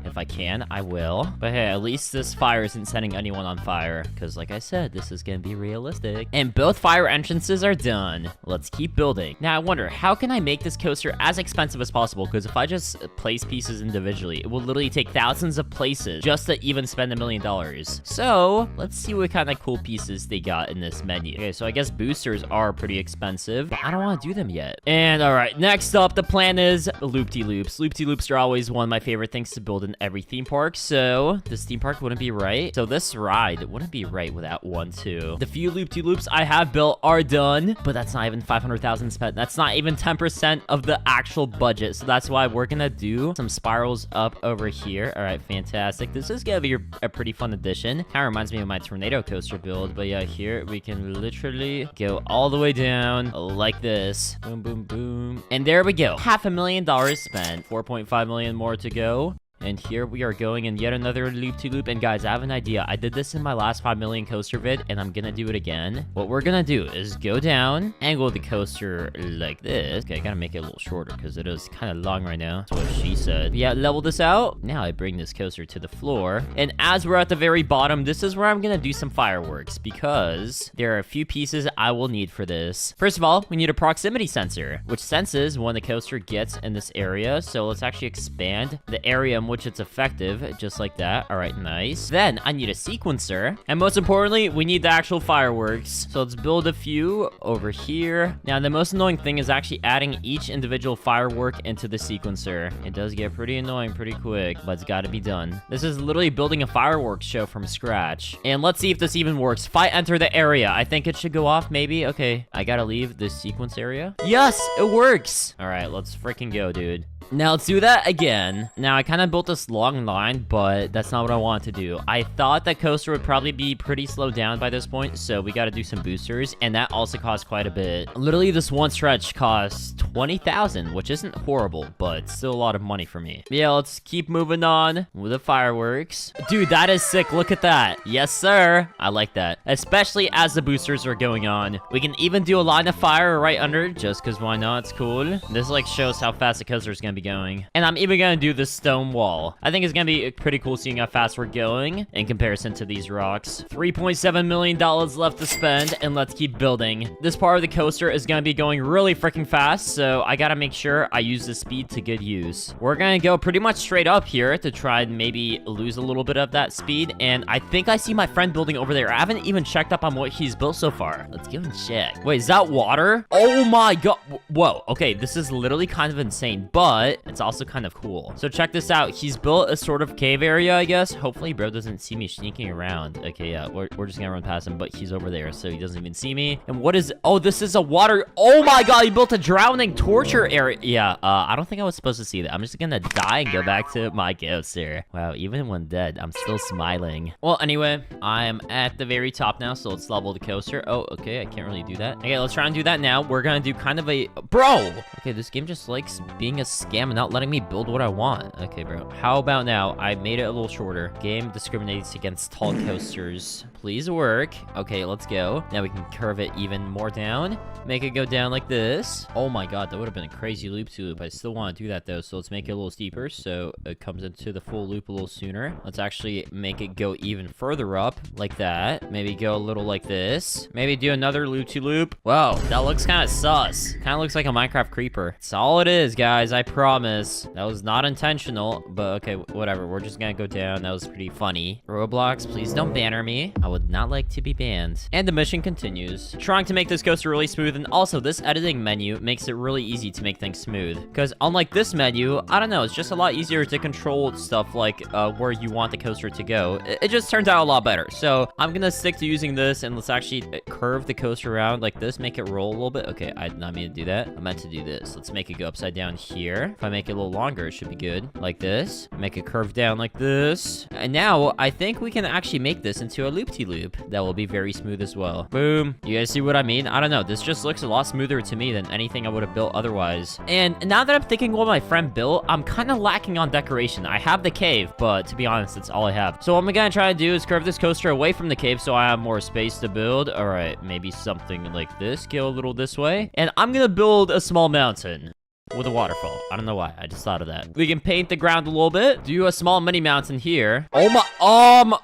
if I can, I will. But hey, at least this fire isn't setting anyone on fire, because like I said, this is gonna be realistic. And both fire entrances are done. Let's keep building. Now, I wonder, how can I make this coaster as expensive as possible? Because if I just place pieces individually, it will literally take thousands of places just to even spend $1 million. So, let's see what kind of cool pieces they got in this menu. Okay, so I guess boosters are pretty expensive, but I don't want to do them yet. And all right, next up, the plan is loop-de-loops. Loop-de-loops are always one of my favorite things to build in every theme park, so this theme park wouldn't be right. So this ride wouldn't be right without one too. The few loop-de-loops I have built are done, but that's not even 500,000 spent. That's not even 10% of the actual budget. So that's why we're gonna do some spirals up over here. All right, fantastic. This is gonna be a pretty fun addition. Kind of reminds me of my tornado coaster build, but yeah, here we can literally go all the way down like this. Boom, boom, boom. And there we go. $500,000 spent. 4.5 million more to go. And here we are going in yet another loop-to-loop. And guys, I have an idea. I did this in my last 5 million coaster vid, and I'm gonna do it again. What we're gonna do is go down, angle the coaster like this. Okay, I gotta make it a little shorter because it is kind of long right now. That's what she said. Yeah, level this out. Now I bring this coaster to the floor. And as we're at the very bottom, this is where I'm gonna do some fireworks, because there are a few pieces I will need for this. First of all, we need a proximity sensor, which senses when the coaster gets in this area. So let's actually expand the area in which it's effective, just like that. All right, nice. Then I need a sequencer, and most importantly, we need the actual fireworks. So let's build a few over here. Now, the most annoying thing is actually adding each individual firework into the sequencer. It does get pretty annoying pretty quick, but it's got to be done. This is literally building a fireworks show from scratch. And let's see if this even works. If I enter the area, I think it should go off, maybe. Okay, I gotta leave the sequence area. Yes, it works. All right, let's freaking go, dude. Now let's do that again. Now I kind of built this long line, but that's not what I wanted to do. I thought that coaster would probably be pretty slowed down by this point, so we got to do some boosters, and that also costs quite a bit. Literally, this one stretch costs 20,000, which isn't horrible, but still a lot of money for me. Yeah, let's keep moving on with the fireworks. Dude, that is sick. Look at that. Yes, sir. I like that, especially as the boosters are going on. We can even do a line of fire right under it, just because why not? It's cool. This like shows how fast the coaster is gonna be going. And I'm even gonna do the stone wall. I think it's gonna be pretty cool seeing how fast we're going in comparison to these rocks. $3.7 million left to spend, and let's keep building. This part of the coaster is gonna be going really freaking fast, so I gotta make sure I use the speed to good use. We're gonna go pretty much straight up here to try and maybe lose a little bit of that speed, and I think I see my friend building over there. I haven't even checked up on what he's built so far. Let's go and check. Wait, is that water? Oh my god. Whoa. Okay, this is literally kind of insane, but it's also kind of cool. So check this out. He's built a sort of cave area, I guess. Hopefully bro doesn't see me sneaking around. Okay, yeah, we're just gonna run past him, but he's over there, so he doesn't even see me. And what is, oh, this is a water, oh my god, he built a drowning torture area. Yeah, I don't think I was supposed to see that. I'm just gonna die and go back to my coaster. Wow, even when dead, I'm still smiling. Well, anyway, I am at the very top now, so let's level the coaster. Oh, okay, I can't really do that. Okay, let's try and do that now. We're gonna do kind of a, bro! Okay, this game just likes being a scam and not letting me build what I want. Okay, bro. How about now? I made it a little shorter. Game discriminates against tall coasters. Please work. Okay, let's go. Now we can curve it even more down. Make it go down like this. Oh my god, that would have been a crazy loop-to-loop. I still want to do that though, so let's make it a little steeper so it comes into the full loop a little sooner. Let's actually make it go even further up like that. Maybe go a little like this. Maybe do another loop-to-loop. Whoa, that looks kind of sus. Kind of looks like a Minecraft creeper. That's all it is, guys. I promise. That was not intentional, but okay, whatever. We're just gonna go down. That was pretty funny. Roblox, please don't banner me. I would not like to be banned. And the mission continues. Trying to make this coaster really smooth, and also this editing menu makes it really easy to make things smooth. Because unlike this menu, I don't know, it's just a lot easier to control stuff like where you want the coaster to go. It just turns out a lot better. So I'm gonna stick to using this, and let's actually curve the coaster around like this, make it roll a little bit. Okay, I did not mean to do that. I meant to do this. Let's make it go upside down here. If I make it a little longer, it should be good. Like this. Make it curve down like this. And now I think we can actually make this into a loop-de-loop that will be very smooth as well. Boom. You guys see what I mean? I don't know. This just looks a lot smoother to me than anything I would have built otherwise. And now that I'm thinking what my friend built, I'm kind of lacking on decoration. I have the cave, but to be honest, that's all I have. So what I'm gonna try to do is curve this coaster away from the cave so I have more space to build. All right, maybe something like this. Go a little this way. And I'm gonna build a small mountain with a waterfall. I don't know why. I just thought of that. We can paint the ground a little bit. Do a small mini mountain here. Oh my...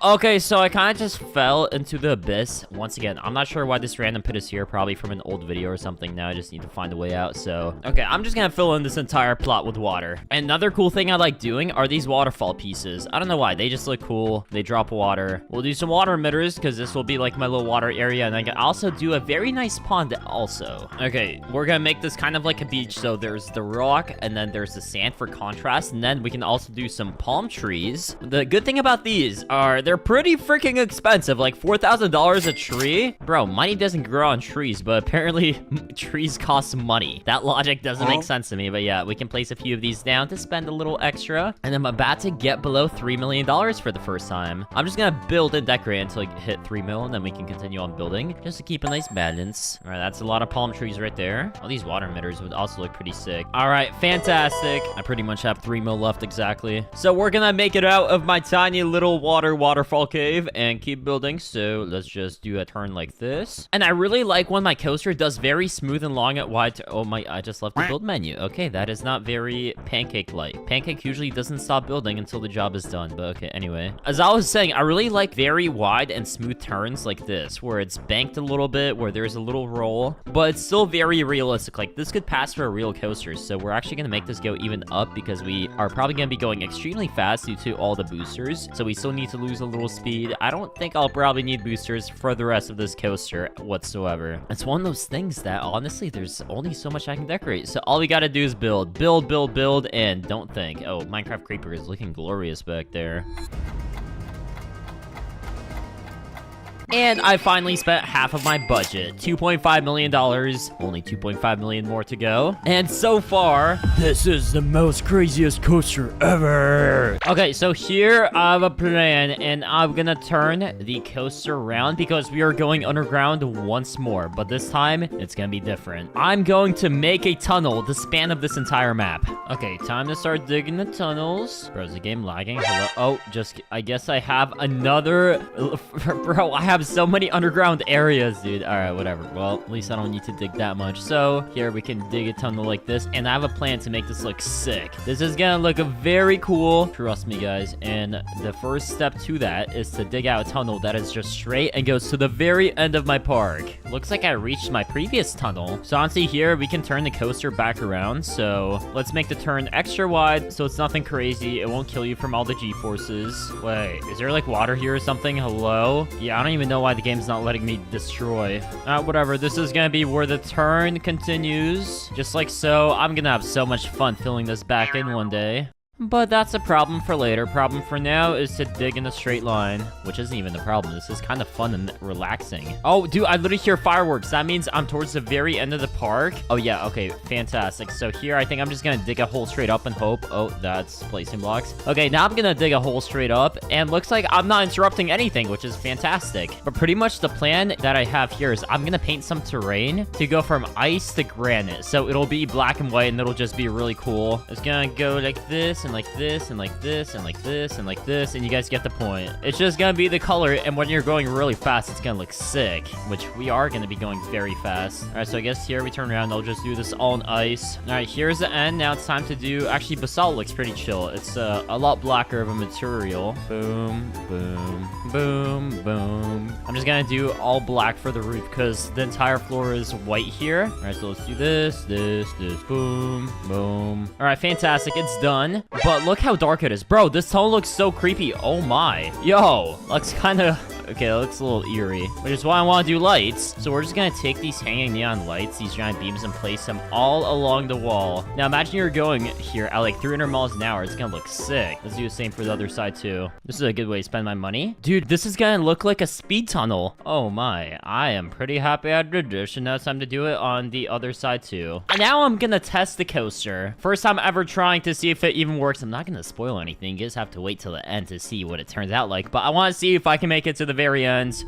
Okay, so I kind of just fell into the abyss. Once again, I'm not sure why this random pit is here. Probably from an old video or something. Now I just need to find a way out. So, okay, I'm just gonna fill in this entire plot with water. Another cool thing I like doing are these waterfall pieces. I don't know why. They just look cool. They drop water. We'll do some water emitters because this will be like my little water area. And I can also do a very nice pond also. Okay, we're gonna make this kind of like a beach. So there's the rock and then there's the sand for contrast, and then we can also do some palm trees. The good thing about these are they're pretty freaking expensive, like $4,000 a tree. Bro, money doesn't grow on trees, but apparently trees cost money. That logic doesn't make sense to me, but yeah, we can place a few of these down to spend a little extra, and I'm about to get below $3 million for the first time. I'm just gonna build and decorate until I hit 3 mil, and then we can continue on building just to keep a nice balance. All right, that's a lot of palm trees right there. All these water emitters would also look pretty sick. All right, fantastic. I pretty much have 3 mil left exactly. So we're gonna make it out of my tiny little waterfall cave and keep building. So let's just do a turn like this. And I really like when my coaster does very smooth and long at wide. Oh my, I just left the build menu. Okay, that is not very pancake-like. Pancake usually doesn't stop building until the job is done. But okay, anyway. As I was saying, I really like very wide and smooth turns like this, where it's banked a little bit, where there's a little roll, but it's still very realistic. Like this could pass for a real coaster. So we're actually gonna make this go even up because we are probably gonna be going extremely fast due to all the boosters. So we still need to lose a little speed. I don't think I'll probably need boosters for the rest of this coaster whatsoever. It's one of those things that honestly, there's only so much I can decorate. So all we gotta do is build, and don't think. Oh, Minecraft Creeper is looking glorious back there. And I finally spent half of my budget, $2.5 million, only $2.5 million more to go. And so far, this is the most craziest coaster ever. Okay, so here I have a plan, and I'm gonna turn the coaster around because we are going underground once more, but this time it's gonna be different. I'm going to make a tunnel the span of this entire map. Okay, time to start digging the tunnels. Bro, is the game lagging? Hello? Oh, I guess I have another, bro, I have so many underground areas, dude. All right, whatever. Well, at least I don't need to dig that much. So here we can dig a tunnel like this, and I have a plan to make this look sick. This is gonna look very cool. Trust me, guys. And the first step to that is to dig out a tunnel that is just straight and goes to the very end of my park. Looks like I reached my previous tunnel. So honestly, here we can turn the coaster back around. So let's make the turn extra wide so it's nothing crazy. It won't kill you from all the G-forces. Wait, is there like water here or something? Hello? Yeah, I don't even know why the game's not letting me destroy. Whatever. This is gonna be where the turn continues. Just like so. I'm gonna have so much fun filling this back in one day. But that's a problem for later. Problem for now is to dig in a straight line, which isn't even the problem. This is kind of fun and relaxing. Oh, dude, I literally hear fireworks. That means I'm towards the very end of the park. Oh, yeah. Okay, fantastic. So here, I think I'm just going to dig a hole straight up and hope. Oh, that's placing blocks. Okay, now I'm going to dig a hole straight up. And looks like I'm not interrupting anything, which is fantastic. But pretty much the plan that I have here is I'm going to paint some terrain to go from ice to granite. So it'll be black and white, and it'll just be really cool. It's going to go like this, and like this and like this and like this and like this, and you guys get the point. It's just gonna be the color, and when you're going really fast, it's gonna look sick, which we are gonna be going very fast. All right, so I guess here we turn around. I'll just do this all on ice. All right, here's the end. Now it's time to do, actually, basalt looks pretty chill. It's a lot blacker of a material. Boom, boom, boom, boom. I'm just gonna do all black for the roof because the entire floor is white here. All right, so let's do this, boom, boom. All right, fantastic. It's done. But look how dark it is. Bro, this tunnel looks so creepy. Oh my. Yo, looks kind of... Okay, that looks a little eerie, which is why I want to do lights. So we're just going to take these hanging neon lights, these giant beams, and place them all along the wall. Now imagine you're going here at like 300 miles an hour. It's going to look sick. Let's do the same for the other side too. This is a good way to spend my money. Dude, this is going to look like a speed tunnel. Oh my, I am pretty happy I did this, and now it's time to do it on the other side too. And now I'm going to test the coaster. First time ever trying to see if it even works. I'm not going to spoil anything. You just have to wait till the end to see what it turns out like. But I want to see if I can make it to the very end.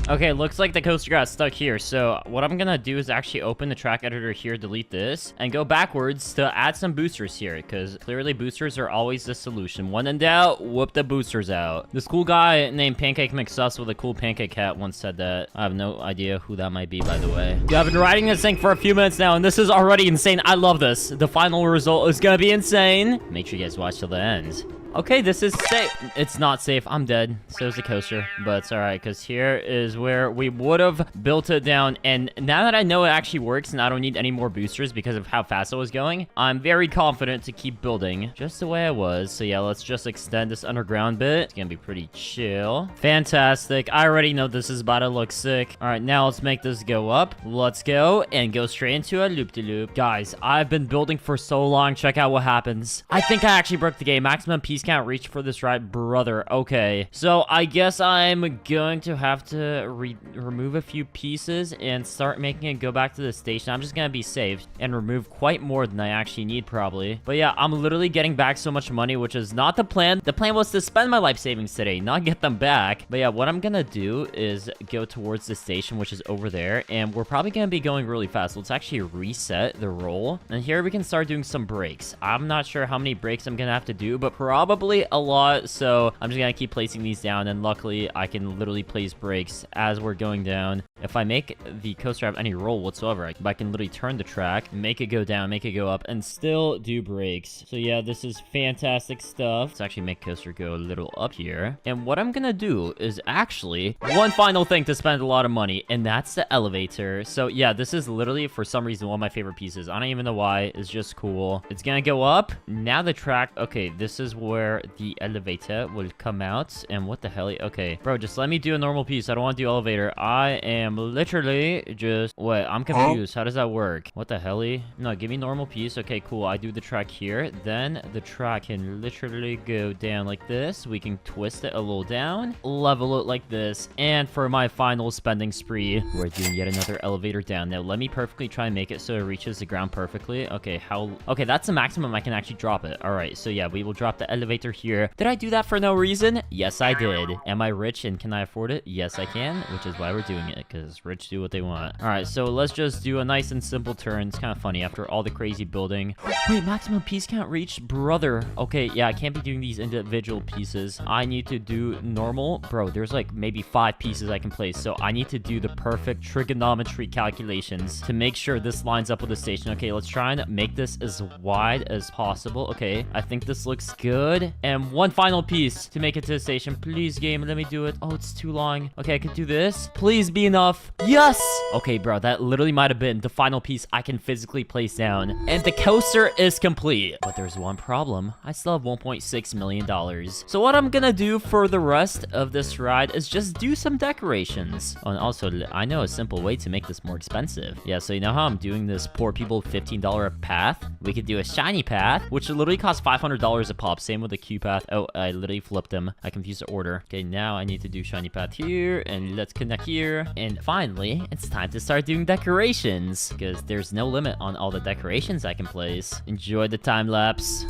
Okay, looks like the coaster got stuck here. So what I'm gonna do is actually open the track editor here, delete this, and go backwards to add some boosters here, because clearly boosters are always the solution. When in doubt, whoop the boosters out. This cool guy named Pancake McSuss with a cool pancake hat once said that. I have no idea who that might be, by the way. Yeah, I've been riding this thing for a few minutes now, and this is already insane. I love this. The final result is gonna be insane. Make sure you guys watch till the end. Okay, this is safe. It's not safe. I'm dead. So is the coaster. But it's alright, because here is where we would have built it down. And now that I know it actually works and I don't need any more boosters because of how fast I was going, I'm very confident to keep building just the way I was. So yeah, let's just extend this underground bit. It's gonna be pretty chill. Fantastic. I already know this is about to look sick. Alright, now let's make this go up. Let's go and go straight into a loop-de-loop. Guys, I've been building for so long. Check out what happens. I think I actually broke the game. Maximum piece can't reach for this ride, brother. Okay, so I guess I'm going to have to remove a few pieces and start making it go back to the station. I'm just gonna be safe and remove quite more than I actually need, probably. But yeah, I'm literally getting back so much money, which is not the plan. The plan was to spend my life savings today, not get them back. But yeah, what I'm gonna do is go towards the station, which is over there, and we're probably gonna be going really fast. Let's actually reset the roll, and here we can start doing some breaks. I'm not sure how many breaks I'm gonna have to do, but probably a lot, so I'm just gonna keep placing these down, and luckily I can literally place brakes as we're going down. If I make the coaster have any roll whatsoever, I can literally turn the track, make it go down, make it go up, and still do brakes. So yeah, this is fantastic stuff. Let's actually make coaster go a little up here, and what I'm gonna do is actually one final thing to spend a lot of money, and that's the elevator. So yeah, this is literally for some reason one of my favorite pieces. I don't even know why. It's just cool. It's gonna go up. Now the track, okay, this is where the elevator will come out. And what the hell? Okay, bro, just let me do a normal piece. I don't want to do elevator. I am literally just... Wait, I'm confused. How does that work? What the hell? No, give me normal piece. Okay, cool. I do the track here. Then the track can literally go down like this. We can twist it a little down, level it like this. And for my final spending spree, we're doing yet another elevator down. Now, let me perfectly try and make it so it reaches the ground perfectly. Okay, how... Okay, that's the maximum I can actually drop it. All right, so yeah, we will drop the elevator here. Did I do that for no reason? Yes, I did. Am I rich and can I afford it? Yes, I can, which is why we're doing it, because rich do what they want. All right, so let's just do a nice and simple turn. It's kind of funny after all the crazy building. Wait, maximum piece count reached? Brother. Okay, yeah, I can't be doing these individual pieces. I need to do normal. Bro, there's like maybe 5 pieces I can place, so I need to do the perfect trigonometry calculations to make sure this lines up with the station. Okay, let's try and make this as wide as possible. Okay, I think this looks good. And one final piece to make it to the station. Please, game, let me do it. Oh, it's too long. Okay, I can do this. Please be enough. Yes! Okay, bro, that literally might have been the final piece I can physically place down. And the coaster is complete. But there's one problem. I still have $1.6 million. So what I'm gonna do for the rest of this ride is just do some decorations. Oh, and also, I know a simple way to make this more expensive. Yeah, so you know how I'm doing this poor people $15 path? We could do a shiny path, which literally costs $500 a pop. Same with the Q path. Oh, I literally flipped them. I confused the order. Okay, now I need to do shiny path here, and let's connect here. And finally, it's time to start doing decorations, because there's no limit on all the decorations I can place. Enjoy the time lapse.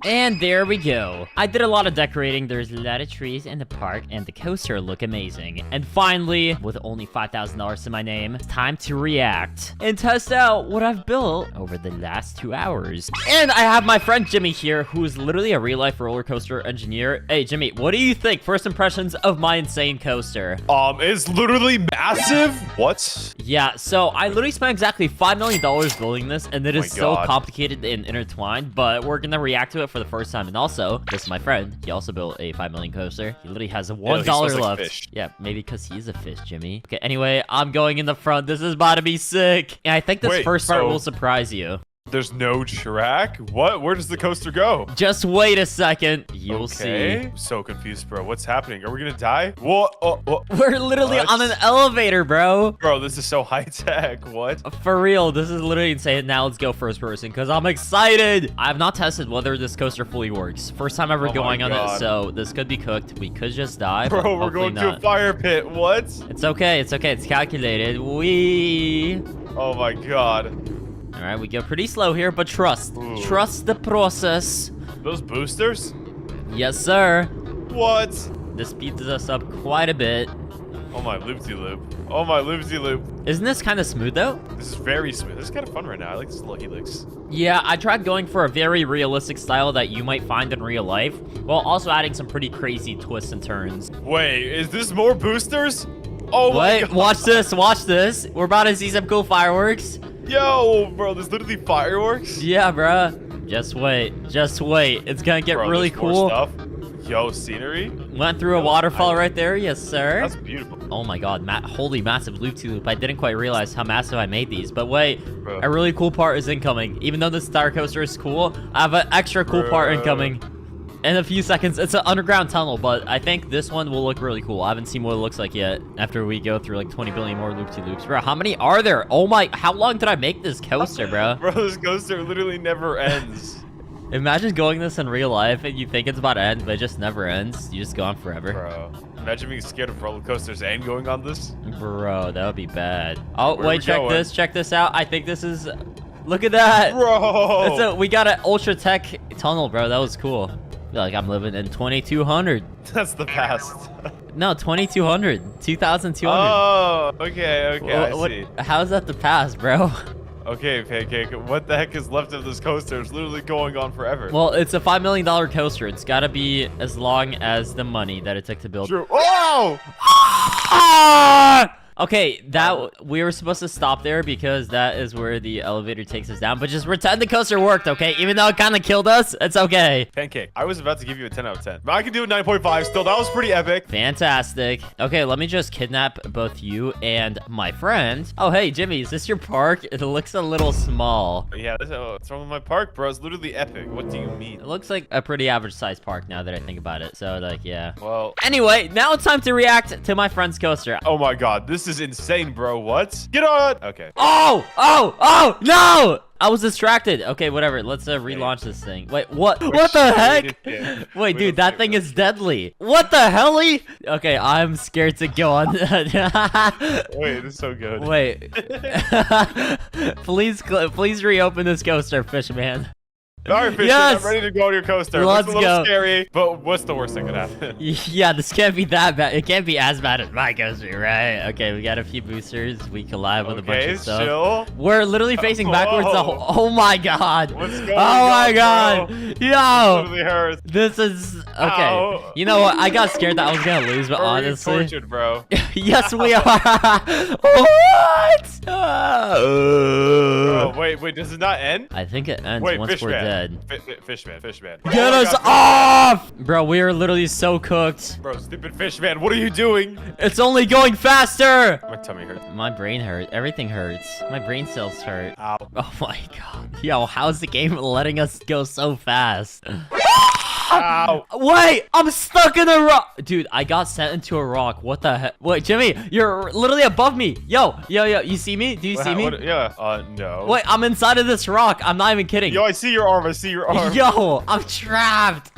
And there we go. I did a lot of decorating. There's a lot of trees in the park, and the coaster look amazing. And finally, with only $5,000 to my name, it's time to react and test out what I've built over the last 2 hours. And I have my friend Jimmy here, who is literally a real-life roller coaster engineer. Hey, Jimmy, what do you think? First impressions of my insane coaster. It's literally massive. What? Yeah, so I literally spent exactly $5 million building this, and it Oh is my so God. complicated and intertwined, but we're gonna react to it for the first time. And also, this is my friend. He also built a $5 million coaster. He literally has a $1 he smells like left. fish. Yeah, maybe because he's a fish, Jimmy. Okay, anyway, I'm going in the front. This is about to be sick. And I think this Wait, first part so- will surprise you. There's no track? What? Where does the coaster go? Just wait a second. You'll Okay. see. I'm so confused, bro. What's happening? Are we gonna die? What? Oh. We're literally What? on an elevator, bro. Bro, this is so high tech. What? For real, this is literally insane. Now let's go first person because I'm excited. I have not tested whether this coaster fully works. First time ever Oh my going on it, God. so this could be cooked. We could just die, but Bro, we're hopefully going to a not. fire pit. What? It's okay. It's okay. It's calculated. We. Oh my God. All right, we go pretty slow here, but trust. Ooh. Trust the process. Those boosters? Yes, sir. What? This speeds us up quite a bit. Oh my loop-de-loop. Oh my loop-de-loop. Isn't this kind of smooth though? This is very smooth. This is kind of fun right now. I like this little helix. Yeah, I tried going for a very realistic style that you might find in real life, while also adding some pretty crazy twists and turns. Wait, is this more boosters? Oh my What? God. Watch this, watch this. We're about to see some cool fireworks. Yo, bro, there's literally fireworks? Yeah, bruh. Just wait, just wait. It's gonna get Bro, really there's more cool. stuff. Yo, scenery? Went through a waterfall right there, yes, sir. That's beautiful. Oh my god, holy massive loop-to-loop. I didn't quite realize how massive I made these. But wait, Bro. a really cool part is incoming. Even though this Star Coaster is cool, I have an extra cool part Bro. incoming. In a few seconds, it's an underground tunnel, but I think this one will look really cool. I haven't seen what it looks like yet after we go through like 20 billion more loop-to-loops. Bro, how many are there? Oh my, how long did I make this coaster, bro? Bro, this coaster literally never ends. Imagine going this in real life and you think it's about to end, but it just never ends. You just go on forever. Bro, imagine being scared of roller coasters and going on this. Bro, that would be bad. Oh, Where wait, we check going? this. Check this out. I think this is... Look at that. Bro! We got an ultra tech tunnel, bro. That was cool. I feel like I'm living in 2200. That's the past. No, 2200. 2200. Oh, okay, I What- see. How's that the past, bro? Okay, Pancake, what the heck is left of this coaster? It's literally going on forever. Well, it's a $5 million coaster. It's got to be as long as the money that it took to build. True. Oh! Ah! Okay, we were supposed to stop there because that is where the elevator takes us down. But just pretend the coaster worked, okay? Even though it kind of killed us, it's okay. Pancake, I was about to give you a 10 out of 10. But I can do a 9.5 still. That was pretty epic. Fantastic. Okay, let me just kidnap both you and my friend. Oh, hey, Jimmy, is this your park? It looks a little small. Yeah, what's wrong with my park, bro? It's literally epic. What do you mean? It looks like a pretty average sized park now that I think about it. So, like, yeah. Well, Anyway, now it's time to react to my friend's coaster. oh my god, this is insane, bro. What? Get on! Okay. Oh, no! I was distracted. Okay, whatever. Let's relaunch this thing. Wait, what? What the heck? Yeah. Wait, We dude, don't that save thing this. is deadly. What the helly? Okay, I'm scared to go on. Wait, this is so good. Wait. please reopen this coaster, Fishman. All right, Fish, Yes! I'm ready to go on your coaster. Let's It's a little go. scary, but what's the worst that could happen? Yeah, this can't be that bad. It can't be as bad as my coaster, right? Okay, we got a few boosters. We collide with a bunch Okay, of stuff. chill. We're literally facing backwards the whole... Oh my god. What's going Oh my on, god. bro? Yo. Literally hurts. This is... Okay. Ow. You know what? I got scared that I was gonna lose, but Bro, we're honestly... tortured, bro. Yes, we are. What? Bro, wait, does it not end? I think it ends Wait, once we're Fishman. dead. Fishman. Get Oh my us God, off! Bro, we are literally so cooked. Bro, stupid Fishman, what are you doing? It's only going faster! My tummy hurts. My brain hurts. Everything hurts. My brain cells hurt. Ow. Oh my god. Yo, how's the game letting us go so fast? Ow. Wait, I'm stuck in a rock. Dude, I got sent into a rock. What the heck? Wait, Jimmy, you're literally above me. Yo, you see me? Do you see me? Yeah. No. Wait, I'm inside of this rock. I'm not even kidding. Yo, I see your arm. I see your arm. Yo, I'm trapped.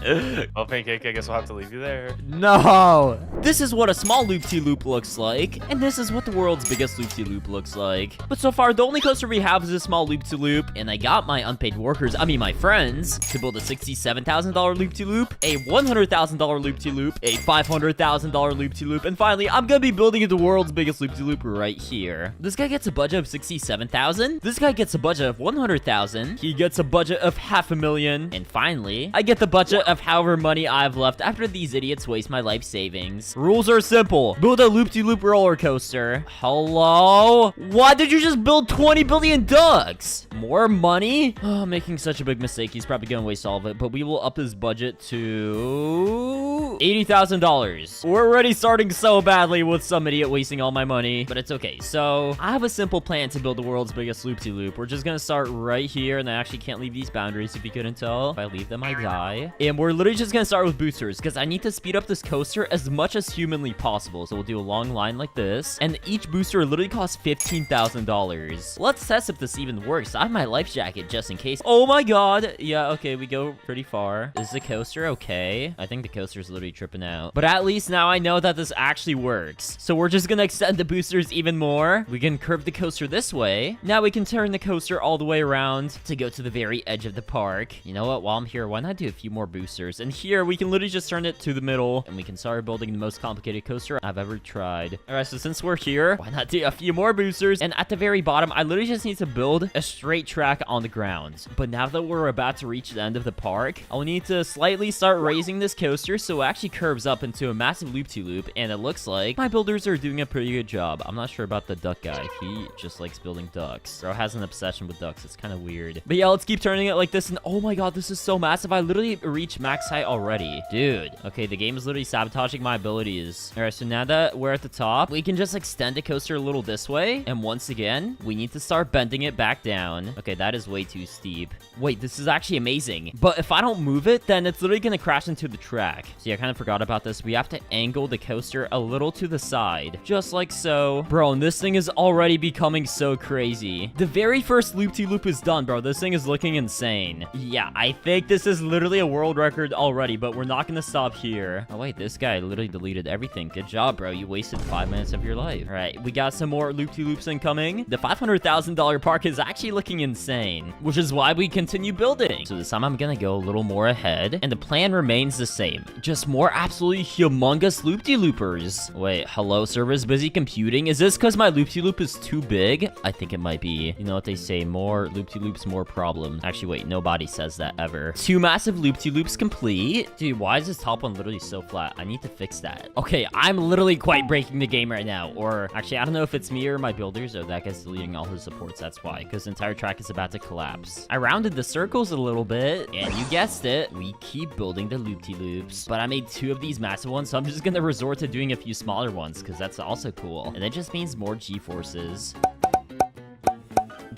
Well, Pancake, I guess we'll have to leave you there. No. This is what a small loop-de-loop looks like, and this is what the world's biggest loop-de-loop looks like. But so far, the only coaster we have is a small loop-de-loop, and I got my unpaid workers, my friends, to build a $67,000 loop-de-loop, a $100,000 loop-de-loop, a $500,000 loop-de-loop, and finally, I'm gonna be building the world's biggest loop-de-loop right here. This guy gets a budget of $67,000. This guy gets a budget of $100,000. He gets a budget of $500,000. And finally, I get the budget of however money I've left after these idiots waste my life savings. Rules are simple. Build a loop-de-loop roller coaster. Hello? Why did you just build 20 billion ducks? More money? Oh, making such a big mistake. He's probably gonna waste all of it, but we will up his budget to $80,000. We're already starting so badly with some idiot wasting all my money, but it's okay. So I have a simple plan to build the world's biggest loop-de-loop. We're just gonna start right here, and I actually can't leave these boundaries if you couldn't tell. If I leave them, I die. And we're literally just gonna start with boosters because I need to speed up this coaster as much as humanly possible. So we'll do a long line like this, and each booster literally costs $15,000. Let's test if this even works. I have my life jacket just in case. Oh my god. Yeah, okay, we go pretty far. Is the coaster okay? I think the coaster's literally tripping out. But at least now I know that this actually works. So we're just gonna extend the boosters even more. We can curve the coaster this way. Now we can turn the coaster all the way around to go to the very edge of the park. You know what? While I'm here, why not do a few more boosters? And here, we can literally just turn it to the middle, and we can start building the most complicated coaster I've ever tried. All right, so since we're here, why not do a few more boosters? And at the very bottom, I literally just need to build a straight track on the ground. But now that we're about to reach the end of the park, I'll need to slightly start raising this coaster so it actually curves up into a massive loop-de-loop, and it looks like my builders are doing a pretty good job. I'm not sure about the duck guy. He just likes building ducks. Bro has an obsession with ducks. It's kind of weird. But yeah, let's keep turning it like this, and oh my god, this is so massive. I literally reached max height already. Dude. Okay, the game is literally sabotaging my abilities. All right, so now that we're at the top, we can just extend the coaster a little this way, and once again, we need to start bending it back down. Okay, that is way too steep. Wait, this is actually amazing. But if I don't move it, then it's literally gonna crash into the track. See, I kind of forgot about this. We have to angle the coaster a little to the side, just like so. Bro, and this thing is already becoming so crazy. The very first loop-de-loop is done, bro. This thing is looking insane. Yeah, I think this is literally a world record already, but we're not gonna stop here. Oh, wait, this guy literally deleted everything. Good job, bro. You wasted 5 minutes of your life. All right, we got some more loop-de-loops incoming. The $500,000 park is actually looking insane, which is why we continue building. So this time I'm gonna go a little more ahead, and the plan remains the same. Just more absolutely humongous loop-de-loopers. Wait, hello, server's busy computing? Is this because my loop-de-loop is too big? I think it might be. You know what they say, more loop-de-loops, more problems. Actually, wait, nobody says that ever. 2 massive loop-de-loops complete. Dude, why is this top one literally so flat? I need to fix that. Okay, I'm literally quite breaking the game right now. Or actually, I don't know if it's me or my builders. Oh, that guy's deleting all his supports. That's why, because the entire track is about to collapse. I rounded the circles a little bit, and you guessed it, we keep building the loop-de-loops. But I made 2 of these massive ones, so I'm just gonna resort to doing a few smaller ones, because that's also cool. And it just means more G-forces.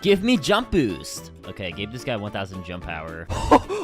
Give me jump boost. Okay, I gave this guy 1,000 jump power.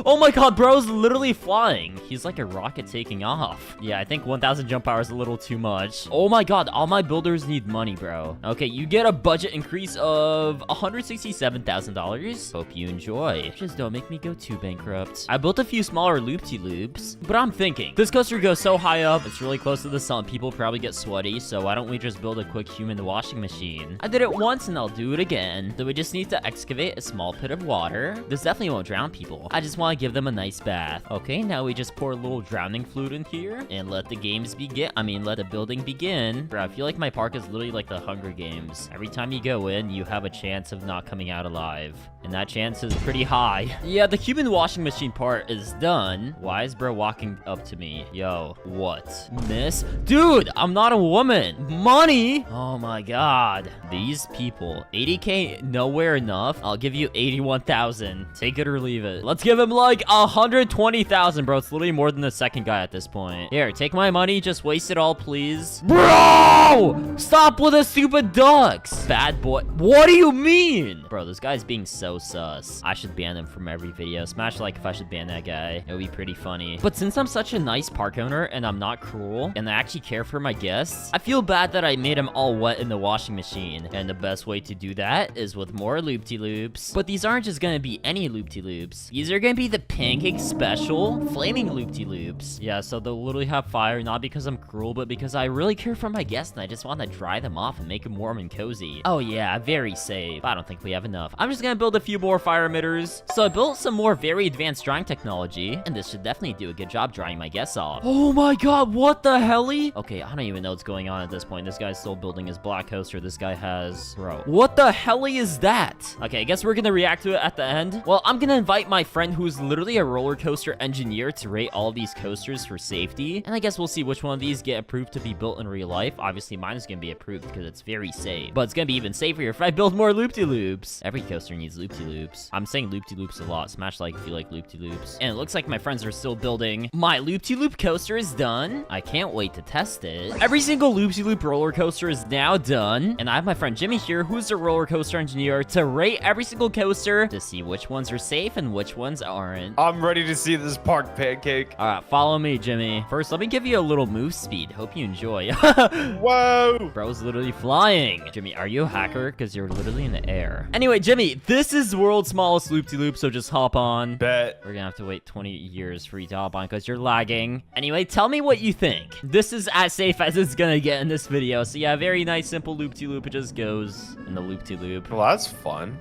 Oh my god, bro's literally flying. He's like a rocket taking off. Yeah, I think 1,000 jump power is a little too much. Oh my god, all my builders need money, bro. Okay, you get a budget increase of $167,000. Hope you enjoy. Just don't make me go too bankrupt. I built a few smaller loop-de-loops, but I'm thinking, this coaster goes so high up, it's really close to the sun. People probably get sweaty, so why don't we just build a quick human washing machine? I did it once, and I'll do it again. So we just need to excavate a small pit of water. This definitely won't drown people. I just want to give them a nice bath. Okay, now we just pour a little drowning fluid in here and let the games begin. Let the building begin. Bro, I feel like my park is literally like the Hunger Games. Every time you go in, you have a chance of not coming out alive. And that chance is pretty high. Yeah, the human washing machine part is done. Why is bro walking up to me? Yo, what? Miss? Dude, I'm not a woman. Money? Oh my god. These people. 80K nowhere enough. I'll give you 81,000. Take it or leave it. Let's give him like 120,000, bro. It's literally more than the second guy at this point. Here, take my money. Just waste it all, please. Bro! Stop with the stupid ducks. bad boy. What do you mean? Bro, this guy's being so sus. I should ban him from every video. Smash like if I should ban that guy. It would be pretty funny. But since I'm such a nice park owner and I'm not cruel and I actually care for my guests, I feel bad that I made them all wet in the washing machine. And the best way to do that is with more loop-de-loops. But these aren't just gonna be any loop-de-loops. These are gonna be the pancake special flaming loop-de-loops. Yeah, so they'll literally have fire, not because I'm cruel, but because I really care for my guests and I just want to dry them off and make them warm and cozy. Oh yeah, very safe. I don't think we have enough. I'm just gonna build a few more fire emitters. So I built some more very advanced drying technology, and this should definitely do a good job drying my guests off. Oh my god, what the helly? Okay, I don't even know what's going on at this point. This guy's still building his black coaster. This guy has... Bro, what the helly is that? Okay, I guess we're gonna react to it at the end. Well, I'm gonna invite my friend who's literally a roller coaster engineer to rate all these coasters for safety, and I guess we'll see which one of these get approved to be built in real life. Obviously, mine is gonna be approved because it's very safe, but it's gonna be even safer if I build more loop-de-loops. Every coaster needs loop-de-loops. I'm saying loop-de-loops a lot. Smash like if you like loop-de-loops. And it looks like my friends are still building. My loop-de-loop coaster is done. I can't wait to test it. Every single loop-de-loop roller coaster is now done, and I have my friend Jimmy here, who's a roller coaster engineer, to rate every single coaster to see which ones are safe and which ones aren't. I'm ready to see this park pancake. All right, follow me, Jimmy. First, let me give you a little move speed. Hope you enjoy. Whoa! Bro's literally flying. Jimmy, are you a hacker? Because you're literally in the air. Anyway, Jimmy, this is the world's smallest loop-de-loop, so just hop on. Bet. We're gonna have to wait 20 years for you to hop on because you're lagging. Anyway, tell me what you think. This is as safe as it's gonna get in this video. So yeah, very nice, simple loop-de-loop. It just goes in the loop-de-loop. Well, that's fun.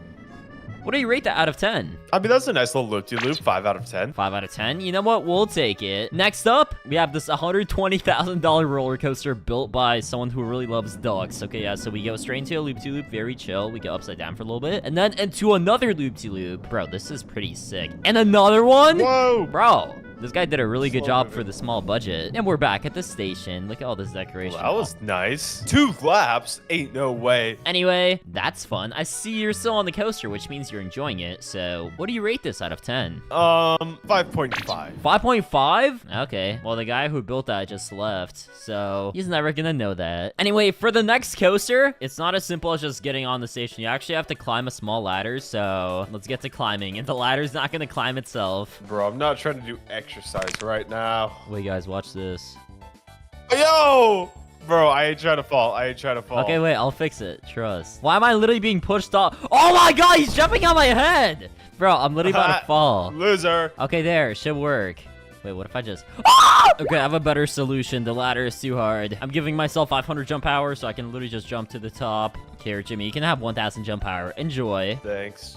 What do you rate that out of 10? I mean, that's a nice little loop-de-loop. 5 out of 10. 5 out of 10. You know what? We'll take it. Next up, we have this $120,000 roller coaster built by someone who really loves ducks. Okay, yeah, so we go straight into a loop-de-loop, very chill. We go upside down for a little bit, and then into another loop-de-loop. Bro, this is pretty sick. And another one? Whoa! Bro, this guy did a really good Slow job moving. for the small budget. And we're back at the station. Look at all this decoration. Well, that was nice. 2 laps? Ain't no way. Anyway, that's fun. I see you're still on the coaster, which means you're enjoying it. So, what do you rate this out of 10? 5.5. 5.5? Okay. Well, the guy who built that just left, so he's never gonna know that. Anyway, for the next coaster, it's not as simple as just getting on the station. You actually have to climb a small ladder, so let's get to climbing. And the ladder's not gonna climb itself. Bro, I'm not trying to do exercise right now. Wait, guys, watch this. Yo! Bro, I ain't trying to fall. I ain't trying to fall. Okay, wait, I'll fix it. Trust. Why am I literally being pushed off? Oh my god, he's jumping on my head! Bro, I'm literally about to fall. Loser. Okay, there, should work. Wait, what if I just... Ah! Okay, I have a better solution. The ladder is too hard. I'm giving myself 500 jump power, so I can literally just jump to the top. Here, Jimmy, you can have 1,000 jump power. Enjoy. Thanks.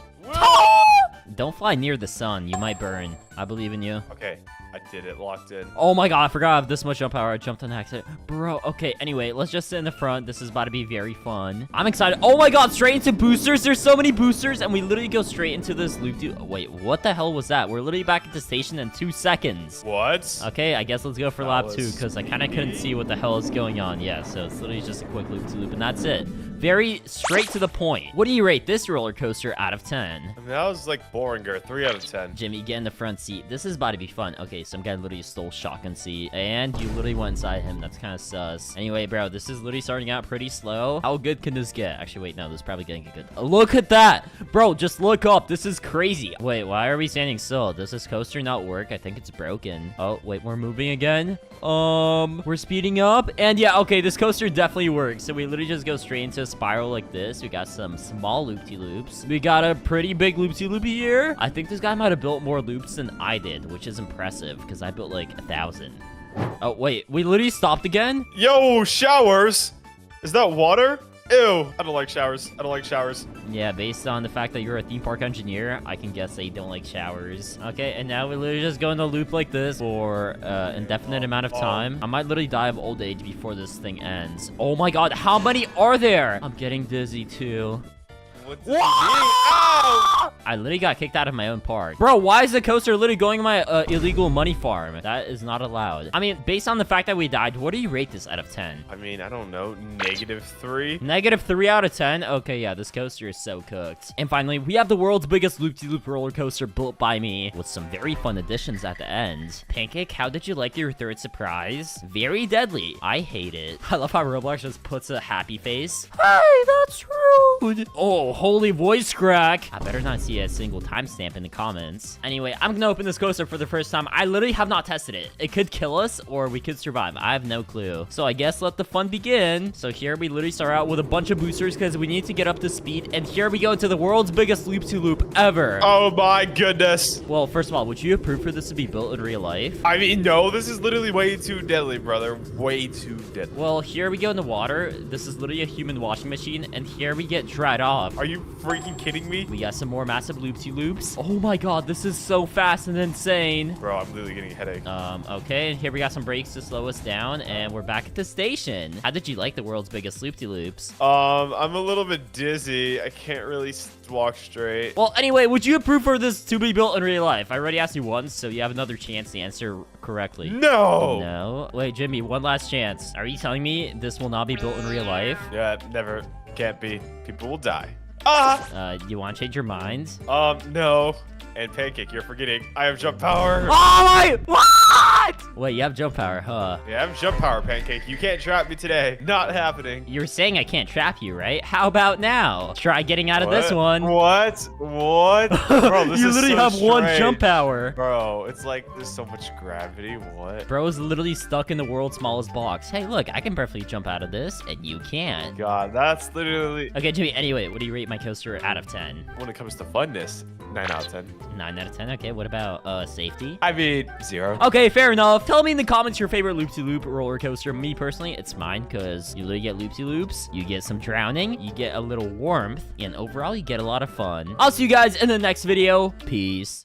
Don't fly near the sun. You might burn. I believe in you. Okay, I did it. Locked in. Oh my god, I forgot I have this much jump power. I jumped on accident. Bro, okay, anyway, let's just sit in the front. This is about to be very fun. I'm excited. Oh my god, straight into boosters. There's so many boosters, and we literally go straight into this loop. Wait, what the hell was that? We're literally back at the station in 2 seconds. What? Okay, I guess let's go for lap 2, because I kind of couldn't see what the hell is going on. Yeah, so it's literally just a quick loop-to-loop, and that's it. Very straight to the point. What do you rate this roller coaster out of 10? I mean, that was like Boringer. 3 out of 10. Jimmy, get in the front seat. This is about to be fun. Okay, some guy literally stole shotgun seat, and you literally went inside him. That's kind of sus. Anyway, bro, this is literally starting out pretty slow. How good can this get? Actually, wait, no, this is probably gonna get good. Look at that! Bro, just look up. This is crazy. Wait, why are we standing still? Does this coaster not work? I think it's broken. Oh, wait, we're moving again? We're speeding up, and yeah, okay, this coaster definitely works. So we literally just go straight into a spiral like this. We got some small loop-de-loops. We got a pretty big loop-de-loop here. I think this guy might have built more loops than I did, which is impressive because I built like 1,000. Oh, wait, we literally stopped again? Yo, showers! Is that water? Ew. I don't like showers. I don't like showers. Yeah, based on the fact that you're a theme park engineer, I can guess that you don't like showers. Okay, and now we literally just go in a loop like this for indefinite amount of time. I might literally die of old age before this thing ends. Oh my god, how many are there? I'm getting dizzy too. What does it mean? Ow! I literally got kicked out of my own park. Bro, why is the coaster literally going to my illegal money farm? That is not allowed. I mean, based on the fact that we died, what do you rate this out of 10? I mean, I don't know, -3. -3 out of 10? Okay, yeah, this coaster is so cooked. And finally, we have the world's biggest loop-de-loop roller coaster built by me with some very fun additions at the end. Pancake, how did you like your third surprise? Very deadly. I hate it. I love how Roblox just puts a happy face. Hey, that's rude. Oh, holy voice crack. I better not see a single timestamp in the comments. Anyway, I'm gonna open this coaster for the first time. I literally have not tested it. It could kill us or we could survive. I have no clue. So I guess let the fun begin. So here we literally start out with a bunch of boosters because we need to get up to speed. And here we go to the world's biggest loop-to-loop ever. Oh my goodness. Well, first of all, would you approve for this to be built in real life? I mean, no, this is literally way too deadly, brother. Way too deadly. Well, here we go in the water. This is literally a human washing machine. And here we get dried off. Are you freaking kidding me? We got some more massive loop-de-loops. Oh my god, this is so fast and insane. Bro, I'm literally getting a headache. Okay, and here we got some brakes to slow us down, and we're back at the station. How did you like the world's biggest loop-de-loops? I'm a little bit dizzy. I can't really walk straight. Well, anyway, would you approve for this to be built in real life? I already asked you once, so you have another chance to answer correctly. No! No? Wait, Jimmy, one last chance. Are you telling me this will not be built in real life? Yeah, never. Can't be. People will die. You want to change your mind? No. And Pancake, you're forgetting. I have jump power. Oh my, what? Wait, you have jump power, huh? Yeah, I have jump power, Pancake. You can't trap me today. Not happening. You're saying I can't trap you, right? How about now? Try getting out of this one. What? What? Bro, this You is literally so have one strange. jump power. Bro, it's like there's so much gravity. What? Bro is literally stuck in the world's smallest box. Hey, look, I can perfectly jump out of this, and you can't. God, that's literally... Okay, Jimmy, anyway, what do you rate my coaster out of 10? When it comes to funness, 9 out of 10. 9 out of 10? Okay, what about safety? I mean, 0. Okay, fair enough. Tell me in the comments your favorite loop-to-loop roller coaster. Me, personally, it's mine, because you literally get loop-to-loops, you get some drowning, you get a little warmth, and overall, you get a lot of fun. I'll see you guys in the next video. Peace.